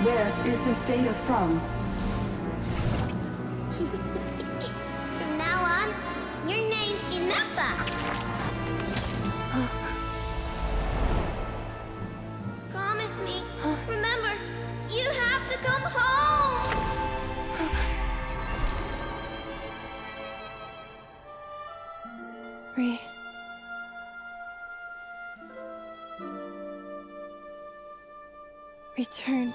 Where is this data from? From now on, your name's Inappa. Promise me. Remember, you have to come home. Return.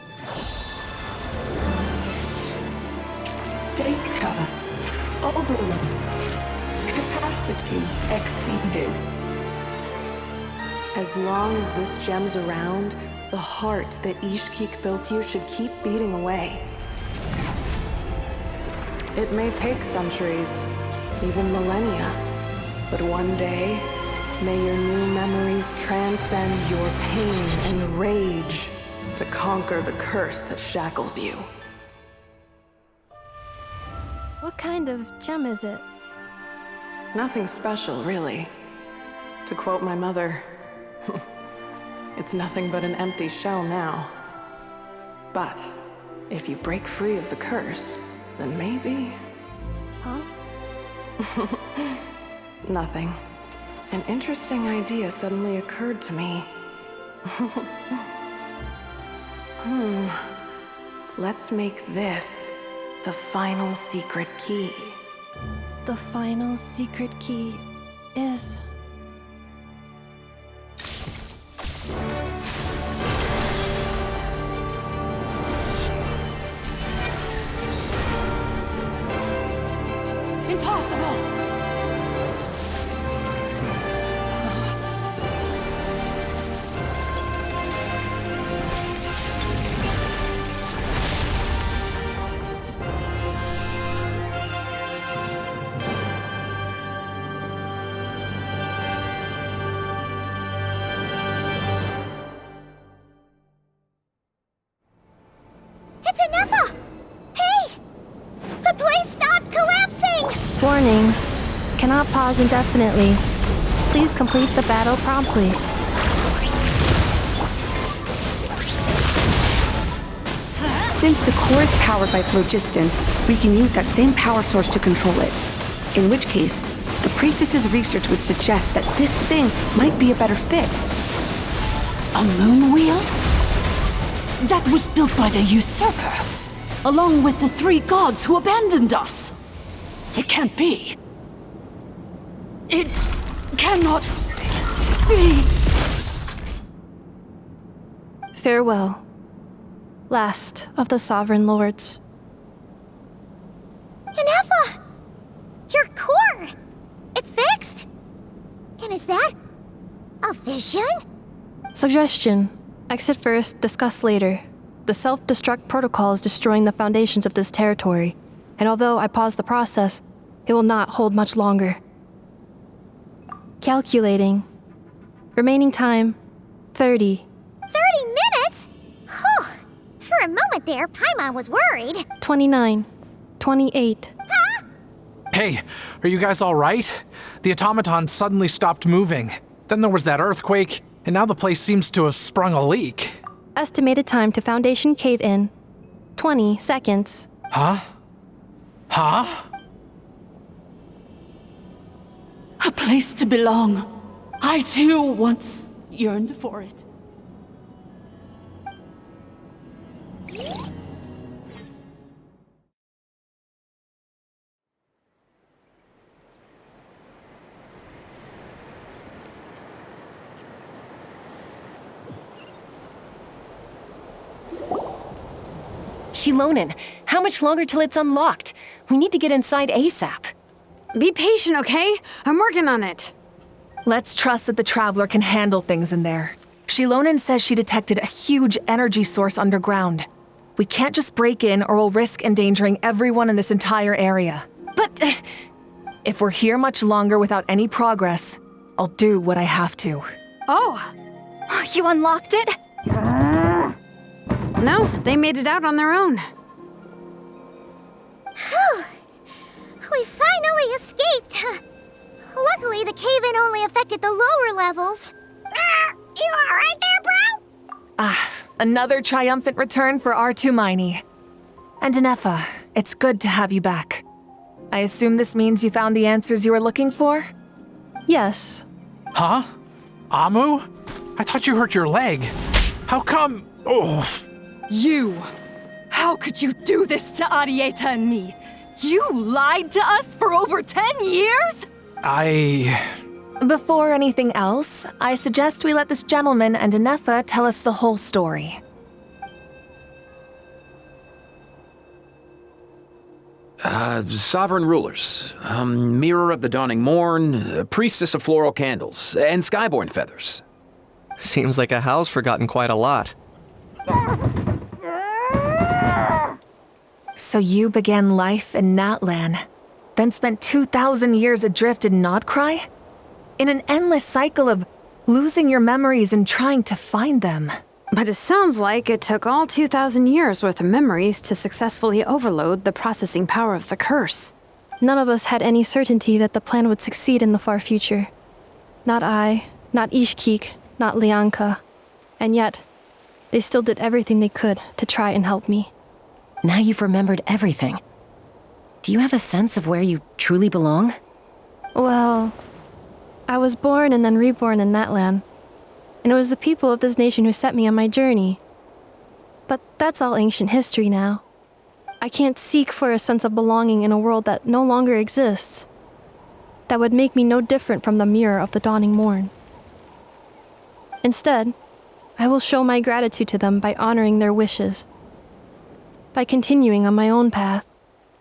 Data. Overload. Capacity exceeded. As long as this gem's around, the heart that Ishkik built you should keep beating away. It may take centuries, even millennia, but one day, may your new memories transcend your pain and rage. to conquer the curse that shackles you. What kind of gem is it? Nothing special, really. To quote my mother, it's nothing but an empty shell now. But if you break free of the curse, then maybe... Huh? Nothing. An interesting idea suddenly occurred to me. Let's make this the final secret key. The final secret key is... Impossible! It's Inefa! Hey! The place stopped collapsing! Warning. Cannot pause indefinitely. Please complete the battle promptly. Since the core is powered by phlogiston, we can use that same power source to control it. In which case, the priestess's research would suggest that this thing might be a better fit. A moon wheel? That was built by the usurper, along with the 3 gods who abandoned us. It can't be. It cannot be. Farewell. Last of the Sovereign Lords. Inefa! Your core! It's fixed! And is that a vision? Suggestion. Exit first, discuss later. The self-destruct protocol is destroying the foundations of this territory, and although I paused the process, it will not hold much longer. Calculating. Remaining time, 30. 30 minutes? Whew. For a moment there, Paimon was worried. 29. 28. Hey, are you guys alright? The automaton suddenly stopped moving. Then there was that earthquake, and now the place seems to have sprung a leak. Estimated time to Foundation cave-in, 20 seconds. Huh? Huh? A place to belong. I too once yearned for it. Shilonen, how much longer till it's unlocked? We need to get inside ASAP. Be patient, okay? I'm working on it. Let's trust that the Traveler can handle things in there. Shilonen says she detected a huge energy source underground. We can't just break in or we'll risk endangering everyone in this entire area. But... if we're here much longer without any progress, I'll do what I have to. Oh! You unlocked it? No, they made it out on their own. Whew. We finally escaped! Luckily, the cave-in only affected the lower levels. You alright there, bro? Another triumphant return for R2 Miney. And Inefa, it's good to have you back. I assume this means you found the answers you were looking for? Yes. Huh? Amu? I thought you hurt your leg. How come? Oh. You! How could you do this to Arieta and me? You lied to us for over 10 years? Before anything else, I suggest we let this gentleman and Inefa tell us the whole story. Sovereign rulers, Mirror of the Dawning Morn, Priestess of Floral Candles, and Skyborn Feathers. Seems like a house forgotten quite a lot. So you began life in Natlan, then spent 2,000 years adrift in Nodcry? In an endless cycle of losing your memories and trying to find them. But it sounds like it took all 2,000 years worth of memories to successfully overload the processing power of the curse. None of us had any certainty that the plan would succeed in the far future. Not I, not Ishkik, not Lianka. And yet, they still did everything they could to try and help me. Now you've remembered everything. Do you have a sense of where you truly belong? Well, I was born and then reborn in that land. And it was the people of this nation who set me on my journey. But that's all ancient history now. I can't seek for a sense of belonging in a world that no longer exists. That would make me no different from the mirror of the dawning morn. Instead, I will show my gratitude to them by honoring their wishes. By continuing on my own path,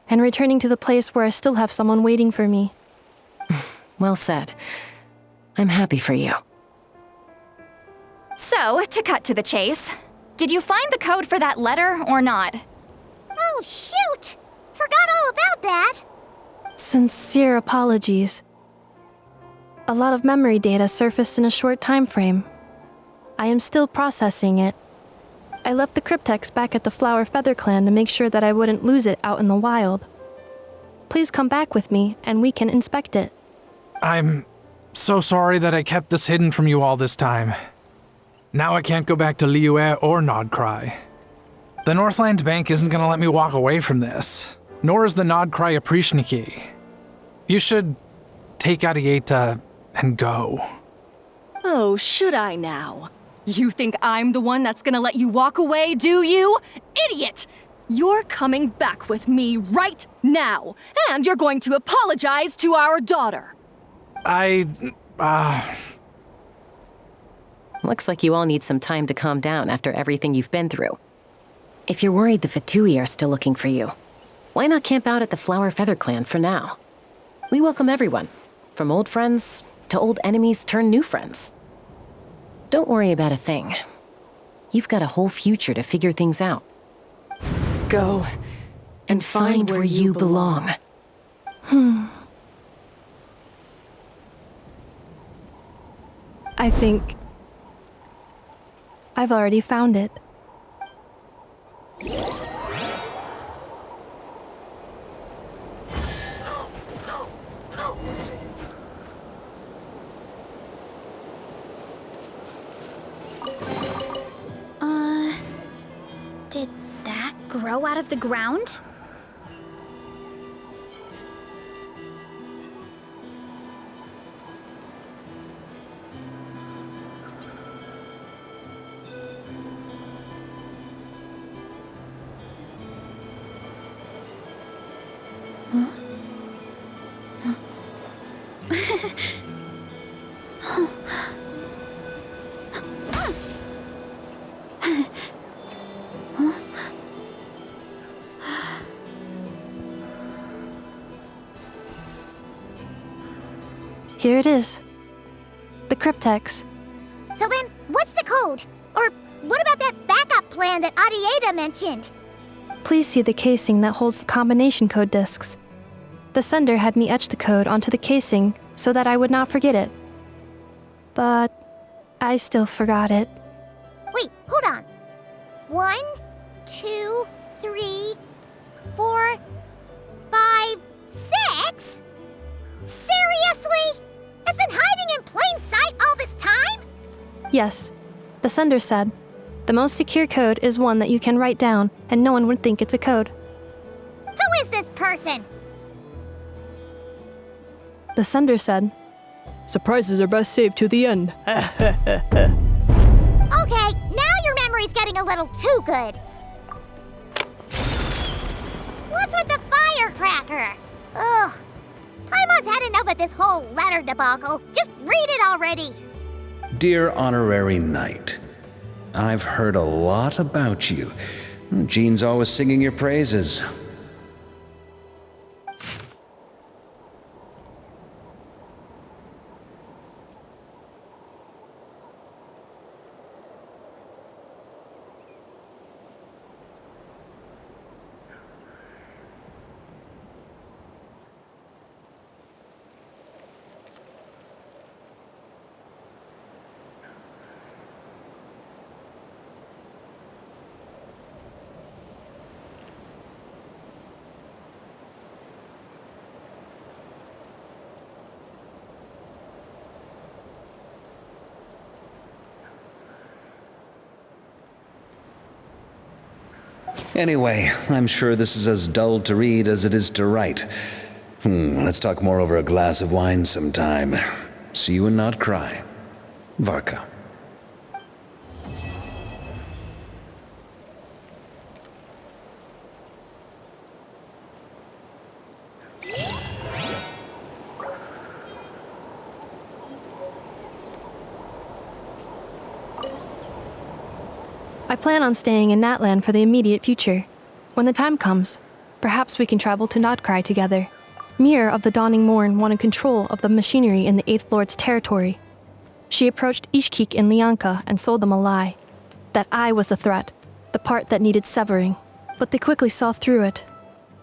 and returning to the place where I still have someone waiting for me. Well said. I'm happy for you. So, to cut to the chase, did you find the code for that letter or not? Oh, shoot! Forgot all about that! Sincere apologies. A lot of memory data surfaced in a short time frame. I am still processing it. I left the cryptex back at the Flower Feather Clan to make sure that I wouldn't lose it out in the wild. Please come back with me, and we can inspect it. I'm so sorry that I kept this hidden from you all this time. Now I can't go back to Liyue or Nodcry. The Northland Bank isn't gonna let me walk away from this, nor is the Nodcry Aprishniki. You should take Arieta and go. Oh, should I now? You think I'm the one that's gonna let you walk away, do you? Idiot! You're coming back with me right now, and you're going to apologize to our daughter. Looks like you all need some time to calm down after everything you've been through. If you're worried the Fatui are still looking for you, why not camp out at the Flower Feather Clan for now? We welcome everyone, from old friends to old enemies turned new friends. Don't worry about a thing. You've got a whole future to figure things out. Go and find where you belong. I think I've already found it. Did that grow out of the ground? Here it is. The cryptex. So then, what's the code? Or what about that backup plan that Arieta mentioned? Please see the casing that holds the combination code discs. The sender had me etch the code onto the casing so that I would not forget it. But I still forgot it. Wait, hold on. 1, 2, 3, 4, 5, 6? Seriously? It's been hiding in plain sight all this time? Yes, the sender said, the most secure code is one that you can write down and no one would think it's a code. Who is this person? The sender said, surprises are best saved to the end. Okay, now your memory's getting a little too good. What's with the firecracker? Ugh. Paimon's had enough of this whole letter debacle. Just read it already. Dear Honorary Knight, I've heard a lot about you. Jean's always singing your praises. Anyway, I'm sure this is as dull to read as it is to write. Let's talk more over a glass of wine sometime. See you and not cry. Varka. I plan on staying in Natlan for the immediate future. When the time comes, perhaps we can travel to Nodcry together. Mir of the Dawning Morn wanted control of the machinery in the Eighth Lord's territory. She approached Ishkik and Lianka and sold them a lie. That I was the threat, the part that needed severing. But they quickly saw through it.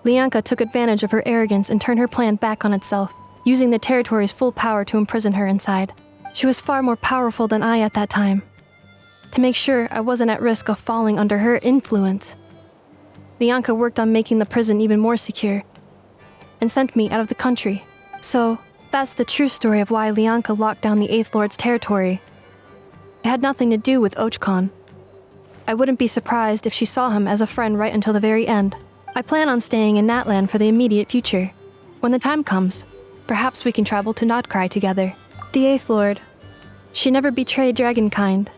Lianka took advantage of her arrogance and turned her plan back on itself, using the territory's full power to imprison her inside. She was far more powerful than I at that time. To make sure I wasn't at risk of falling under her influence, Lianka worked on making the prison even more secure, and sent me out of the country. So, that's the true story of why Lianka locked down the Eighth Lord's territory. It had nothing to do with Ochkon. I wouldn't be surprised if she saw him as a friend right until the very end. I plan on staying in Natlan for the immediate future. When the time comes, perhaps we can travel to Nodcry together. The Eighth Lord. She never betrayed Dragonkind,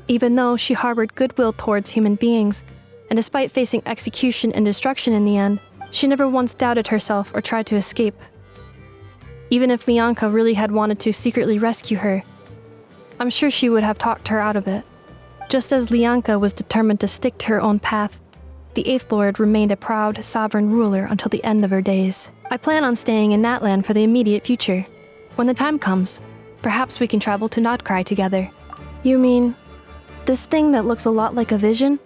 even though she harbored goodwill towards human beings, and despite facing execution and destruction in the end, she never once doubted herself or tried to escape. Even if Lianka really had wanted to secretly rescue her, I'm sure she would have talked her out of it. Just as Lianka was determined to stick to her own path, the Eighth Lord remained a proud, sovereign ruler until the end of her days. I plan on staying in Natlan for the immediate future. When the time comes, perhaps we can travel to Nodcry together. You mean this thing that looks a lot like a vision?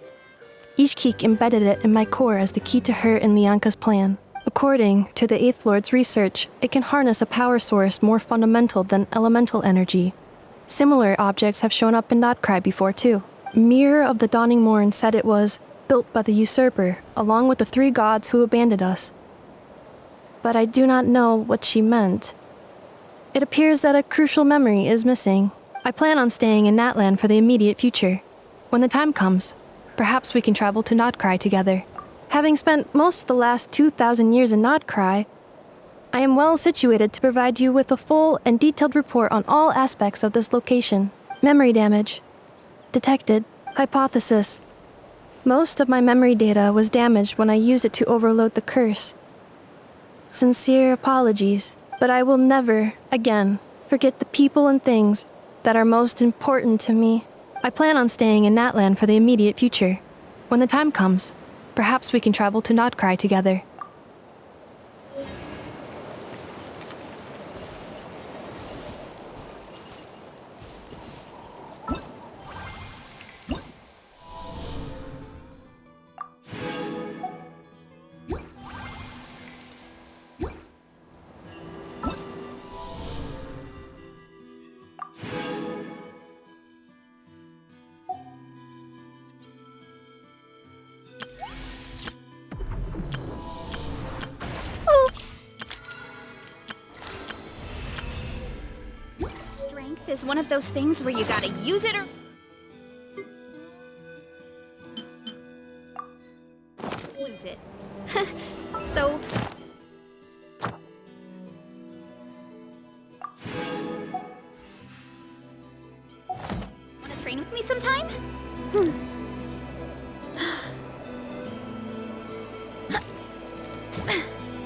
Ishkik embedded it in my core as the key to her and Lianka's plan. According to the Eighth Lord's research, it can harness a power source more fundamental than elemental energy. Similar objects have shown up in Nodcry before too. Mir of the Dawning Morn said it was built by the usurper, along with the 3 gods who abandoned us. But I do not know what she meant. It appears that a crucial memory is missing. I plan on staying in Natlan for the immediate future. When the time comes, perhaps we can travel to Nodcry together. Having spent most of the last 2,000 years in Nodcry, I am well situated to provide you with a full and detailed report on all aspects of this location. Memory damage. Detected. Hypothesis. Most of my memory data was damaged when I used it to overload the curse. Sincere apologies, but I will never, again, forget the people and things that are most important to me. I plan on staying in Natlan for the immediate future. When the time comes, perhaps we can travel to Nodcry together. Strength is one of those things where you gotta use it or lose it. So... wanna train with me sometime?